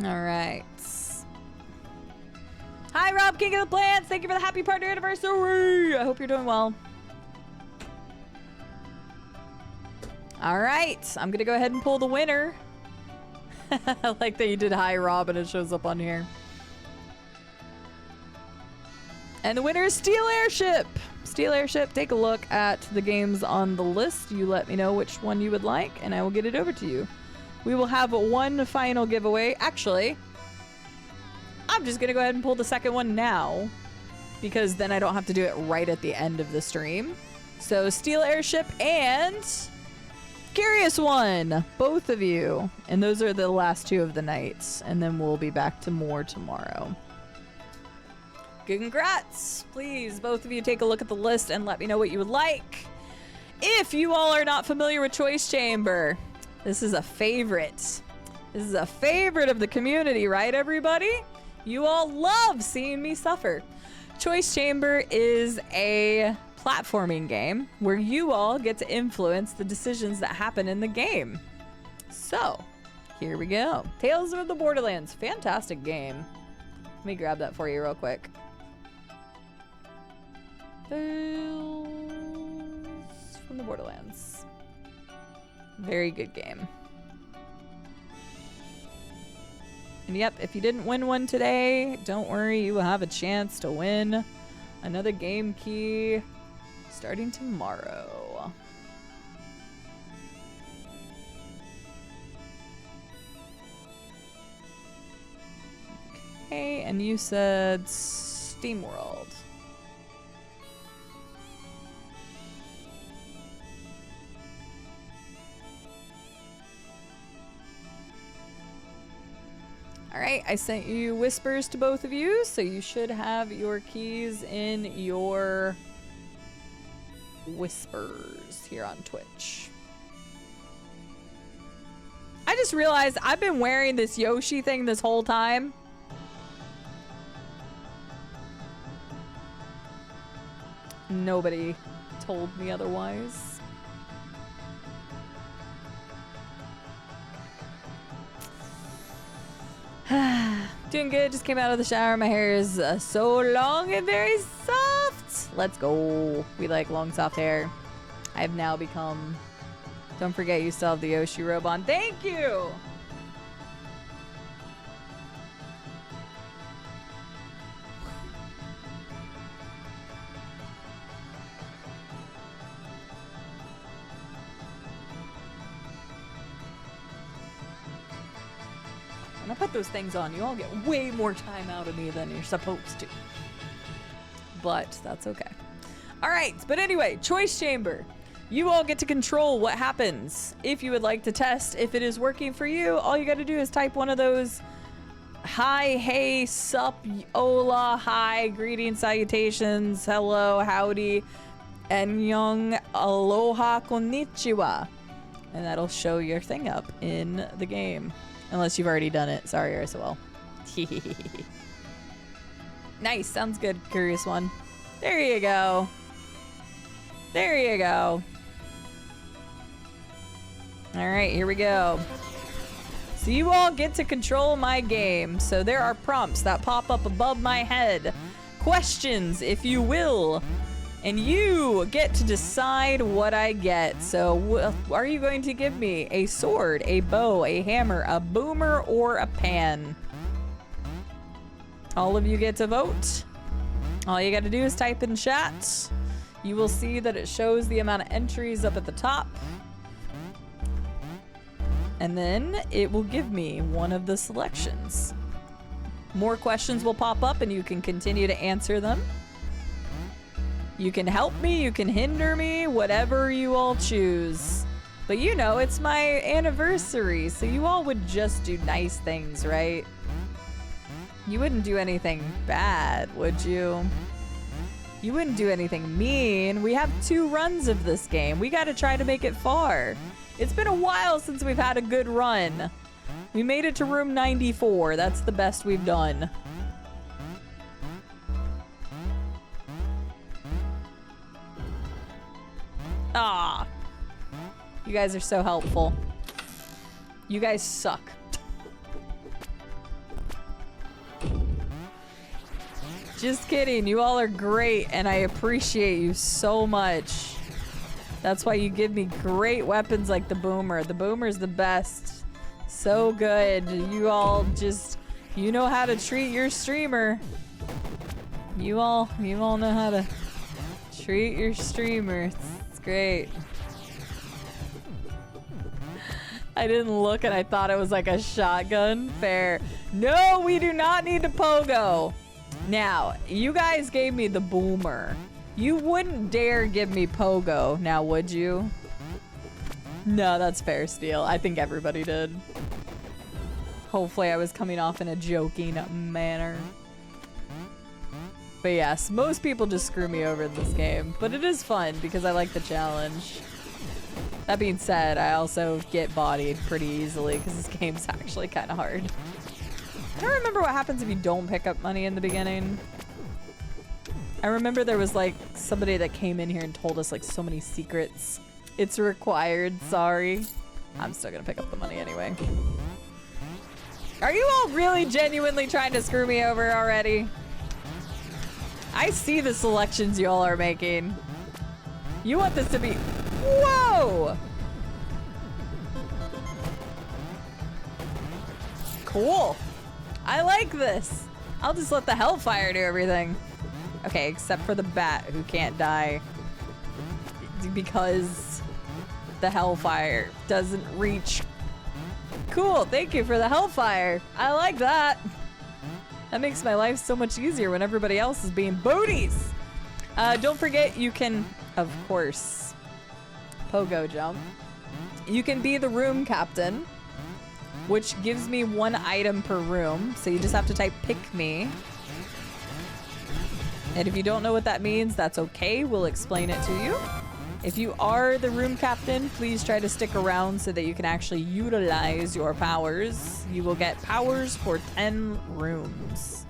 All right. Hi, Rob, King of the Plants. Thank you for the happy partner anniversary. I hope you're doing well. All right. I'm going to go ahead and pull the winner. I like that you did hi, Rob, and it shows up on here. And the winner is Steel Airship. Steel Airship, take a look at the games on the list. You let me know which one you would like, and I will get it over to you. We will have one final giveaway. Actually, I'm just going to go ahead and pull the second one now because then I don't have to do it right at the end of the stream. So Steel Airship and Curious One, both of you. And those are the last two of the nights. And then we'll be back to more tomorrow. Congrats. Please, both of you take a look at the list and let me know what you would like. If you all are not familiar with Choice Chamber, this is a favorite. This is a favorite of the community, right, everybody? You all love seeing me suffer. Choice Chamber is a platforming game where you all get to influence the decisions that happen in the game. So, here we go. Tales of the Borderlands. Fantastic game. Let me grab that for you real quick. Tales from the Borderlands. Very good game. And yep, if you didn't win one today, don't worry, you will have a chance to win another game key starting tomorrow. Okay, and you said SteamWorld. All right, I sent you whispers to both of you, so you should have your keys in your whispers here on Twitch. I just realized I've been wearing this Yoshi thing this whole time. Nobody told me otherwise. Doing good, just came out of the shower. My hair is so long and very soft. Let's go. We like long, soft hair. I have now become... Don't forget you still have the Yoshi robe on. Thank you! When I put those things on, you all get way more time out of me than you're supposed to. But that's okay. All right, but anyway, choice chamber. You all get to control what happens. If you would like to test if it is working for you, all you got to do is type one of those hi, hey, sup, hola, hi, greetings, salutations, hello, howdy, annyeong, aloha, konnichiwa. And that'll show your thing up in the game. Unless you've already done it. Sorry, Ursula. Nice. Sounds good, Curious One. There you go. There you go. All right, here we go. So you all get to control my game. So there are prompts that pop up above my head. Questions, if you will. And you get to decide what I get. So are you going to give me a sword, a bow, a hammer, a boomer, or a pan? All of you get to vote. All you got to do is type in chat. You will see that it shows the amount of entries up at the top. And then it will give me one of the selections. More questions will pop up and you can continue to answer them. You can help me, you can hinder me, whatever you all choose. But you know, it's my anniversary, so you all would just do nice things, right? You wouldn't do anything bad, would you? You wouldn't do anything mean. We have 2 runs of this game. We gotta try to make it far. It's been a while since we've had a good run. We made it to room 94. That's the best we've done. Ah, you guys are so helpful. You guys suck. Just kidding. You all are great, and I appreciate you so much. That's why you give me great weapons like the boomer. The boomer's the best. So good. You all just, you know how to treat your streamer. You all know how to treat your streamer. It's great. I didn't look and I thought it was like a shotgun. Fair. No, we do not need to pogo. Now, you guys gave me the boomer. You wouldn't dare give me pogo, now would you? No, that's fair, Steel. I think everybody did. Hopefully I was coming off in a joking manner. But yes, most people just screw me over in this game. But it is fun because I like the challenge. That being said, I also get bodied pretty easily because this game's actually kind of hard. I don't remember what happens if you don't pick up money in the beginning. I remember there was like somebody that came in here and told us like so many secrets. It's required, sorry. I'm still gonna pick up the money anyway. Are you all really genuinely trying to screw me over already? I see the selections you all are making. You want this to be... Whoa! Cool. I like this. I'll just let the Hellfire do everything. Okay, except for the bat who can't die. Because the Hellfire doesn't reach. Cool, thank you for the Hellfire. I like that. That makes my life so much easier when everybody else is being booties. Don't forget, you can, of course, pogo jump. You can be the room captain, which gives me 1 item per room. So you just have to type pick me. And if you don't know what that means, that's okay. We'll explain it to you. If you are the room captain, please try to stick around so that you can actually utilize your powers. You will get powers for 10 rooms,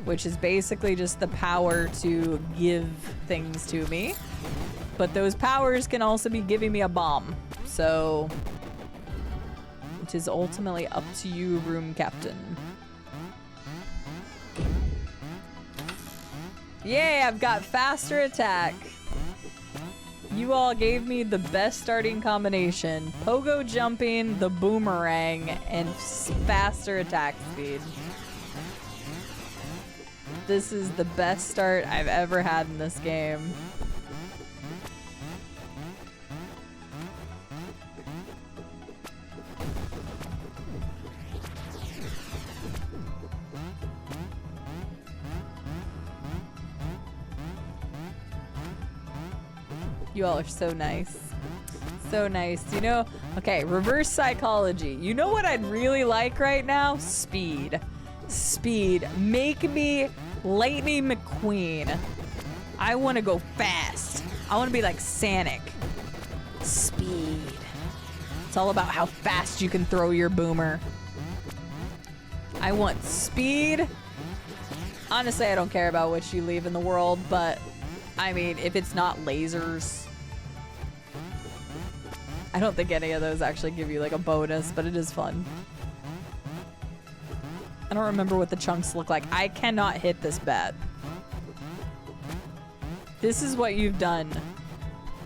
which is basically just the power to give things to me. But those powers can also be giving me a bomb. So it is ultimately up to you, room captain. Yay, I've got faster attack. You all gave me the best starting combination. Pogo jumping, the boomerang, and faster attack speed. This is the best start I've ever had in this game. You all are so nice. So nice. You know, okay, reverse psychology. You know what I'd really like right now? Speed. Speed. Make me Lightning McQueen. I want to go fast. I want to be like Sonic. Speed. It's all about how fast you can throw your boomer. I want speed. Honestly, I don't care about what you leave in the world, but I mean, if it's not lasers. I don't think any of those actually give you like a bonus, but it is fun. I don't remember what the chunks look like. I cannot hit this bat. This is what you've done.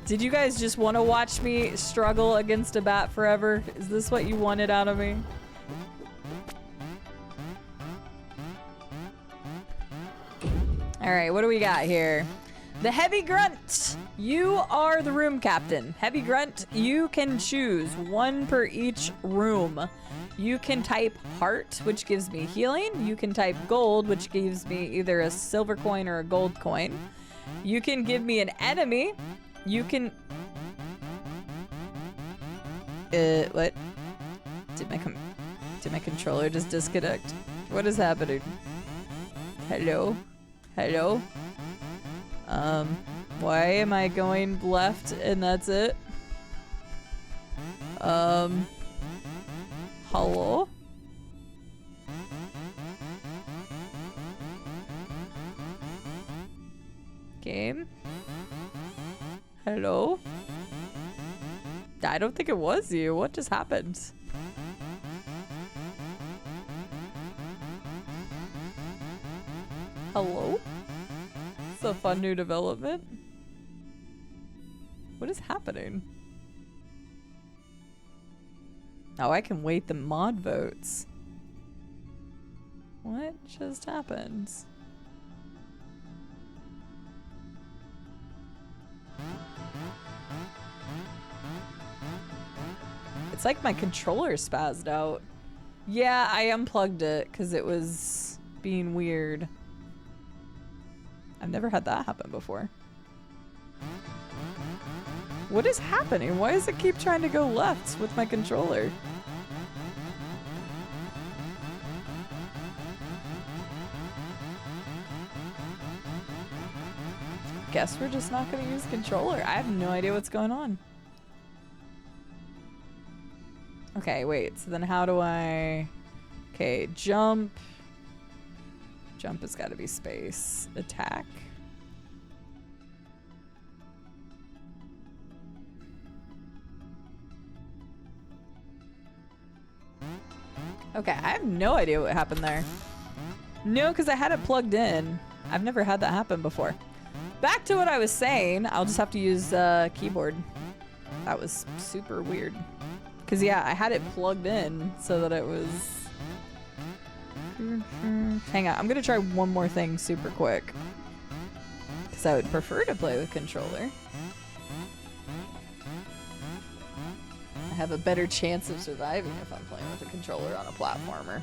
Did you guys just want to watch me struggle against a bat forever? Is this what you wanted out of me? All right, what do we got here? The Heavy Grunt. You are the room captain. Heavy Grunt, you can choose 1 per each room. You can type heart, which gives me healing. You can type gold, which gives me either a silver coin or a gold coin. You can give me an enemy. You can... what? Did my controller just disconnect? What is happening? Hello? Hello? Why am I going left and that's it? Hello? Game? Hello? I don't think it was you. What just happened? Hello? It's a fun new development. What is happening? Oh, I can wait the mod votes. What just happened? It's like my controller spazzed out. Yeah, I unplugged it because it was being weird. I've never had that happen before. What is happening? Why does it keep trying to go left with my controller? Guess we're just not going to use controller. I have no idea what's going on. Okay, wait. So then how do I... Okay, jump. Jump has got to be space. Attack. Okay, I have no idea what happened there. No, because I had it plugged in. I've never had that happen before. Back to what I was saying. I'll just have to use keyboard. That was super weird. Because, yeah, I had it plugged in so that it was... Hang on. I'm going to try one more thing super quick. Because I would prefer to play with controller. I have a better chance of surviving if I'm playing with a controller on a platformer.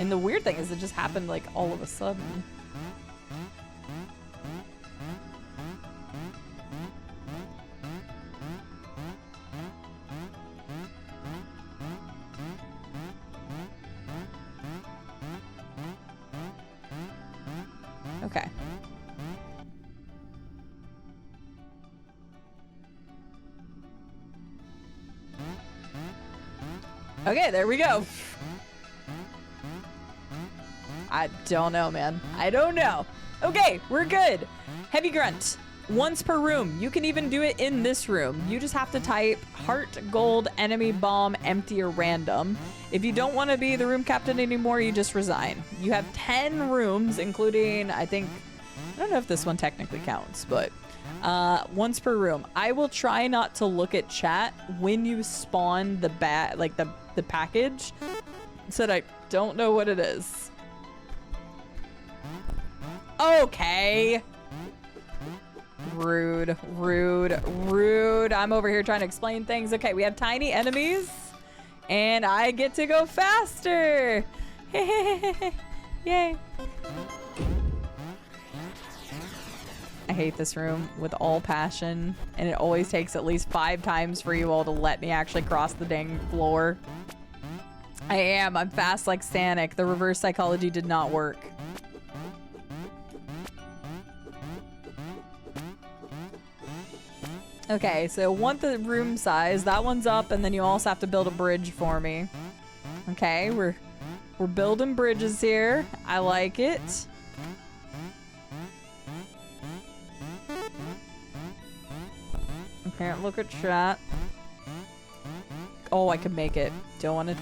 And the weird thing is it just happened like all of a sudden. Okay. Okay, there we go. I don't know, man. I don't know. Okay, we're good. Heavy grunt. Once per room. You can even do it in this room. You just have to type heart, gold, enemy, bomb, empty, or random. If you don't want to be the room captain anymore, you just resign. You have 10 rooms, including, I think, I don't know if this one technically counts, but once per room. I will try not to look at chat when you spawn the the package, so that I don't know what it is. Okay. Rude, rude, rude. I'm over here trying to explain things. Okay, we have tiny enemies, and I get to go faster. Yay. I hate this room with all passion, and it always takes at least 5 times for you all to let me actually cross the dang floor. I'm fast like Sonic. The reverse psychology did not work. Okay, so want the room size. That one's up, and then you also have to build a bridge for me. Okay, we're building bridges here. I like it. I can't look at chat. Oh, I can make it. Don't want to...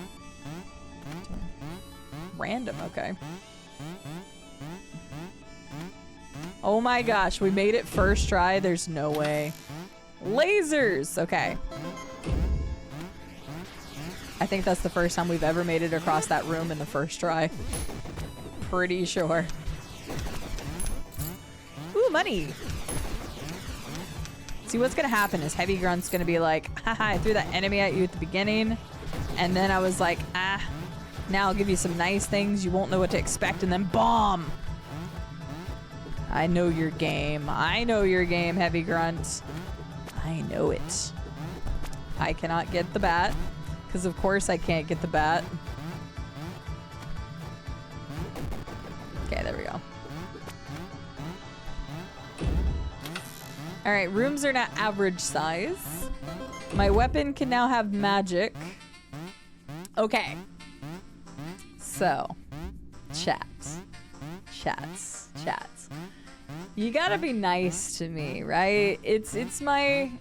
Random, okay. Oh my gosh, we made it first try. There's no way. Lasers! Okay. I think that's the first time we've ever made it across that room in the first try. Pretty sure. Ooh, money! See, what's gonna happen is Heavy Grunt's gonna be like, haha, I threw that enemy at you at the beginning, and then I was like, now I'll give you some nice things, you won't know what to expect, and then bomb! I know your game. I know your game, Heavy Grunt. I know it. I cannot get the bat, because of course I can't get the bat. Okay, there we go. Alright, rooms are now average size. My weapon can now have magic. Okay. So, chats. You gotta be nice to me, right? It's my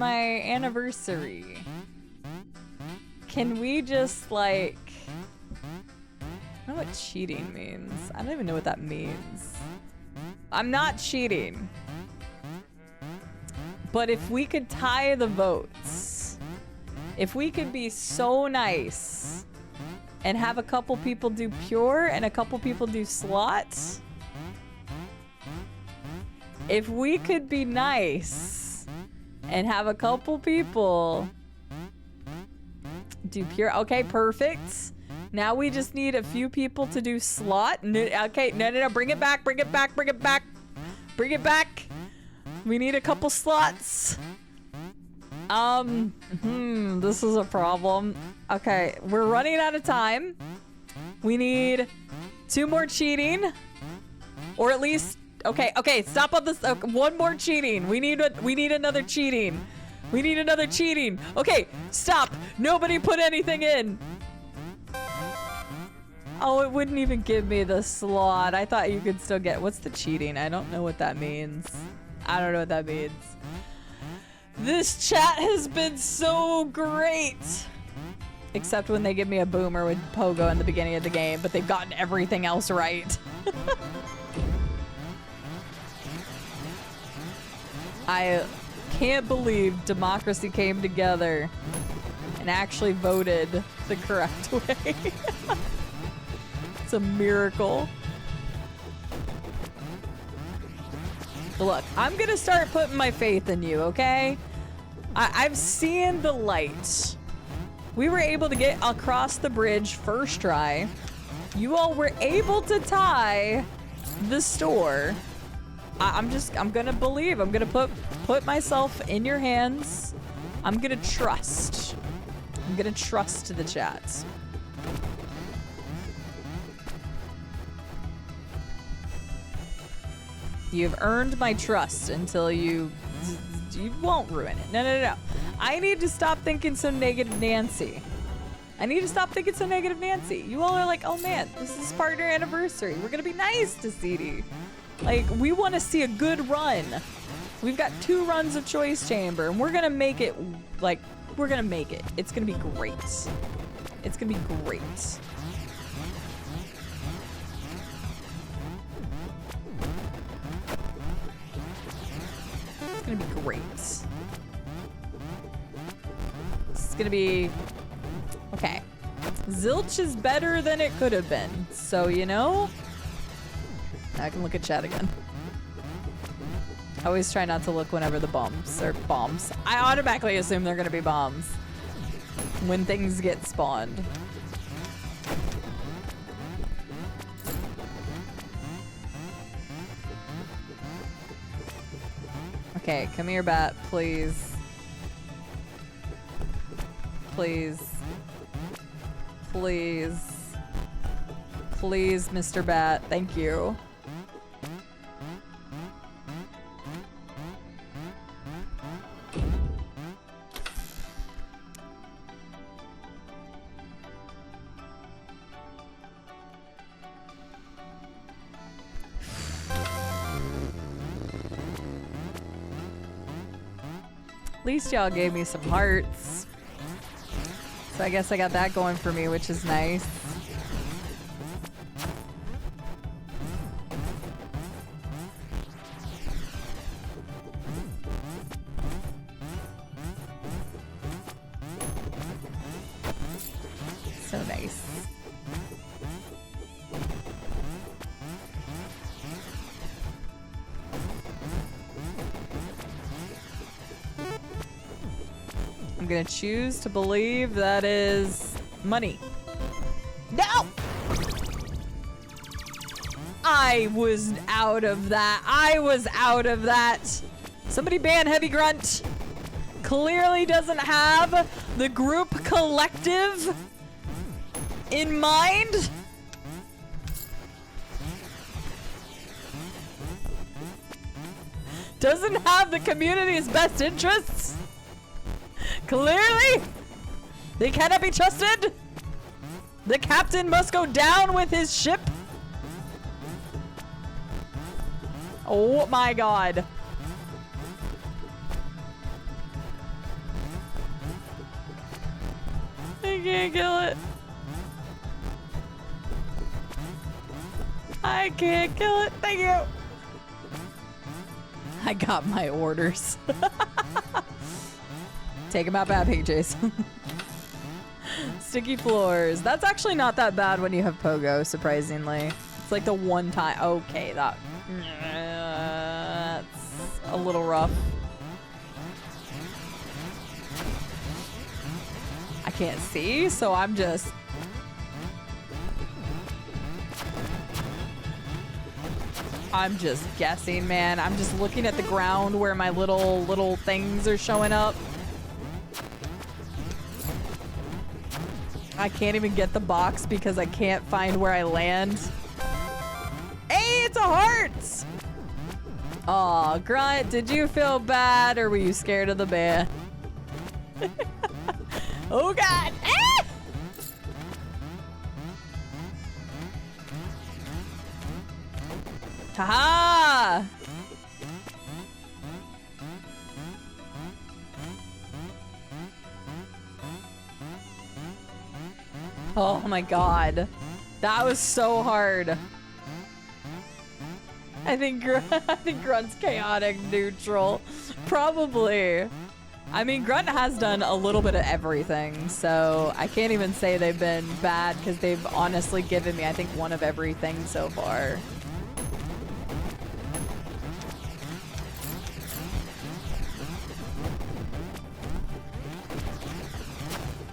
anniversary. Can we just like... I don't know what cheating means. I don't even know what that means. I'm not cheating. But if we could tie the votes, if we could be so nice and have a couple people do pure and a couple people do slots, if we could be nice and have a couple people do pure, okay, perfect. Now we just need a few people to do slot. Okay, no, bring it back. We need a couple slots. This is a problem. Okay, we're running out of time. We need 2 more cheating, or at least, okay, stop on this. One more cheating. We need another cheating. We need another cheating. Okay, stop. Nobody put anything in. Oh, it wouldn't even give me the slot. I thought you could still get, what's the cheating? I don't know what that means. I don't know what that means. This chat has been so great. Except when they give me a boomer with Pogo in the beginning of the game, but they've gotten everything else right. I can't believe democracy came together and actually voted the correct way. It's a miracle. Look, I'm gonna start putting my faith in you, okay? I've seen the light. We were able to get across the bridge first try. You all were able to tie the store. I'm gonna believe. I'm gonna put myself in your hands. I'm gonna trust. I'm gonna trust the chat. You've earned my trust until you won't ruin it. No. I need to stop thinking so negative, Nancy. I need to stop thinking so negative, Nancy. You all are like, oh man, this is partner anniversary. We're gonna be nice to Cide. Like, we want to see a good run. We've got 2 runs of Choice Chamber, and we're gonna make it, like, we're gonna make it. It's gonna be great. It's gonna be great. It's gonna be great. It's gonna be... Okay. Zilch is better than it could have been. So, you know... I can look at chat again. I always try not to look whenever the bombs are bombs. I automatically assume they're gonna be bombs when things get spawned. Okay, come here, bat, please. Please. Please. Please, Mr. Bat. Thank you. At least y'all gave me some hearts. So I guess I got that going for me, which is nice. So nice. I'm gonna choose to believe that is money. No! I was out of that. I was out of that. Somebody ban Heavy Grunt. Clearly doesn't have the group collective in mind. Doesn't have the community's best interests. Clearly, they cannot be trusted. The captain must go down with his ship. Oh my god. I can't kill it. I can't kill it. Thank you. I got my orders. Take him out bad, PJs. Sticky floors. That's actually not that bad when you have Pogo, surprisingly. It's like the one time. Okay, that's a little rough. I can't see, so I'm just... guessing, man. I'm just looking at the ground where my little things are showing up. I can't even get the box because I can't find where I land. Hey, it's a heart! Aw, Grunt, did you feel bad or were you scared of the bear? Oh god! Ah! Haha! Oh my god. That was so hard. I think Grunt's chaotic neutral. Probably. I mean, Grunt has done a little bit of everything, so I can't even say they've been bad because they've honestly given me, I think, one of everything so far.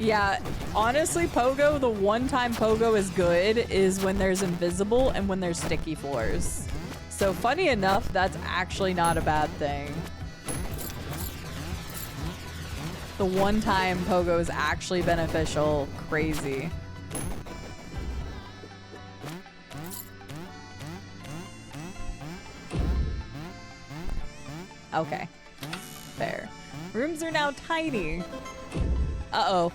Yeah, honestly, Pogo, the one time Pogo is good is when there's invisible and when there's sticky floors. So funny enough, that's actually not a bad thing. The one time Pogo is actually beneficial. Crazy. Okay. Fair. Rooms are now tiny. Uh-oh.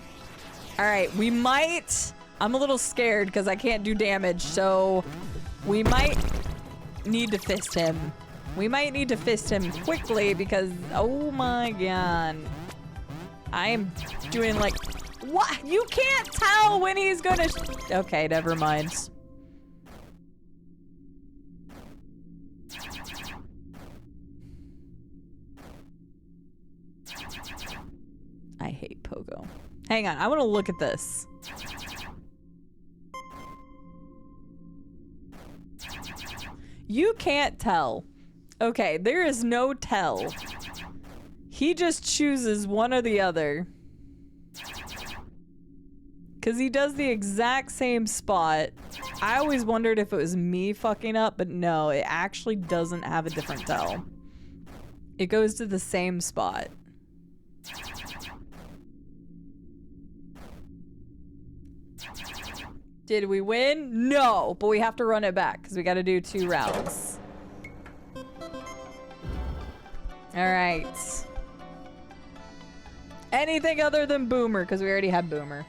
Alright, we might... I'm a little scared because I can't do damage, so we might need to fist him. We might need to fist him quickly because... Oh my god. I am doing like... What? You can't tell when he's gonna... Okay, never mind. I hate Pogo. Hang on, I want to look at this. You can't tell. Okay, there is no tell. He just chooses one or the other. Because he does the exact same spot. I always wondered if it was me fucking up, but no, it actually doesn't have a different tell. It goes to the same spot. Did we win? No, but we have to run it back because we got to do 2 rounds. All right. Anything other than Boomer because we already had Boomer.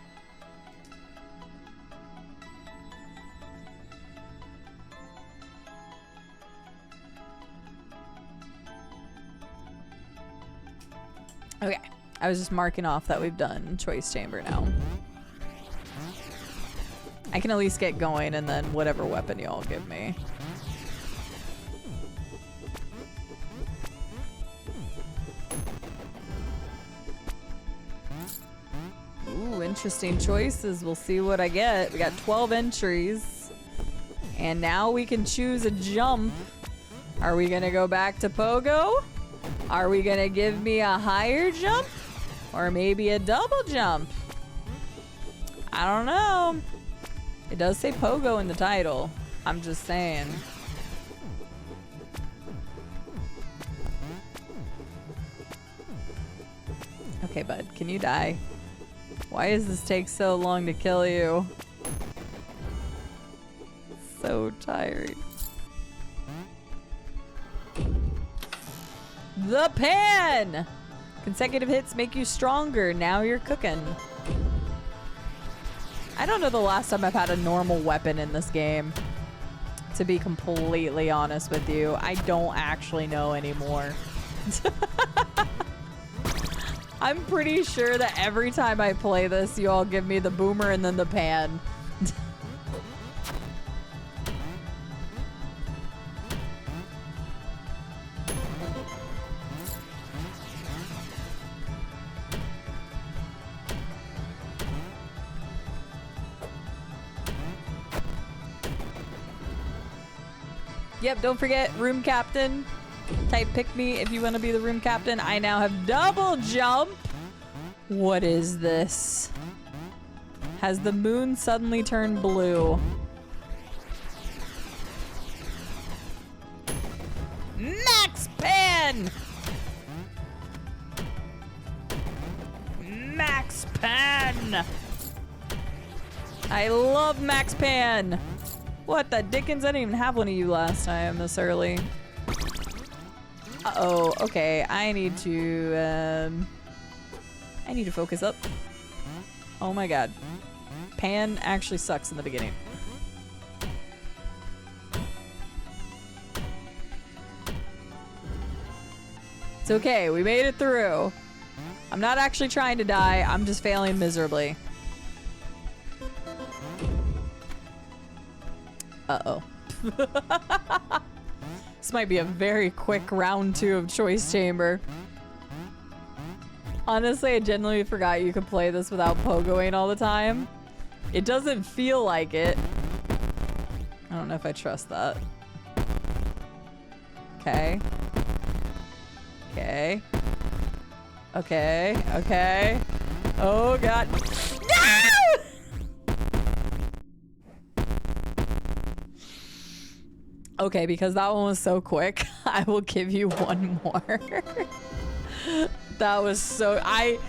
Okay, I was just marking off that we've done Choice Chamber now. I can at least get going and then whatever weapon y'all give me. Ooh, interesting choices. We'll see what I get. We got 12 entries. And now we can choose a jump. Are we gonna go back to Pogo? Are we gonna give me a higher jump? Or maybe a double jump? I don't know. It does say Pogo in the title. I'm just saying. Okay, bud, can you die? Why does this take so long to kill you? So tiring. The pan! Consecutive hits make you stronger. Now you're cooking. I don't know the last time I've had a normal weapon in this game. To be completely honest with you, I don't actually know anymore. I'm pretty sure that every time I play this, you all give me the boomer and then the pan. Yep, don't forget, room captain. Type pick me if you want to be the room captain. I now have double jump. What is this? Has the moon suddenly turned blue? Max pan! Max pan! I love Max pan! What the dickens? I didn't even have one of you last time this early. Uh-oh, okay, I need to focus up. Oh my god. Pan actually sucks in the beginning. It's okay, we made it through. I'm not actually trying to die, I'm just failing miserably. Uh-oh. This might be a very quick round 2 of Choice Chamber. Honestly, I genuinely forgot you could play this without pogoing all the time. It doesn't feel like it. I don't know if I trust that. Okay. Okay. Okay. Okay. Oh god. Okay, because that one was so quick, I will give you one more. That was so... I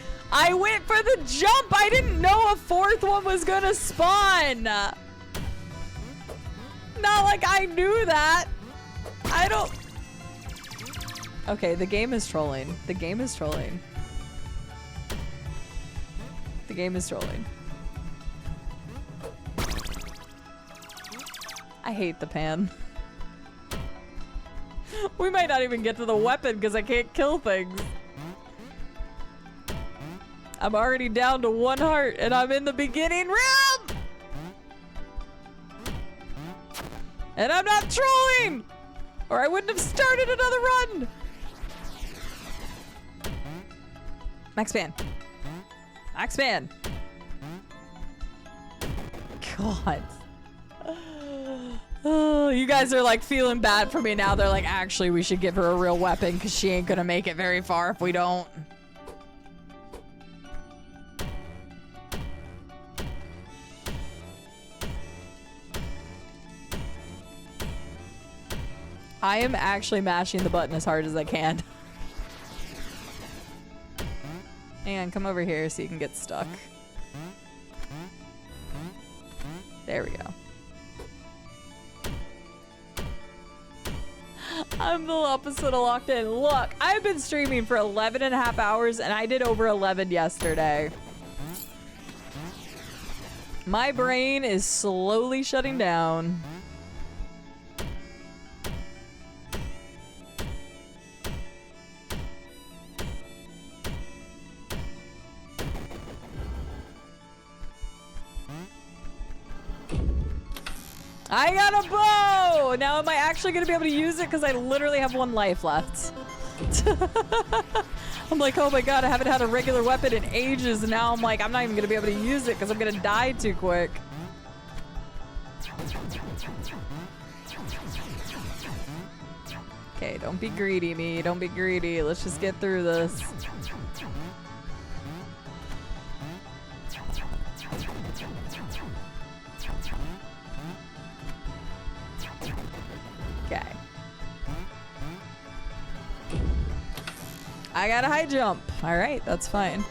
went for the jump! I didn't know a fourth one was gonna spawn! Not like I knew that! I don't... Okay, the game is trolling. The game is trolling. The game is trolling. I hate the pan. We might not even get to the weapon because I can't kill things. I'm already down to 1 heart and I'm in the beginning room! And I'm not trolling! Or I wouldn't have started another run! Max ban. Max ban. God. Oh, you guys are like feeling bad for me now. They're like, actually, we should give her a real weapon because she ain't gonna make it very far if we don't. I am actually mashing the button as hard as I can. Hang on, come over here so you can get stuck. There we go. I'm the opposite of locked in. Look, I've been streaming for 11.5 hours and I did over 11 yesterday. My brain is slowly shutting down. I got a bow! Now am I actually gonna be able to use it? Because I literally have 1 life left. I'm like, oh my god, I haven't had a regular weapon in ages, and now I'm like, I'm not even gonna be able to use it because I'm gonna die too quick. Okay, don't be greedy, me. Don't be greedy. Let's just get through this. Okay. I got a high jump. All right, that's fine.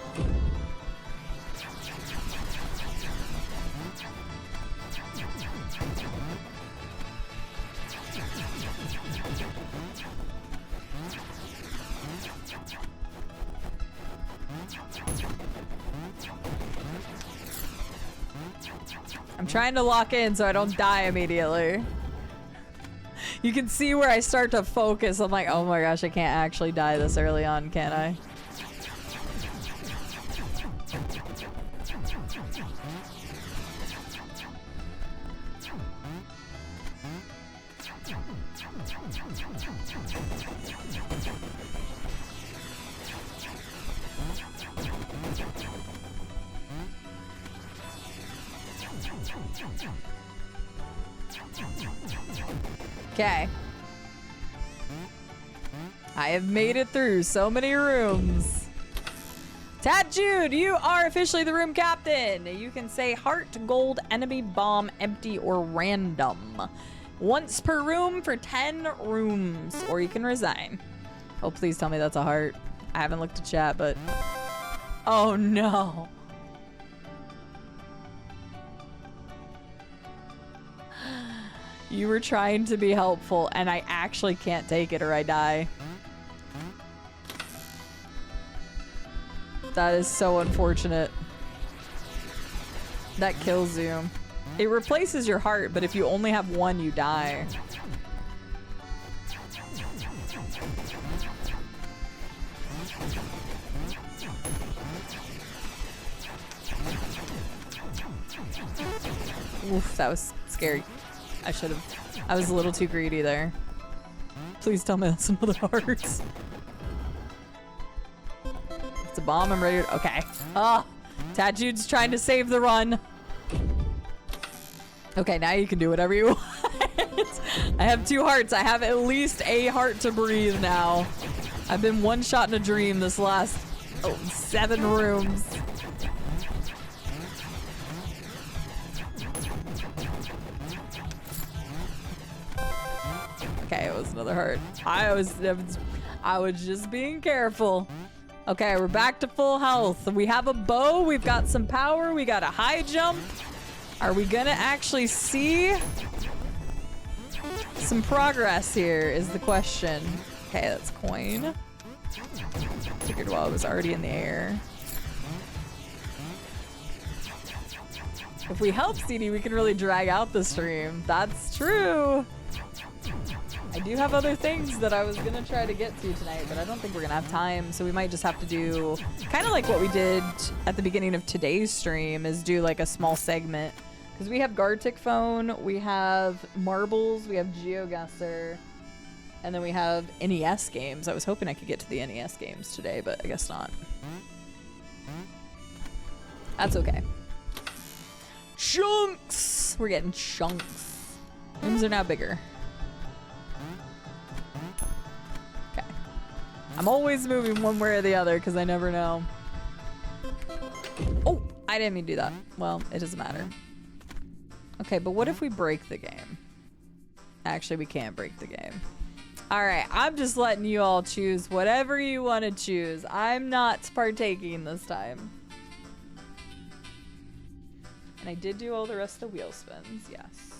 I'm trying to lock in so I don't die immediately. You can see where I start to focus. I'm like, oh my gosh, I can't actually die this early on, can I? Okay. I have made it through so many rooms. Tad Jude, you are officially the room captain. You can say heart, gold, enemy, bomb, empty, or random. Once per room for 10 rooms. Or you can resign. Oh, please tell me that's a heart. I haven't looked at chat, but... Oh, no. You were trying to be helpful, and I actually can't take it or I die. That is so unfortunate. That kills you. It replaces your heart, but if you only have 1, you die. Oof, that was scary. I was a little too greedy there. Please tell me that's another heart. It's a bomb, I'm ready to, okay. Ah, Tad Jude's trying to save the run. Okay, now you can do whatever you want. I have 2 hearts. I have at least a heart to breathe now. I've been one shot in a dream this last 7 rooms. Okay, it was another heart. I was just being careful. Okay, we're back to full health. We have a bow, we've got some power, we got a high jump. Are we gonna actually see some progress here is the question. Okay, that's coin. Figured while it was already in the air. If we help Cide, we can really drag out the stream. That's true. I do have other things that I was gonna try to get to tonight, but I don't think we're gonna have time, so we might just have to do kind of like what we did at the beginning of today's stream, is do like a small segment. Because we have Gartic Phone, we have Marbles, we have GeoGuessr, and then we have NES games. I was hoping I could get to the NES games today, but I guess not. That's okay. Chunks! We're getting chunks. Rooms are now bigger. Okay. I'm always moving one way or the other because I never know. Oh, I didn't mean to do that. Well, it doesn't matter. Okay, but what if we break the game? Actually, we can't break the game. All right, I'm just letting you all choose whatever you want to choose. I'm not partaking this time. And I did do all the rest of the wheel spins, yes.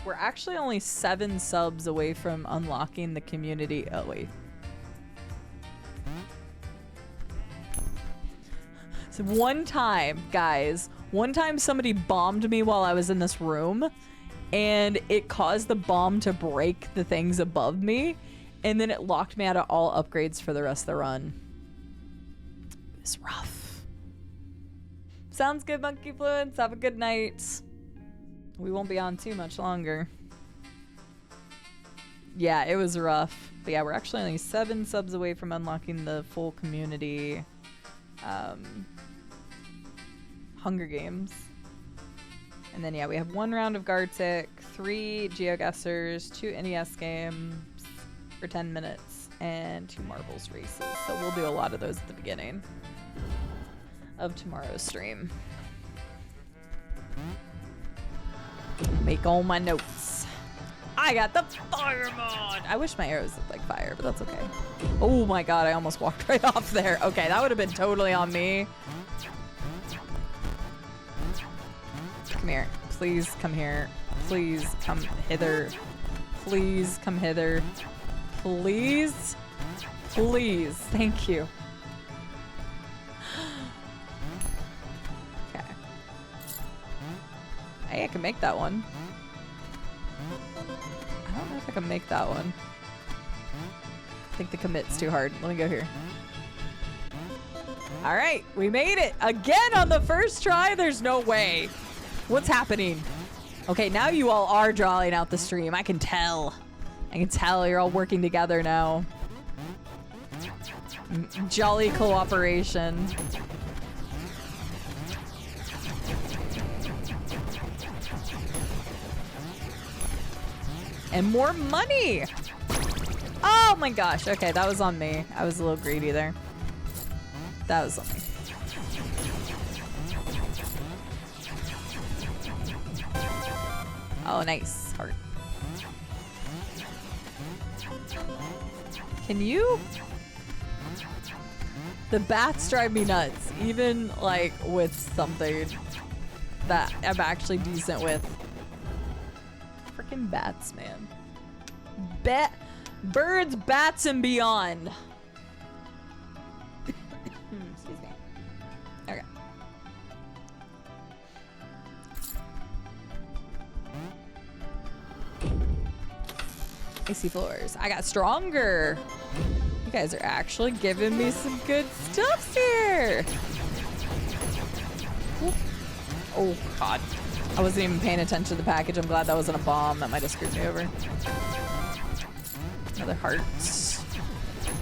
We're actually only 7 subs away from unlocking the community. Oh, wait. So one time, guys, one time somebody bombed me while I was in this room, and it caused the bomb to break the things above me, and then it locked me out of all upgrades for the rest of the run. It was rough. Sounds good, Monkey Fluence. Have a good night. We won't be on too much longer. Yeah, it was rough. But yeah, we're actually only 7 subs away from unlocking the full community Hunger Games. And then yeah, we have 1 round of Gartic, 3 GeoGuessrs, 2 NES games for 10 minutes, and 2 Marbles races. So we'll do a lot of those at the beginning of tomorrow's stream. Make all my notes. I got the fire mod. I wish my arrows looked like fire, but that's okay. Oh my god, I almost walked right off there. Okay, that would have been totally on me. Come here. Please come here. Please come hither. Please come hither. Please. Please. Thank you. Okay. Hey, I can make that one. I don't know if I can make that one. I think the commit's too hard. Let me go here. All right, we made it again on the first try. There's no way. What's happening? Okay, now you all are drawing out the stream. I can tell. I can tell you're all working together now. Jolly cooperation. And more money! Oh my gosh. Okay, that was on me. I was a little greedy there. That was on me. Oh, nice. Heart. Can you? The bats drive me nuts, even like with something that I'm actually decent with. Freaking bats, man. Birds, bats, and beyond. Excuse me. Okay. Icy floors. I got stronger. You guys are actually giving me some good stuff here. Oh, God. I wasn't even paying attention to the package. I'm glad that wasn't a bomb. That might have screwed me over. Another heart.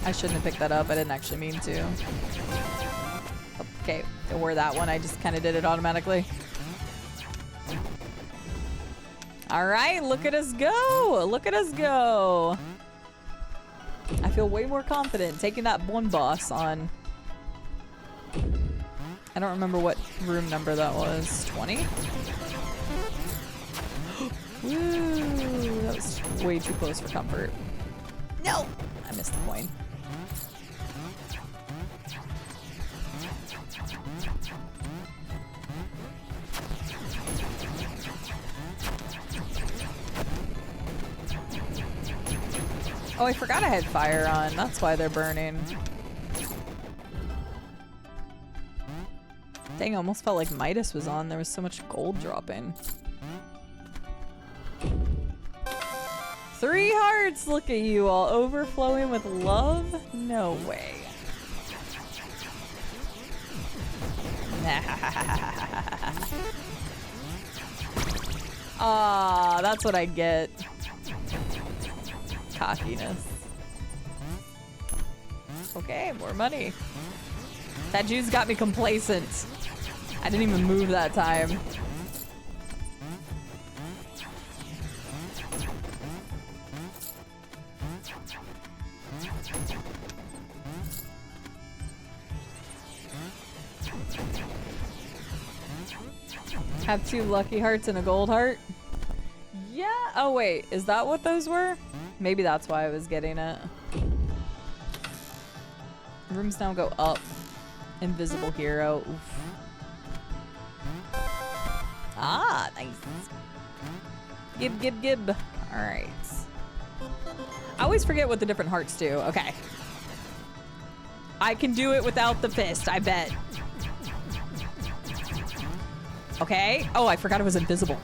I shouldn't have picked that up. I didn't actually mean to. Okay, or that one. I just kind of did it automatically. All right, look at us go. Look at us go. I feel way more confident taking that one boss on. I don't remember what room number that was. 20? way too close for comfort. No! I missed the coin. Oh, I forgot I had fire on. That's why they're burning. Dang, I almost felt like Midas was on. There was so much gold dropping. 3 hearts! Look at you all overflowing with love? No way. Ah, that's what I get. Cockiness. Okay, more money. That juice got me complacent. I didn't even move that time. Have 2 lucky hearts and a gold heart? Yeah. Oh wait, is that what those were? Maybe that's why I was getting it. Rooms now go up. Invisible hero. Oof. Ah, nice. Gib. Alright. I always forget what the different hearts do. Okay. I can do it without the fist, I bet. Okay. Oh, I forgot it was invisible.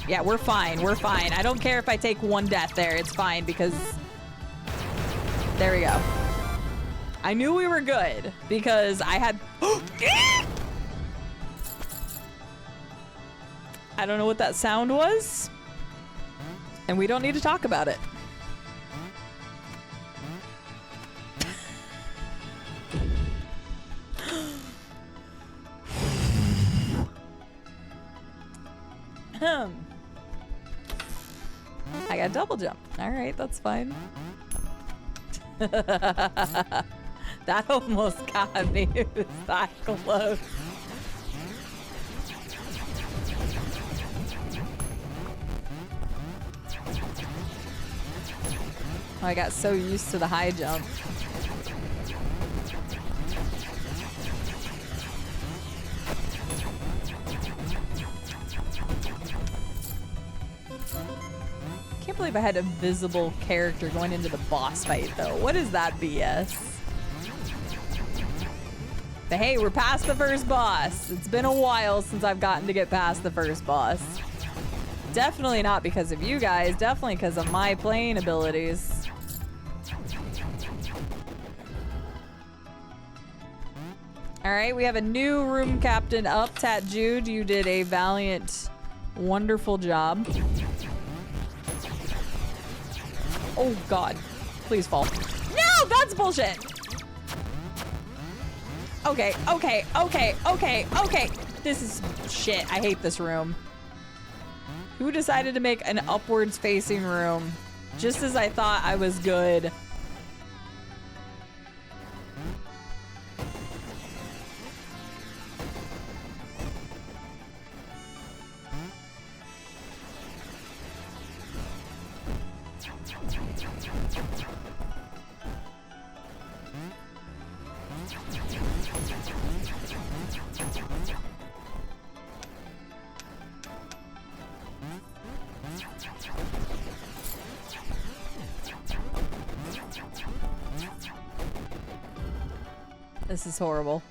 Yeah, we're fine. We're fine. I don't care if I take 1 death there. It's fine because... There we go. I knew we were good because I had... I don't know what that sound was. And we don't need to talk about it. I got double jump. All right, that's fine. That almost got me. It was that close. Oh, I got so used to the high jump. Can't believe I had a visible character going into the boss fight though. What is that BS? But hey, we're past the first boss. It's been a while since I've gotten to get past the first boss. Definitely not because of you guys, definitely because of my playing abilities. All right, we have a new room captain up. Tat Jude, you did a valiant, wonderful job. Oh God, please fall. No, that's bullshit. Okay. This is shit. I hate this room. Who decided to make an upwards facing room just as I thought I was good? This is horrible.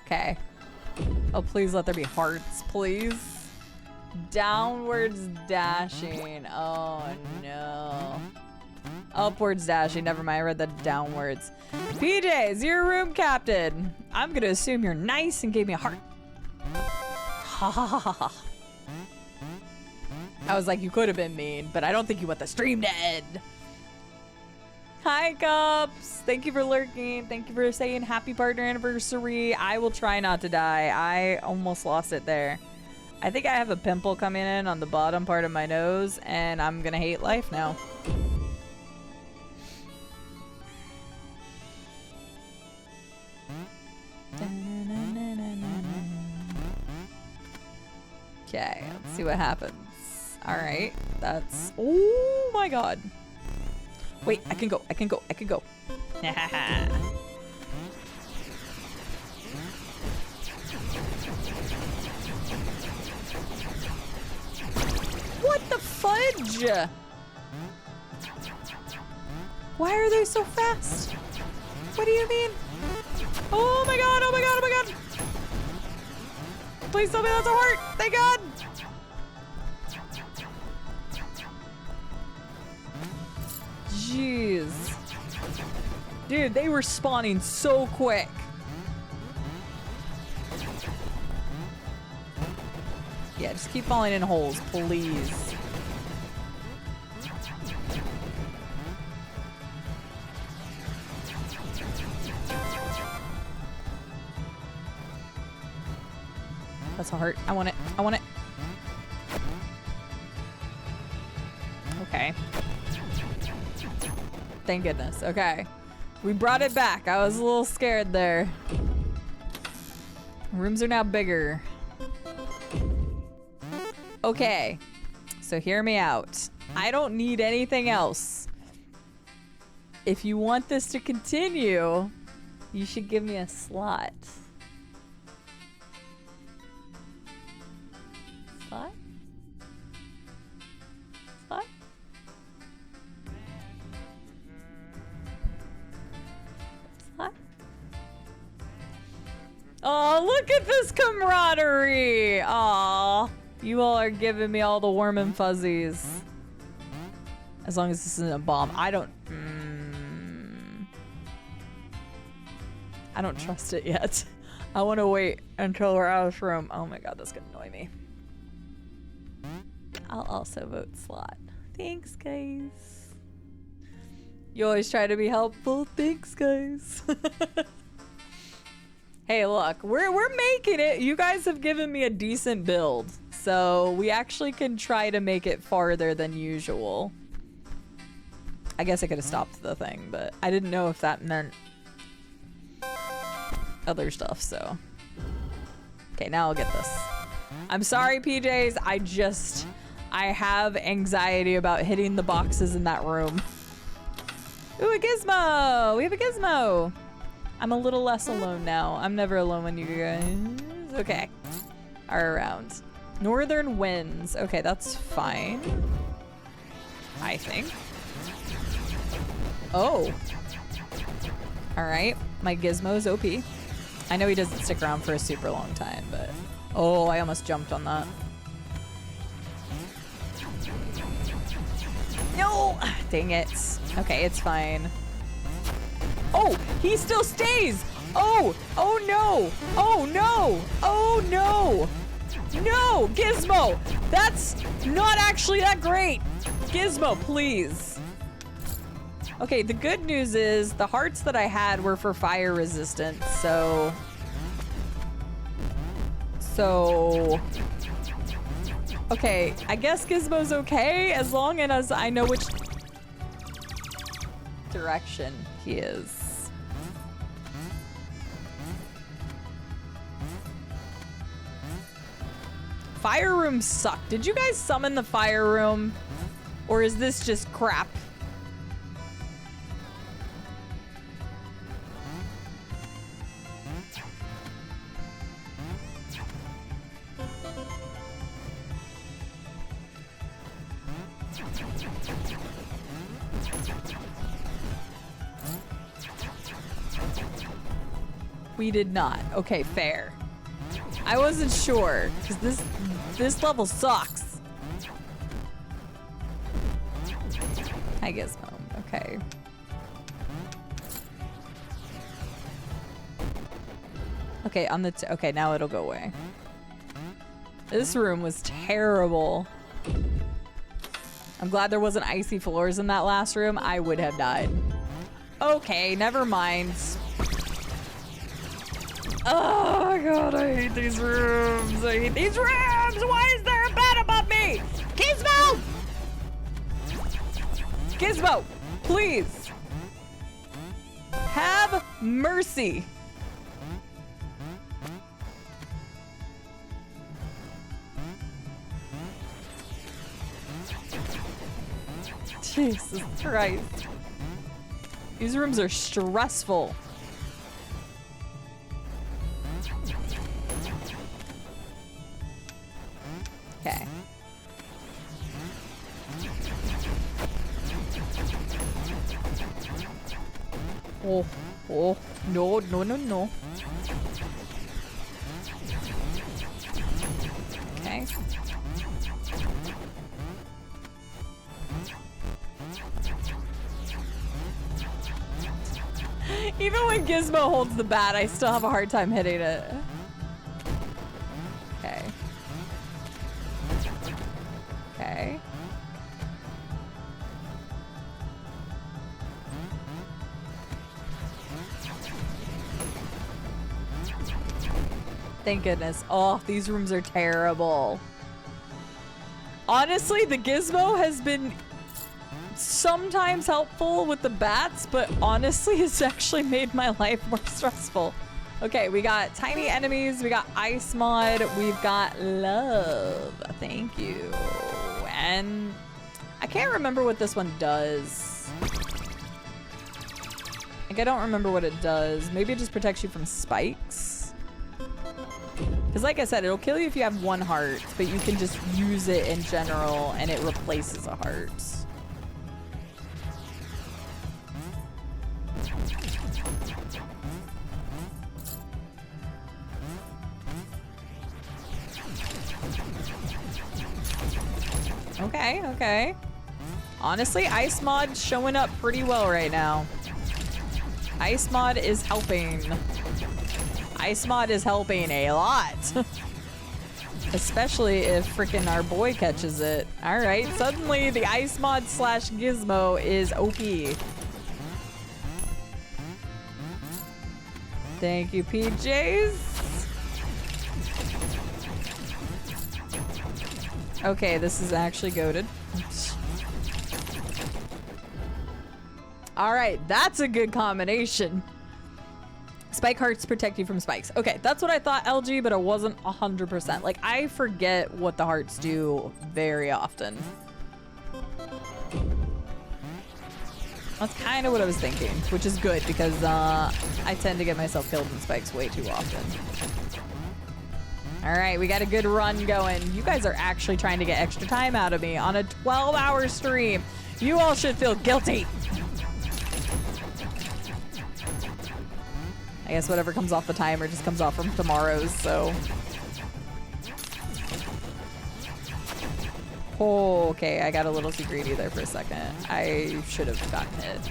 Okay. Oh, please let there be hearts, please. Downwards dashing. Oh, no. Upwards dashing. Never mind. I read that downwards. PJs, you're room captain. I'm going to assume you're nice and gave me a heart. Ha ha ha ha. I was like, you could have been mean, but I don't think you want the stream to end. Hi, Cups. Thank you for lurking. Thank you for saying happy partner anniversary. I will try not to die. I almost lost it there. I think I have a pimple coming in on the bottom part of my nose, and I'm going to hate life now. Okay, let's see what happens. All right, that's... Oh my god. Wait, I can go. I can go. I can go. What the fudge? Why are they so fast? What do you mean? Oh my god, oh my god, oh my god. Please tell me that's a heart. Thank god. Jeez. Dude, they were spawning so quick. Yeah, just keep falling in holes, please. That's a heart. I want it. I want it. Okay. Thank goodness. Okay. We brought it back. I was a little scared there. Rooms are now bigger. Okay. So hear me out. I don't need anything else. If you want this to continue, you should give me a slot. Slot? Slot? Slot? Oh, look at this camaraderie! Aw. You all are giving me all the warm and fuzzies. As long as this isn't a bomb. I don't trust it yet. I want to wait until we're out of this room. Oh my god, that's gonna annoy me. I'll also vote slot. Thanks, guys. You always try to be helpful. Thanks, guys. Hey, look, we're making it. You guys have given me a decent build, so we actually can try to make it farther than usual. I guess I could have stopped the thing, but I didn't know if that meant other stuff, so. Okay, now I'll get this. I'm sorry, PJs. I have anxiety about hitting the boxes in that room. Ooh, a gizmo! We have a gizmo! I'm a little less alone now. I'm never alone when you guys, okay, are around. Northern winds. Okay, that's fine. I think. Oh. Alright, my gizmo's OP. I know he doesn't stick around for a super long time, but... Oh, I almost jumped on that. No! Dang it. Okay, it's fine. Oh, he still stays! Oh! Oh no! Oh no! Oh no! No! Gizmo! That's not actually that great! Gizmo, please. Okay, the good news is the hearts that I had were for fire resistance, so... Okay, I guess Gizmo's okay as long as I know which direction he is. Fire room sucked. Did you guys summon the fire room? Or is this just crap? We did not. Okay, fair. I wasn't sure, because this level sucks. I guess home. Okay. Okay, on the okay, now it'll go away. This room was terrible. I'm glad there wasn't icy floors in that last room. I would have died. Okay, never mind. Oh my god, I hate these rooms. I hate these rooms. Why is there a bed above me? Gizmo! Gizmo, please. Have mercy. Jesus Christ. These rooms are stressful. Okay. Oh, oh, no, no, no, no. Okay. Even when Gizmo holds the bat, I still have a hard time hitting it. Okay. Okay. Thank goodness. Oh, these rooms are terrible. Honestly, the Gizmo has been sometimes helpful with the bats, but honestly, it's actually made my life more stressful. Okay, we got tiny enemies, we got ice mod, we've got love. Thank you. And I can't remember what this one does. Like, I don't remember what it does. Maybe it just protects you from spikes. Because like I said, it'll kill you if you have one heart, but you can just use it in general and it replaces a heart. Okay, okay. Honestly, Ice Mod's showing up pretty well right now. Ice Mod is helping. Ice Mod is helping a lot. Especially if frickin' our boy catches it. Alright, suddenly the Ice Mod slash Gizmo is OP. Thank you, PJs. Okay, this is actually goated. Alright, that's a good combination. Spike hearts protect you from spikes. Okay, that's what I thought, LG, but it wasn't 100%. Like, I forget what the hearts do very often. That's kind of what I was thinking, which is good because I tend to get myself killed in spikes way too often. All right, we got a good run going. You guys are actually trying to get extra time out of me on a 12-hour stream. You all should feel guilty. I guess whatever comes off the timer just comes off from tomorrow's, so. Oh, okay, I got a little too greedy there for a second. I should have gotten it.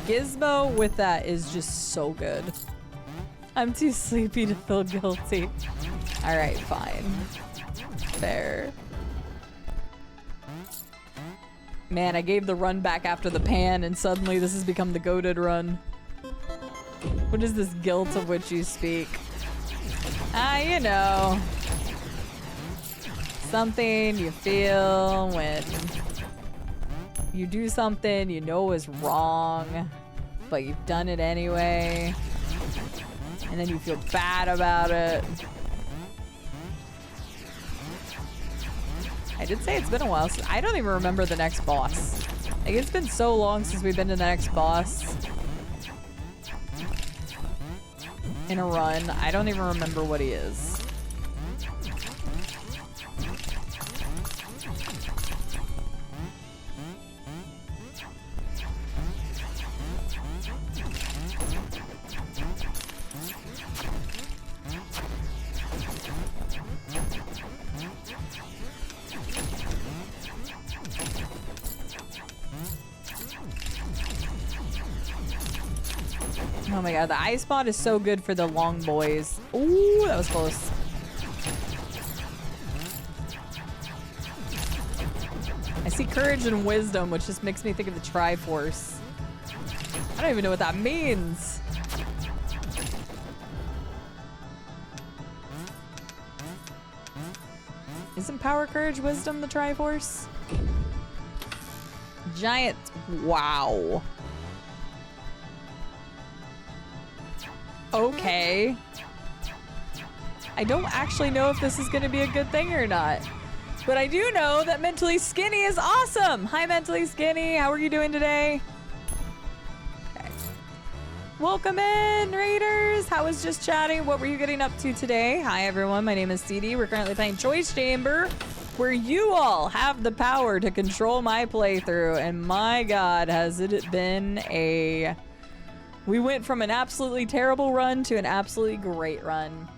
Gizmo with that is just so good. I'm too sleepy to feel guilty. All right, fine. Fair. Man, I gave the run back after the pan and suddenly this has become the goated run. What is this guilt of which you speak? You know. Something you feel when you do something you know is wrong, but you've done it anyway. And then you feel bad about it. I did say it's been a while, so I don't even remember the next boss. Like, it's been so long since we've been to the next boss in a run. I don't even remember what he is. Oh my god, the ice mod is so good for the long boys. Ooh, that was close. I see courage and wisdom, which just makes me think of the Triforce. I don't even know what that means. Isn't power, courage, wisdom the Triforce? Giant. Wow. Okay. I don't actually know if this is going to be a good thing or not. But I do know that Mentally Skinny is awesome. Hi, Mentally Skinny. How are you doing today? Okay. Welcome in, Raiders. How was just chatting? What were you getting up to today? Hi, everyone. My name is Cide. We're currently playing Choice Chamber, where you all have the power to control my playthrough. And my God, has it been a... We went from an absolutely terrible run to an absolutely great run.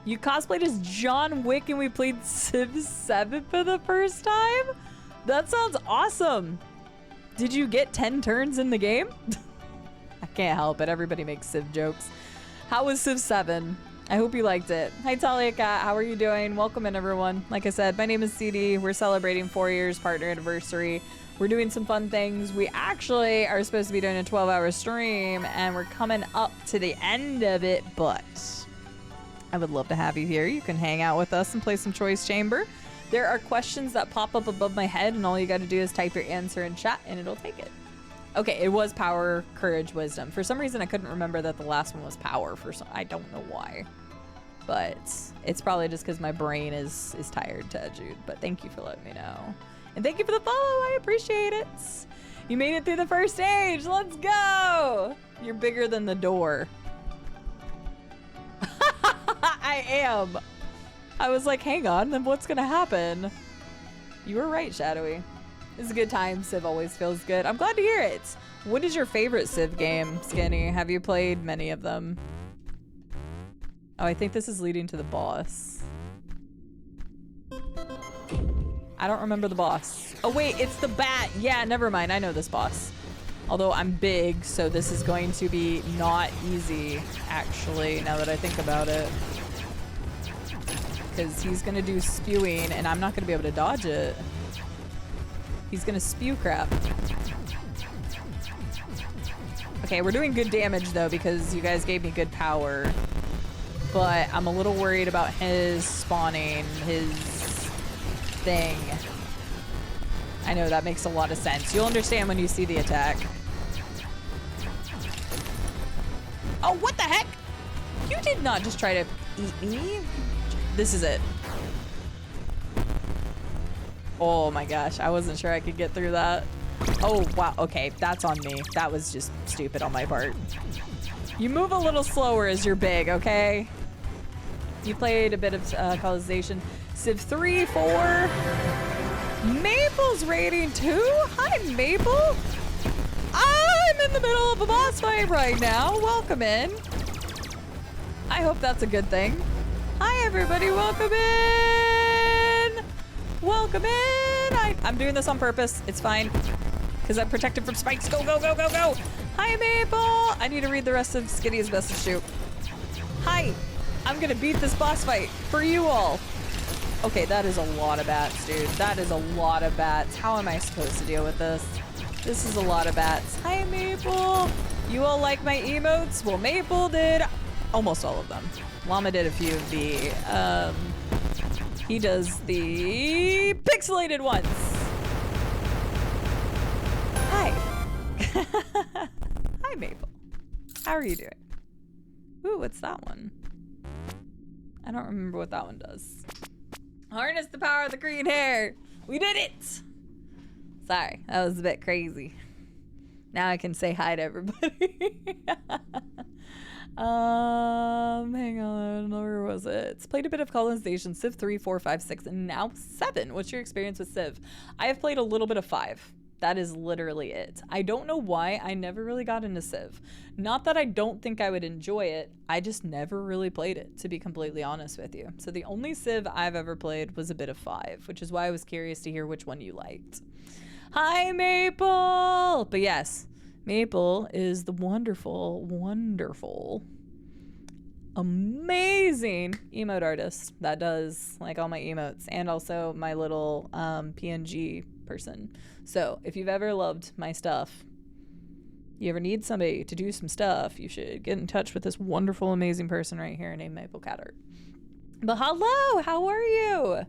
You cosplayed as John Wick and we played Civ 7 for the first time? That sounds awesome. Did you get 10 turns in the game? I can't help it. Everybody makes Civ jokes. How was Civ 7? I hope you liked it. Hi, Talia Cat. How are you doing? Welcome in, everyone. Like I said, my name is Cide. We're celebrating 4 years partner anniversary. We're doing some fun things. We actually are supposed to be doing a 12-hour stream, and we're coming up to the end of it, but I would love to have you here. You can hang out with us and play some Choice Chamber. There are questions that pop up above my head, and all you got to do is type your answer in chat, and it'll take it. Okay, it was power, courage, wisdom. For some reason, I couldn't remember that the last one was power. I don't know why. But it's probably just because my brain is tired, Jude. But thank you for letting me know. And thank you for the follow. I appreciate it. You made it through the first stage. Let's go. You're bigger than the door. I am. I was like, hang on, then what's gonna happen? You were right, Shadowy. It's a good time. Civ always feels good. I'm glad to hear it. What is your favorite Civ game, Skinny? Have you played many of them? Oh, I think this is leading to the boss. I don't remember the boss. Oh wait, it's the bat. Yeah, never mind. I know this boss. Although I'm big, so this is going to be not easy, actually, now that I think about it. Because he's gonna do spewing, and I'm not gonna be able to dodge it. He's gonna spew crap. Okay, we're doing good damage, though, because you guys gave me good power. But I'm a little worried about his spawning, his thing. I know, that makes a lot of sense. You'll understand when you see the attack. Oh, what the heck? You did not just try to eat me. This is it. Oh my gosh, I wasn't sure I could get through that. Oh, wow. Okay, that's on me. That was just stupid on my part. You move a little slower as you're big, okay? You played a bit of colonization. Civ 3, 4. Maple's rating 2? Hi, Maple. I'm in the middle of a boss fight right now. Welcome in. I hope that's a good thing. Hi, everybody. Welcome in. Welcome in. I'm doing this on purpose. It's fine. Because I'm protected from spikes. Go, go, go, go, go. Hi, Maple. I need to read the rest of Skinny's message shoot. Hi. I'm going to beat this boss fight for you all. Okay, that is a lot of bats, dude. That is a lot of bats. How am I supposed to deal with this? This is a lot of bats. Hi, Maple. You all like my emotes? Well, Maple did almost all of them. Llama did a few of the, he does the pixelated ones. Hi. Hi, Maple. How are you doing? Ooh, what's that one? I don't remember what that one does. Harness the power of the green hair. We did it. Sorry, that was a bit crazy. Now I can say hi to everybody. Hang on, where was it? It's played a bit of colonization, Civ 3, 4, 5, 6, and now 7. What's your experience with Civ? I have played a little bit of 5. That is literally it. I don't know why I never really got into Civ. Not that I don't think I would enjoy it, I just never really played it, to be completely honest with you. So the only Civ I've ever played was a bit of 5, which is why I was curious to hear which one you liked. Hi, Maple! But yes, Maple is the wonderful, wonderful, amazing emote artist that does like all my emotes and also my little PNG person. So if you've ever loved my stuff, you ever need somebody to do some stuff, you should get in touch with this wonderful, amazing person right here named Maple Cat Art. But hello, how are you?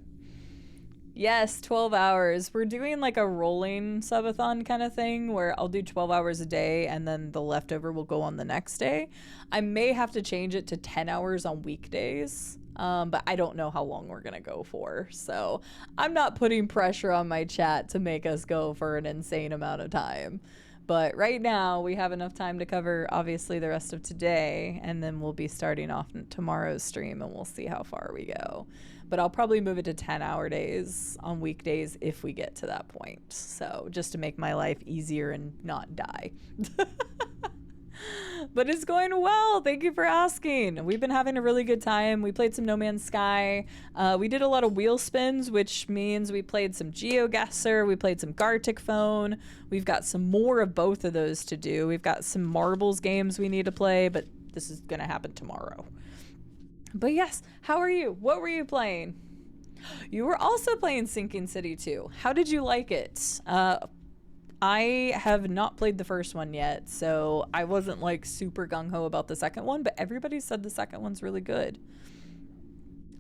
Yes, 12 hours. We're doing like a rolling subathon kind of thing where I'll do 12 hours a day and then the leftover will go on the next day. I may have to change it to 10 hours on weekdays, but I don't know how long we're going to go for. So I'm not putting pressure on my chat to make us go for an insane amount of time. But right now we have enough time to cover obviously the rest of today, and then we'll be starting off tomorrow's stream and we'll see how far we go. But I'll probably move it to 10-hour days on weekdays if we get to that point. So just to make my life easier and not die. But it's going well. Thank you for asking. We've been having a really good time. We played some No Man's Sky. We did a lot of wheel spins, which means we played some GeoGuessr. We played some Gartic Phone. We've got some more of both of those to do. We've got some marbles games we need to play, but this is going to happen tomorrow. But yes, how are you? What were you playing? You were also playing Sinking City 2. How did you like it? I have not played the first one yet, so I wasn't like super gung-ho about the second one, but everybody said the second one's really good.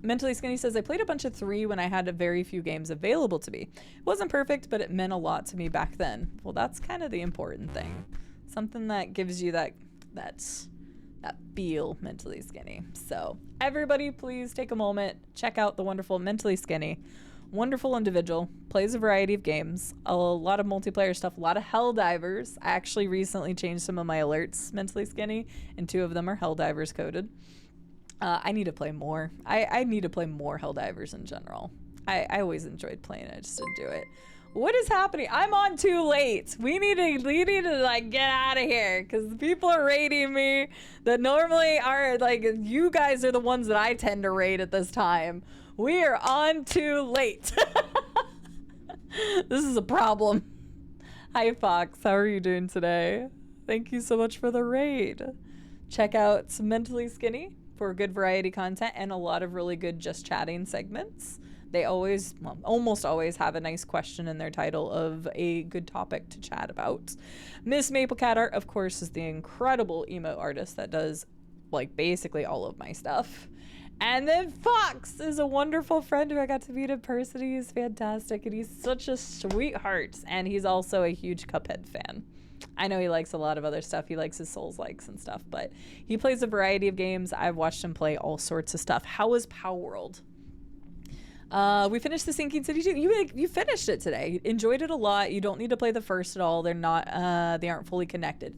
Mentally Skinny says, I played a bunch of 3 when I had a very few games available to me. It wasn't perfect, but it meant a lot to me back then. Well, that's kind of the important thing. Something that gives you that feel, Mentally Skinny. So everybody please take a moment, check out the wonderful Mentally Skinny. Wonderful individual, plays a variety of games, a lot of multiplayer stuff, a lot of Helldivers. I actually recently changed some of my alerts, Mentally Skinny, and 2 of them are Helldivers coded. I need to play more. I need to play more Helldivers in general. I always enjoyed playing it, I just didn't do it. What is happening? I'm on too late. We need to like get out of here because people are raiding me that normally are like, you guys are the ones that I tend to raid at this time. We are on too late. This is a problem. Hi Fox, how are you doing today? Thank you so much for the raid. Check out some Mentally Skinny for good variety content and a lot of really good just chatting segments. They always, well, almost always have a nice question in their title of a good topic to chat about. Miss Maple Cat Art, of course, is the incredible emote artist that does like basically all of my stuff. And then Fox is a wonderful friend who I got to meet in person. He's fantastic and he's such a sweetheart. And he's also a huge Cuphead fan. I know he likes a lot of other stuff. He likes his Souls likes and stuff, but he plays a variety of games. I've watched him play all sorts of stuff. How was Power World? We finished the Sinking City 2. You finished it today. Enjoyed it a lot. You don't need to play the first at all. They're not, they aren't fully connected.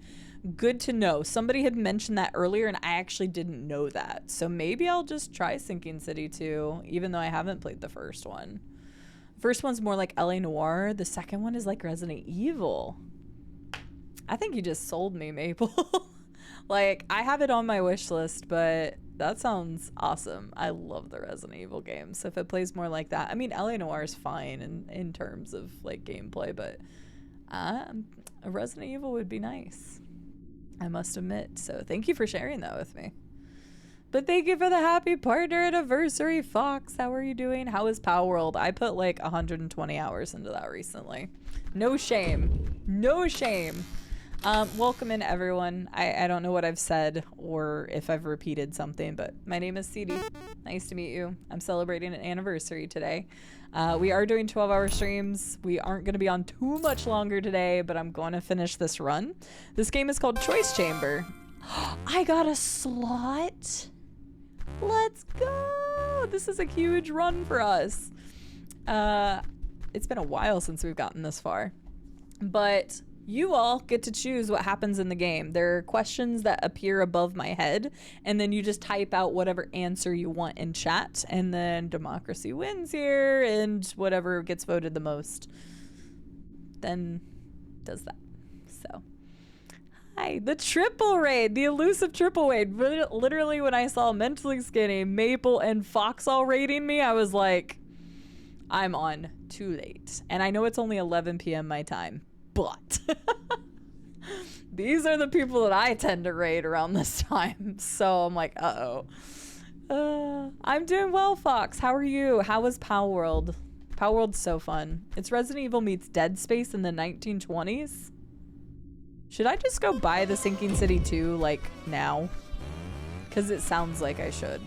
Good to know. Somebody had mentioned that earlier and I actually didn't know that. So maybe I'll just try Sinking City 2, even though I haven't played the first one. First one's more like LA Noire. The second one is like Resident Evil. I think you just sold me, Maple. Like, I have it on my wish list, but that sounds awesome. I love the Resident Evil games. So if it plays more like that, I mean, LA Noire is fine in terms of like gameplay, but a Resident Evil would be nice, I must admit. So thank you for sharing that with me. But thank you for the happy partner anniversary, Fox. How are you doing? How is Power World? I put like 120 hours into that recently. No shame. No shame. Welcome in, everyone. I don't know what I've said or if I've repeated something, but my name is Cide. Nice to meet you. I'm celebrating an anniversary today. We are doing 12-hour streams. We aren't going to be on too much longer today, but I'm going to finish this run. This game is called Choice Chamber. I got a slot. Let's go. This is a huge run for us. It's been a while since we've gotten this far, but you all get to choose what happens in the game. There are questions that appear above my head, and then you just type out whatever answer you want in chat, and then democracy wins here, and whatever gets voted the most then does that. So, hi, the triple raid, the elusive triple raid. Literally, when I saw Mentally Skinny, Maple, and Fox all raiding me, I was like, I'm on too late. And I know it's only 11 p.m. my time, but these are the people that I tend to raid around this time. So I'm like, I'm doing well, Fox. How are you? How was Power World? Power World's so fun. It's Resident Evil meets Dead Space in the 1920s. Should I just go buy the Sinking City 2 like now? Because it sounds like I should.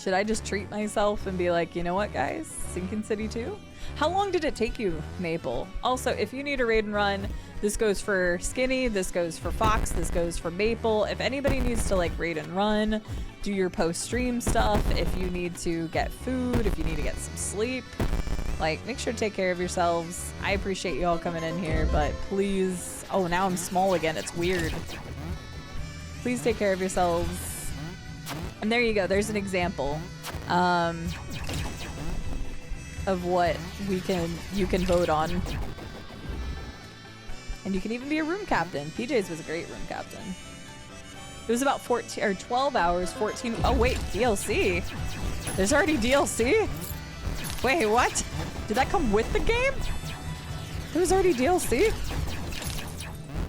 Should I just treat myself and be like, you know what, guys? Sinking City 2? How long did it take you, Maple? Also, if you need a raid and run, this goes for Skinny, this goes for Fox, this goes for Maple. If anybody needs to like raid and run, do your post-stream stuff, if you need to get food, if you need to get some sleep, like make sure to take care of yourselves. I appreciate you all coming in here, but please, oh, now I'm small again. It's weird. Please take care of yourselves. And there you go. There's an example of what you can vote on. And you can even be a room captain. PJ's was a great room captain. It was about 14 or 12 hours, 14. Oh wait, DLC. There's already DLC? Wait, what? Did that come with the game? There was already DLC?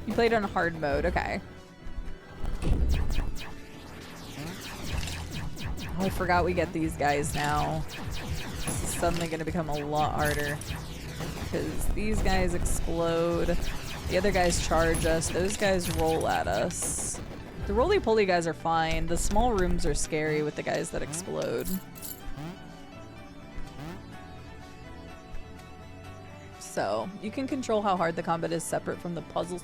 You played on hard mode, okay. Oh, I forgot we get these guys now. This is suddenly gonna become a lot harder. Because these guys explode. The other guys charge us. Those guys roll at us. The roly-poly guys are fine. The small rooms are scary with the guys that explode. So, you can control how hard the combat is separate from the puzzles.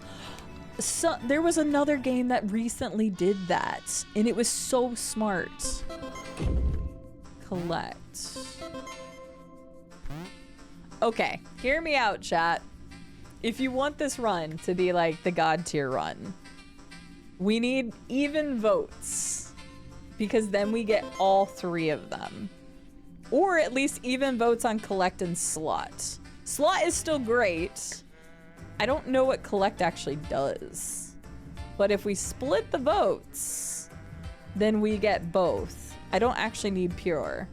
So, there was another game that recently did that, and it was so smart. Collect. Okay, hear me out, chat. If you want this run to be like the God tier run, we need even votes, because then we get all 3 of them. Or at least even votes on collect and slot. Slot is still great. I don't know what collect actually does. But if we split the votes, then we get both. I don't actually need pure.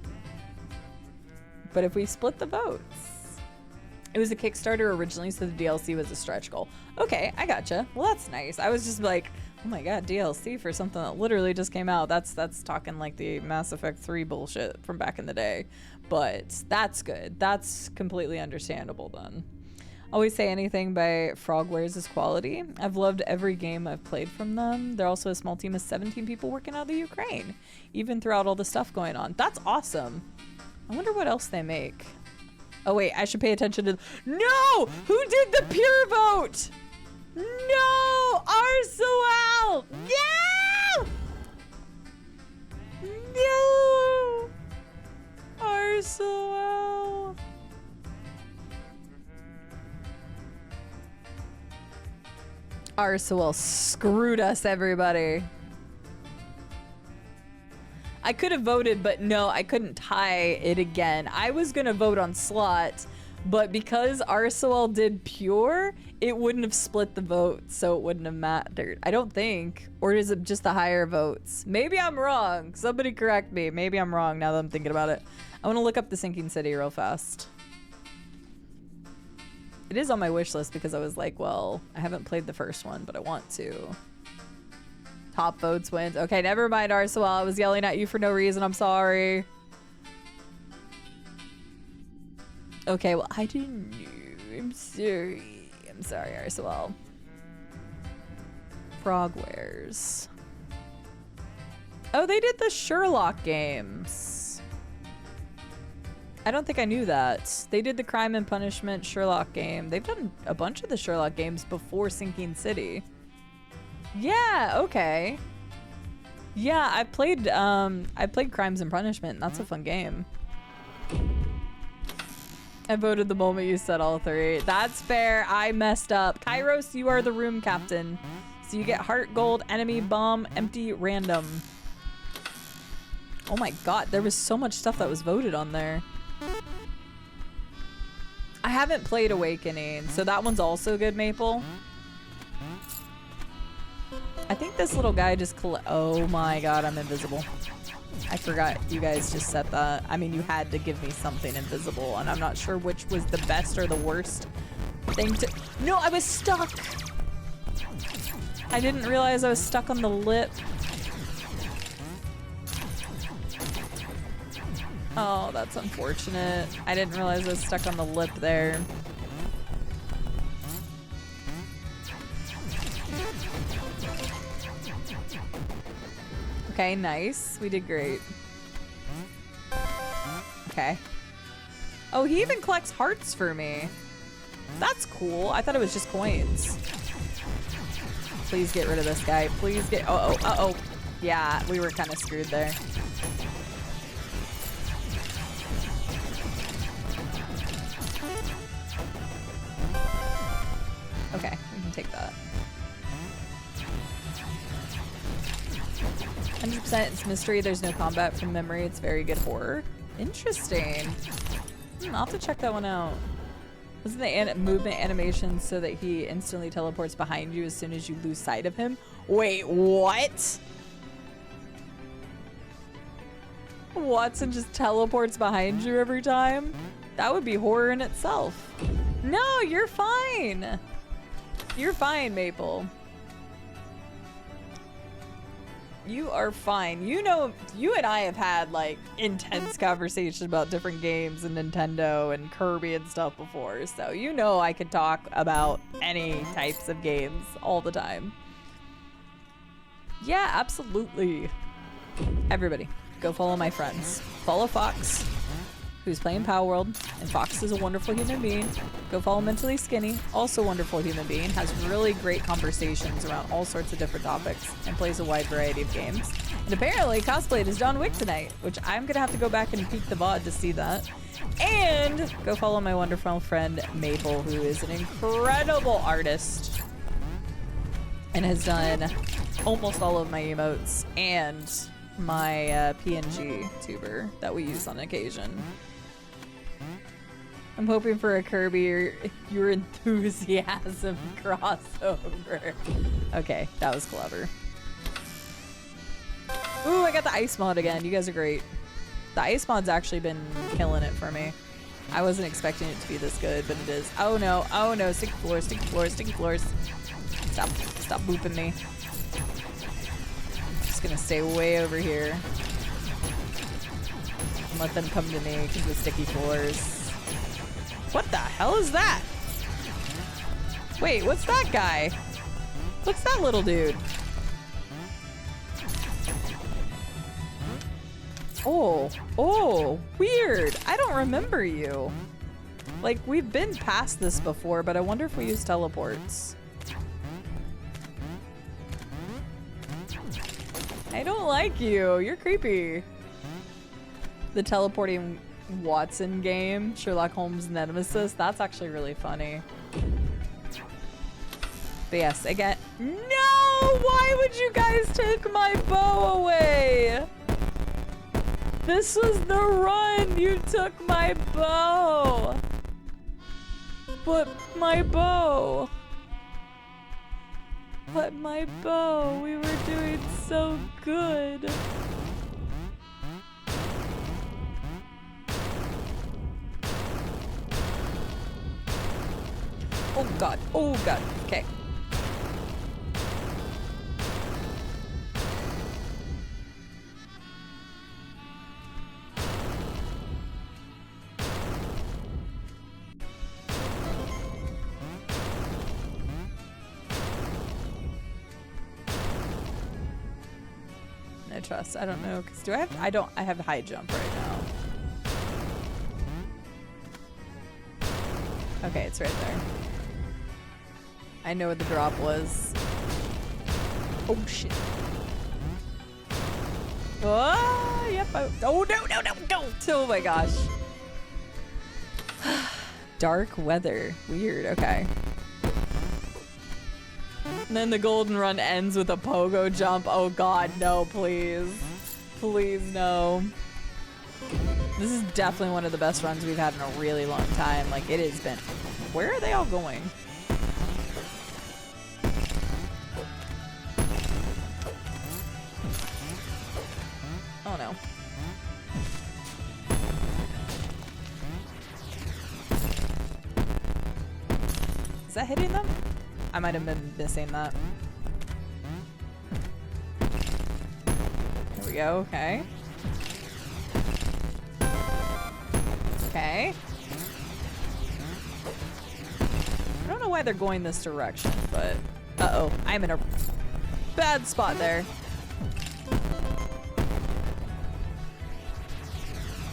But if we split the votes. It was a Kickstarter originally, so the DLC was a stretch goal. Okay, I gotcha. Well, that's nice. I was just like, oh my god, DLC for something that literally just came out. That's talking like the Mass Effect 3 bullshit from back in the day. But that's good. That's completely understandable then. Always Say Anything by Frogwares is quality. I've loved every game I've played from them. They're also a small team of 17 people working out of the Ukraine, even throughout all the stuff going on. That's awesome. I wonder what else they make. Oh wait, I should pay attention to... No! Who did the pure vote? No! Arsoal! No! No! Arsoal! Arsoal screwed us, everybody. I could have voted, but no, I couldn't tie it again. I was gonna vote on slot, but because Arsoal did pure, it wouldn't have split the vote, so it wouldn't have mattered. I don't think. Or is it just the higher votes? Maybe I'm wrong. Somebody correct me. Maybe I'm wrong now that I'm thinking about it. I want to look up the Sinking City real fast. It is on my wish list because I was like, well, I haven't played the first one, but I want to. Top votes wins. Okay, never mind, Arsoal. I was yelling at you for no reason. I'm sorry. Okay, well, I didn't know. I'm sorry. I'm sorry, Arsoal. Frogwares. Oh, they did the Sherlock games. I don't think I knew that. They did the Crime and Punishment Sherlock game. They've done a bunch of the Sherlock games before Sinking City. Yeah, okay. Yeah, I played Crimes and Punishment, and that's a fun game. I voted the moment you said all 3. That's fair. I messed up. Kairos, you are the room captain. So you get heart, gold, enemy, bomb, empty, random. Oh my god, there was so much stuff that was voted on there. I haven't played Awakening, so that one's also good, Maple. I think this little guy just oh my god, I'm invisible. I forgot you guys just said that. I mean, you had to give me something invisible, and I'm not sure which was the best or the worst thing to... No, I was stuck! I didn't realize I was stuck on the lip. Oh, that's unfortunate. I didn't realize I was stuck on the lip there. Okay, nice. We did great. Okay. Oh, he even collects hearts for me. That's cool. I thought it was just coins. Please get rid of this guy. Please get... Uh-oh. Yeah, we were kind of screwed there. Okay, we can take that. 100% it's mystery. There's no combat from memory. It's very good horror. Interesting. I'll have to check that one out. Wasn't the movement animation so that he instantly teleports behind you as soon as you lose sight of him? Wait, what? Watson just teleports behind you every time? That would be horror in itself. No, you're fine. You're fine, Maple. You are fine. You know, you and I have had like intense conversations about different games and Nintendo and Kirby and stuff before. So you know I could talk about any types of games all the time. Yeah, absolutely. Everybody, go follow my friends. Follow Fox, who's playing Power World, and Fox is a wonderful human being. Go follow Mentally Skinny, also a wonderful human being, has really great conversations around all sorts of different topics, and plays a wide variety of games. And apparently cosplayed as John Wick tonight, which I'm gonna have to go back and peek the VOD to see that. And go follow my wonderful friend Maple, who is an incredible artist and has done almost all of my emotes and my PNG tuber that we use on occasion. I'm hoping for a Kirby or your enthusiasm crossover. Okay, that was clever. Ooh, I got the ice mod again. You guys are great. The ice mod's actually been killing it for me. I wasn't expecting it to be this good, but it is. Oh no, sticky floors, sticky floors, sticky floors. Stop booping me. Just gonna stay way over here. And let them come to me because of the sticky floors. What the hell is that? Wait, what's that guy? What's that little dude? Oh, weird. I don't remember you. Like, we've been past this before, but I wonder if we use teleports. I don't like you. You're creepy. The teleporting Watson game, Sherlock Holmes Nemesis, that's actually really funny. But yes, again, no! Why would you guys take my bow away? This was the run! You took my bow! But my bow! But my bow! We were doing so good! Oh god, okay. No trust, I don't know, cause do I have, I have high jump right now. Okay, it's right there. I know what the drop was. Oh shit. Oh, yep. Oh no, don't. Oh my gosh. Dark weather. Weird, okay. And then the golden run ends with a pogo jump. Oh god, no, please. Please, no. This is definitely one of the best runs we've had in a really long time. Like, it has been... Where are they all going? Oh no. Is that hitting them? I might have been missing that. There we go, okay. Okay. I don't know why they're going this direction, but... Uh-oh, I'm in a bad spot there.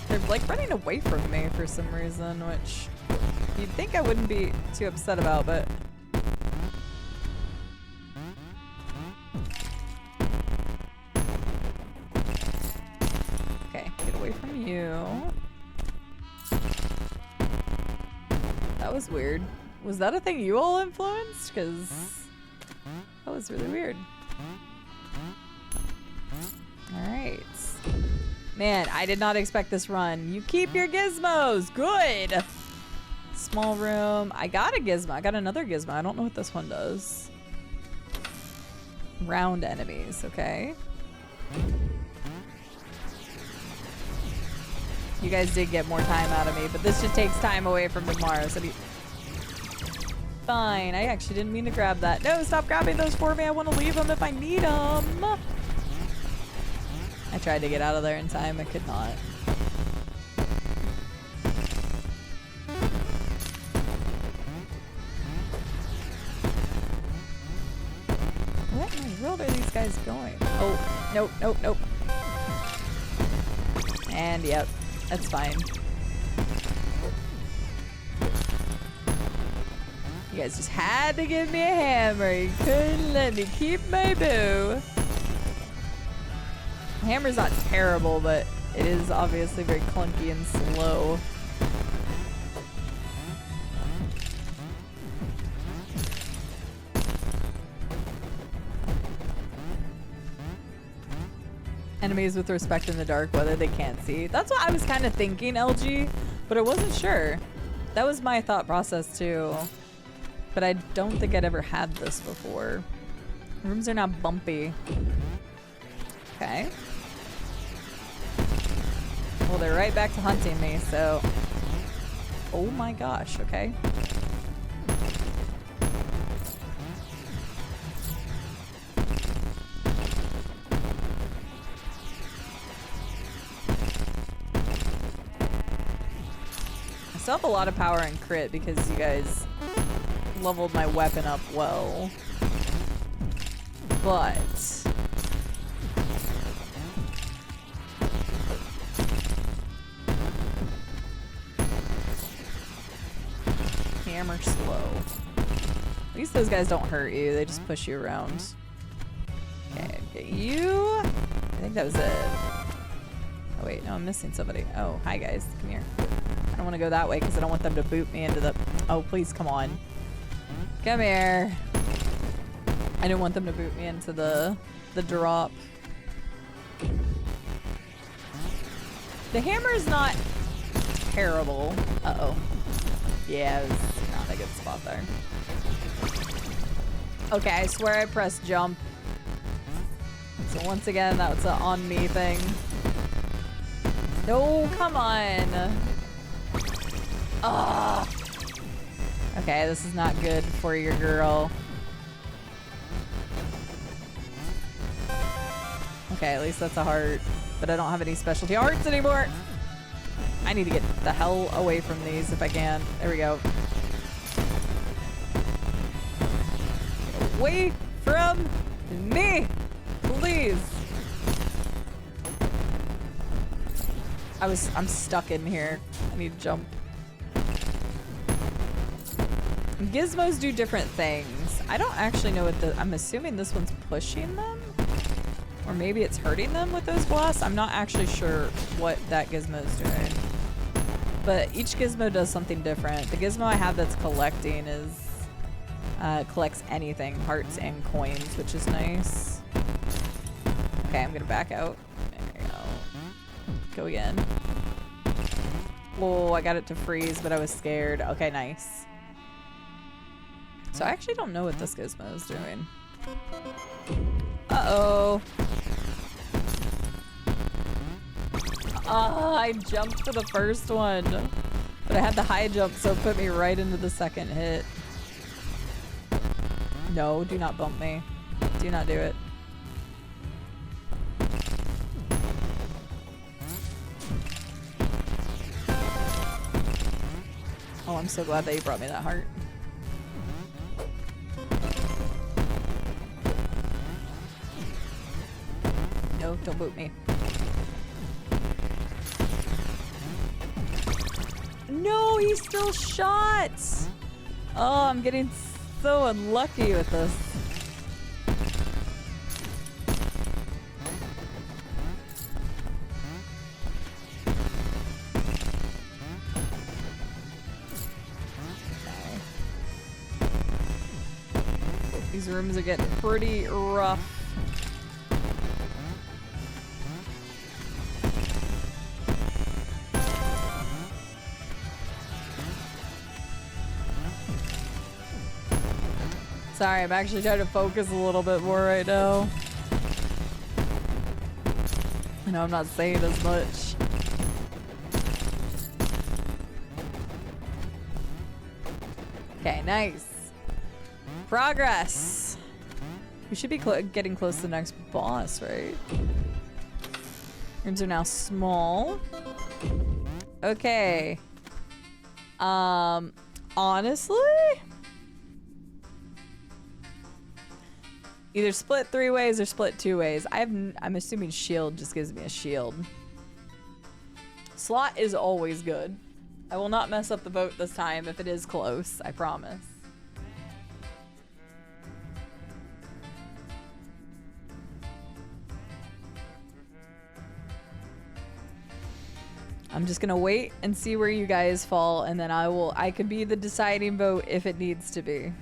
They're like running away from me for some reason, which you'd think I wouldn't be too upset about, but... Okay, get away from you. That was weird. Was that a thing you all influenced? Because that was really weird. Alright. Man, I did not expect this run. You keep your gizmos! Good! Small room. I got a gizmo. I got another gizmo. I don't know what this one does. Round enemies, okay. You guys did get more time out of me, but this just takes time away from tomorrow, so fine. I actually didn't mean to grab that. No, stop grabbing those for me. I want to leave them if I need them. I tried to get out of there in time. I could not. What in the world are these guys going? Oh, nope, nope, nope. And yep, that's fine. You guys just had to give me a hammer. You couldn't let me keep my bow. The hammer's not terrible, but it is obviously very clunky and slow. Enemies with respect in the dark, whether they can't see. That's what I was kind of thinking, LG, but I wasn't sure. That was my thought process too. But I don't think I'd ever had this before. Rooms are not bumpy. Okay. Well, they're right back to hunting me, so... Oh my gosh, okay. I still have a lot of power and crit because you guys leveled my weapon up well. But... hammer slow. At least those guys don't hurt you, they just push you around. Okay, get you. I think that was it. Oh wait, no, I'm missing somebody. Oh, hi guys, come here. I don't want to go that way because I don't want them to boot me into the... Oh, please, come on. Come here. I didn't want them to boot me into the drop. The hammer is not terrible. Uh-oh. Yeah, it was not a good spot there. Okay, I swear I pressed jump. So once again, that's an on me thing. No, come on. Ugh. Okay, this is not good for your girl. Okay, at least that's a heart. But I don't have any specialty hearts anymore. I need to get the hell away from these if I can. There we go. Get away from me, please. I'm stuck in here. I need to jump. Gizmos do different things. I don't actually know what I'm assuming this one's pushing them? Or maybe it's hurting them with those blasts? I'm not actually sure what that gizmo is doing. But each gizmo does something different. The gizmo I have that's collecting is... collects anything. Hearts and coins, which is nice. Okay, I'm gonna back out. There we go. Go again. Oh, I got it to freeze, but I was scared. Okay, nice. So I actually don't know what this gizmo is doing. Uh-oh. I jumped for the first one. But I had the high jump, so it put me right into the second hit. No, do not bump me. Do not do it. Oh, I'm so glad that you brought me that heart. No, don't boot me. No, he still shot. Oh, I'm getting so unlucky with this. These rooms are getting pretty rough. Sorry, I'm actually trying to focus a little bit more right now. I know I'm not saying as much. Okay, nice. Progress. We should be getting close to the next boss, right? Rooms are now small. Okay. Honestly? Either split 3 ways or split 2 ways. I'm assuming shield just gives me a shield. Slot is always good. I will not mess up the vote this time if it is close, I promise. I'm just gonna wait and see where you guys fall, and then I could be the deciding vote if it needs to be.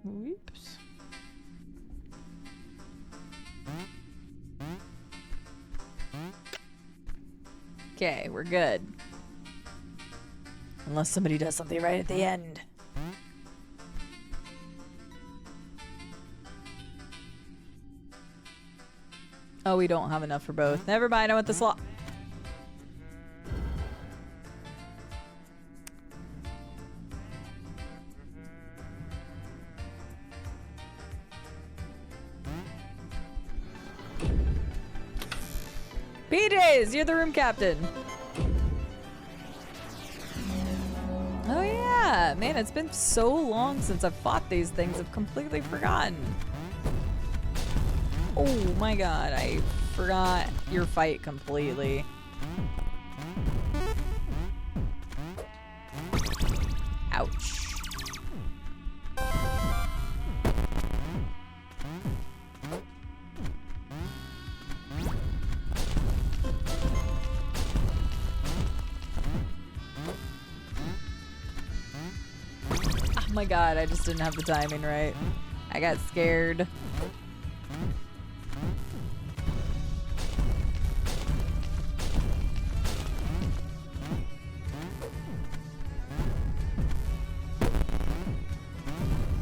Oops. Okay, we're good. Unless somebody does something right at the end. Oh, we don't have enough for both. Never mind, I want the slot. PJs, you're the room captain. Oh yeah, man, it's been so long since I've fought these things. I've completely forgotten. Oh my god, I forgot your fight completely. Ouch. Oh my god, I just didn't have the timing right. I got scared.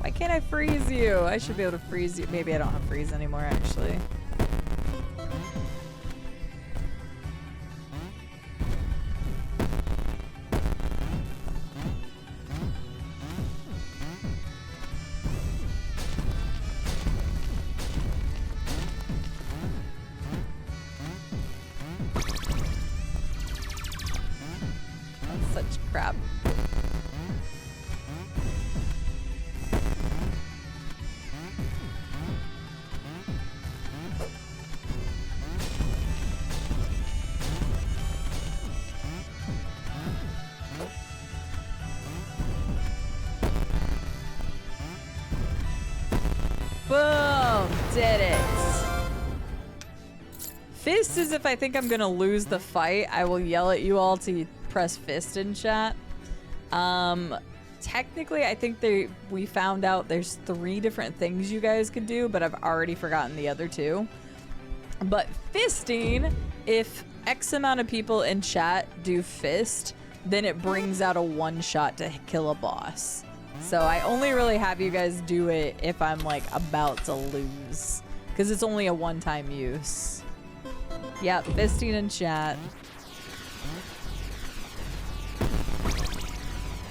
Why can't I freeze you? I should be able to freeze you. Maybe I don't have freeze anymore, actually. Crap. Boom! Did it. Fist is if I think I'm gonna lose the fight, I will yell at you all to press fist in chat. Technically, I think we found out there's 3 different things you guys could do, but I've already forgotten the other 2. But fisting, if X amount of people in chat do fist, then it brings out a 1-shot to kill a boss. So I only really have you guys do it if I'm like about to lose, because it's only a 1-time use. Yep, fisting in chat.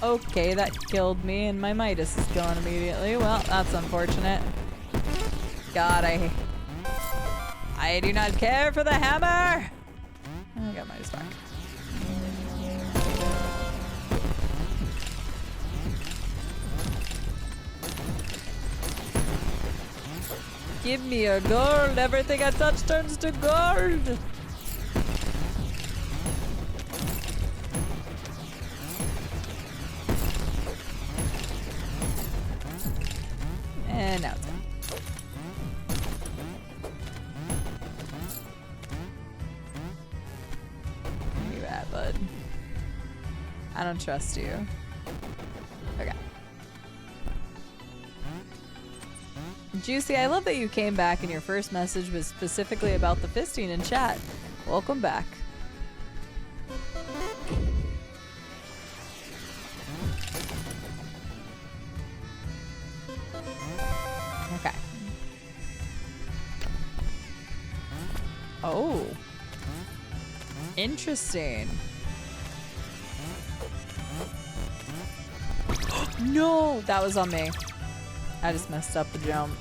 Okay, that killed me, and my Midas is gone immediately. Well, that's unfortunate. God, I do not care for the hammer! I got Midas back. Give me your gold. Everything I touch turns to gold. And now it's done. Where you at, bud? I don't trust you. Okay. Juicy, I love that you came back and your first message was specifically about the fisting in chat. Welcome back. Okay. Oh. Interesting. No, that was on me. I just messed up the jump.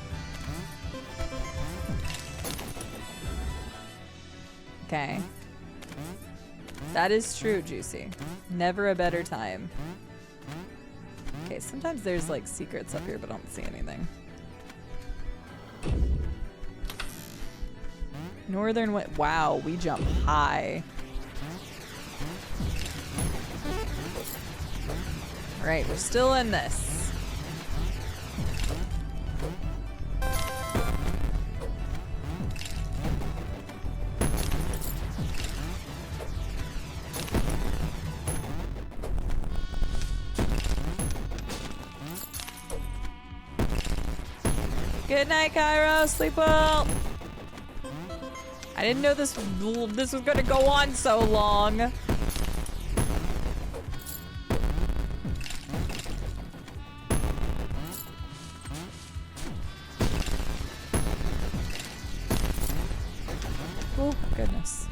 Okay. That is true, Juicy. Never a better time. Okay, sometimes there's like secrets up here, but I don't see anything. Northern Wind. Wow, we jump high. Alright, we're still in this. Good night, Cairo. Sleep well. I didn't know this was gonna go on so long. Oh, goodness.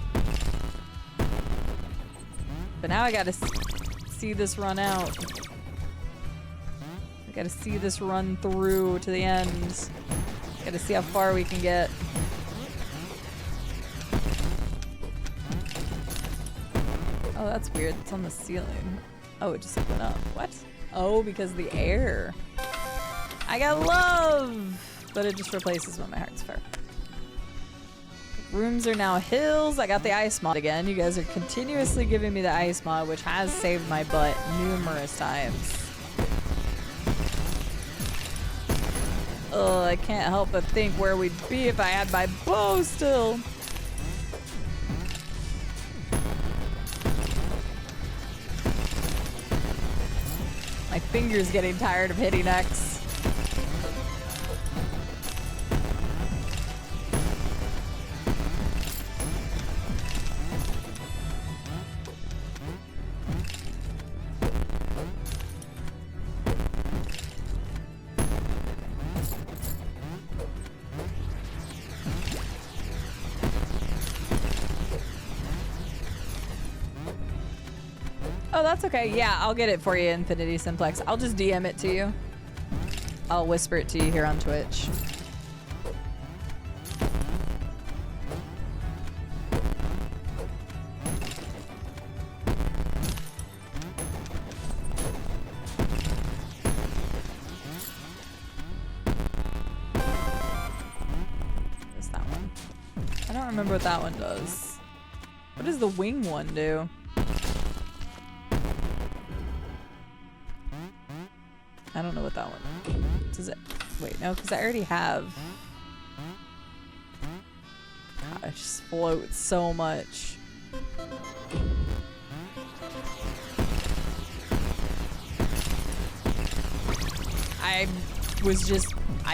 But now I gotta see this run out. I gotta see this run through to the end. Gotta see how far we can get. Oh, that's weird. It's on the ceiling. Oh, it just went up. What? Oh, because of the air. I got love! But it just replaces when my heart's fair. Rooms are now hills. I got the ice mod again. You guys are continuously giving me the ice mod, which has saved my butt numerous times. Ugh, I can't help but think where we'd be if I had my bow still. My finger's getting tired of hitting X. Oh, that's okay. Yeah, I'll get it for you, Infinity Simplex. I'll just DM it to you. I'll whisper it to you here on Twitch. What's that one? I don't remember what that one does. What does the wing one do? I don't know what that one does. It wait, no, because I already have. God, I just float so much. I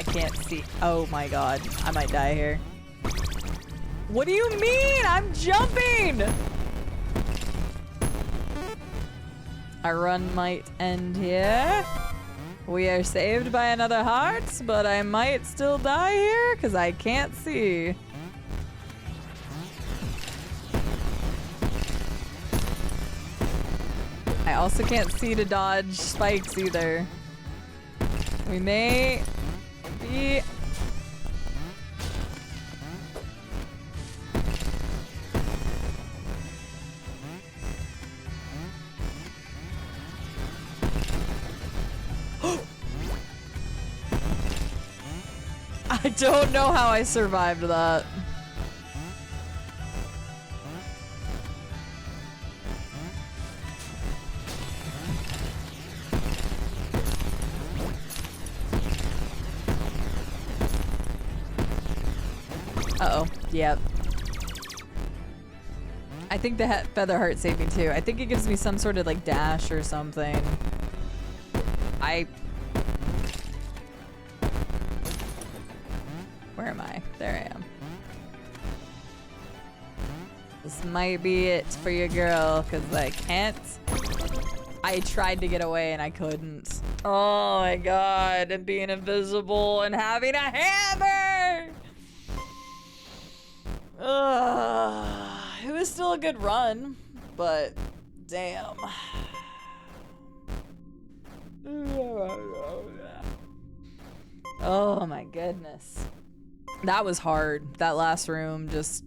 can't see. Oh my god, I might die here. What do you mean? I'm jumping! Our run might end here. We are saved by another heart, but I might still die here because I can't see. I also can't see to dodge spikes either. We may be... I don't know how I survived that. Uh-oh. Yep. I think the feather heart saved me too. I think it gives me some sort of like dash or something. Where am I? There I am. This might be it for your girl, because I can't. I tried to get away and I couldn't. Oh my god, and being invisible and having a hammer! Ugh. It was still a good run, but damn. Oh my goodness. That was hard. That last room, just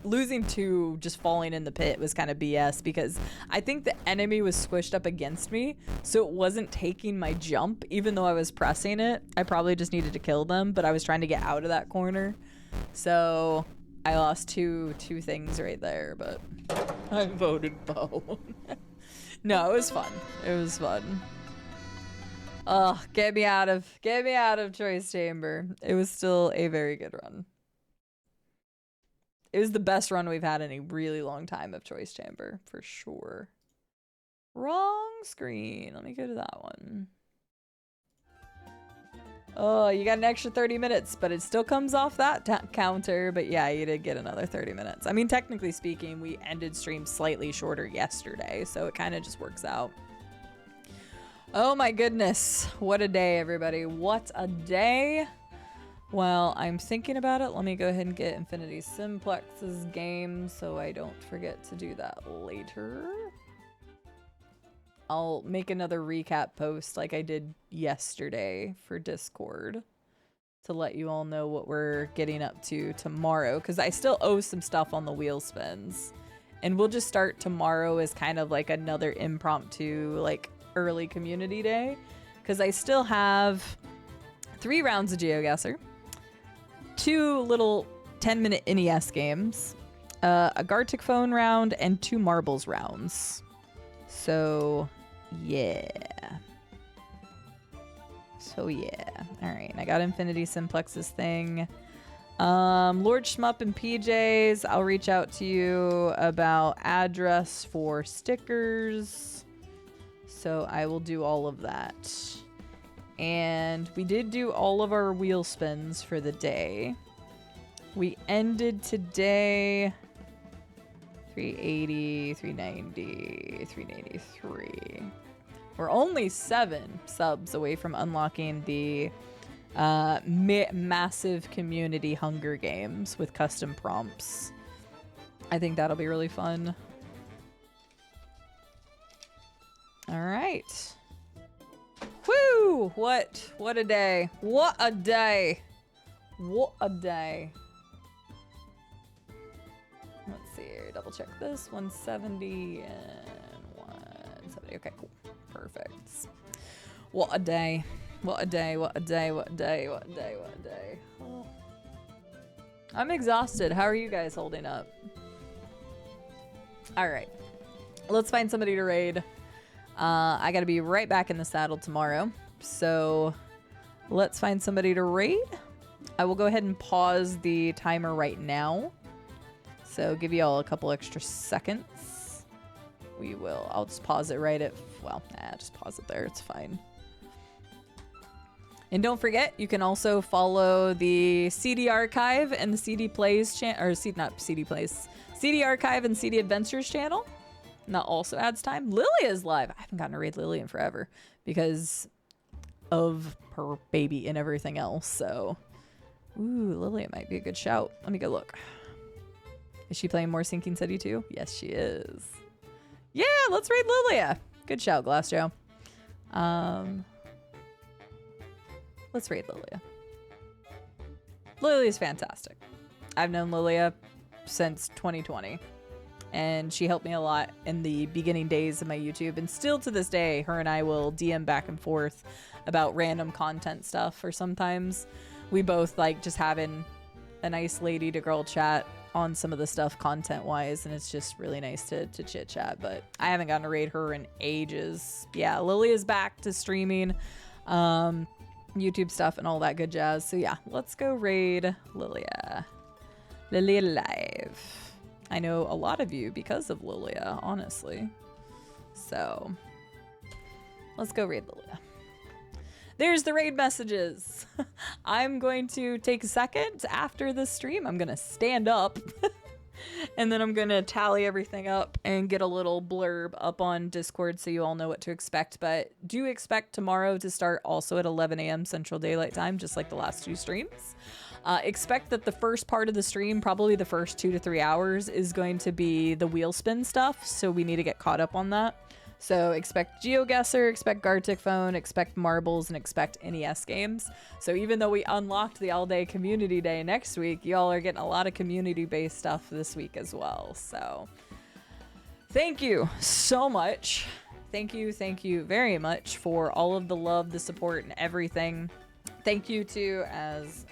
losing to just falling in the pit was kind of BS because I think the enemy was squished up against me, so it wasn't taking my jump even though I was pressing it. I probably just needed to kill them, but I was trying to get out of that corner. So I lost two things right there, but I voted bone. No, it was fun. It was fun. Ugh, get me out of Choice Chamber. It was still a very good run. It was the best run we've had in a really long time of Choice Chamber, for sure. Wrong screen. Let me go to that one. Oh, you got an extra 30 minutes, but it still comes off that counter. But yeah, you did get another 30 minutes. I mean, technically speaking, we ended stream slightly shorter yesterday, so it kind of just works out. Oh my goodness. What a day, everybody. What a day. Well, I'm thinking about it. Let me go ahead and get Infinity Simplex's game so I don't forget to do that later. I'll make another recap post like I did yesterday for Discord to let you all know what we're getting up to tomorrow, because I still owe some stuff on the wheel spins. And we'll just start tomorrow as kind of like another impromptu, like, early community day, because I still have 3 rounds of GeoGuessr, 2 little 10-minute NES games, a Gartic phone round, and 2 marbles rounds. So yeah. All right, I got Infinity Simplex's thing. Lord Shmup and PJs, I'll reach out to you about address for stickers. So I will do all of that. And we did do all of our wheel spins for the day. We ended today 380, 390, 383. We're only 7 subs away from unlocking the massive community Hunger Games with custom prompts. I think that'll be really fun. All right. Woo! What a day. What a day. What a day. Let's see here. Double check this. 170 and 170. Okay, cool. Perfect. What a day. What a day. What a day. What a day. What a day. What a day. Oh. I'm exhausted. How are you guys holding up? All right. Let's find somebody to raid. I gotta be right back in the saddle tomorrow, so let's find somebody to raid. I will go ahead and pause the timer right now, so give you all a couple extra seconds. I'll just pause it right at, well, just pause it there, it's fine. And don't forget, you can also follow the CD Archive and the CD Plays channel, or not CD Plays, CD Archive and CD Adventures channel. And that also adds time. Lilia's live. I haven't gotten to raid Lily in forever because of her baby and everything else. So, ooh, Lilia might be a good shout. Let me go look. Is she playing more Sinking City too? Yes, she is. Yeah, let's raid Lilia. Good shout, Glass Joe. Let's raid Lilia. Lilia's fantastic. I've known Lilia since 2020. and she helped me a lot in the beginning days of my YouTube, and still to this day, her and I will DM back and forth about random content stuff, or sometimes we both like just having a nice lady to girl chat on some of the stuff content wise, and it's just really nice to chit chat. But I haven't gotten to raid her in ages. Yeah, Lily is back to streaming YouTube stuff and all that good jazz. So yeah, let's go raid Lilia. Lilia live. I know a lot of you because of Lilia, honestly. So let's go raid Lilia. There's the raid messages. I'm going to take a second after this stream. I'm going to stand up and then I'm going to tally everything up and get a little blurb up on Discord so you all know what to expect. But do expect tomorrow to start also at 11 a.m. Central Daylight Time, just like the last 2 streams. Expect that the first part of the stream, probably the first 2 to 3 hours, is going to be the wheel spin stuff. So we need to get caught up on that. So expect GeoGuessr, expect Gartic Phone, expect Marbles, and expect NES games. So even though we unlocked the all-day community day next week, y'all are getting a lot of community-based stuff this week as well. So thank you so much. Thank you very much for all of the love, the support, and everything. Thank you to, as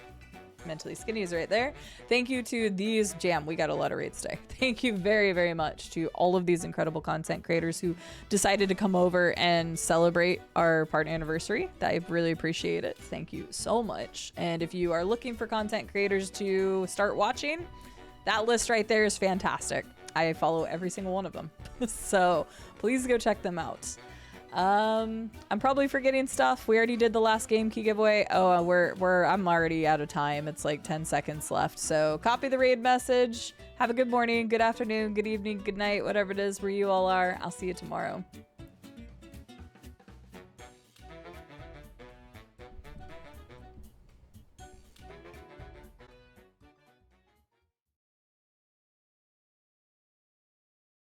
Mentally Skinny is right there, thank you to these we got a lot of raids today. Thank you very much to all of these incredible content creators who decided to come over and celebrate our partner anniversary. I really appreciate it. Thank you so much. And if you are looking for content creators to start watching, that list right there is fantastic. I follow every single one of them. So please go check them out. I'm probably forgetting stuff. We already did the last game key giveaway. Oh, I'm already out of time. It's like 10 seconds left. So copy the raid message. Have a good morning, good afternoon, good evening, good night, whatever it is where you all are. I'll see you tomorrow.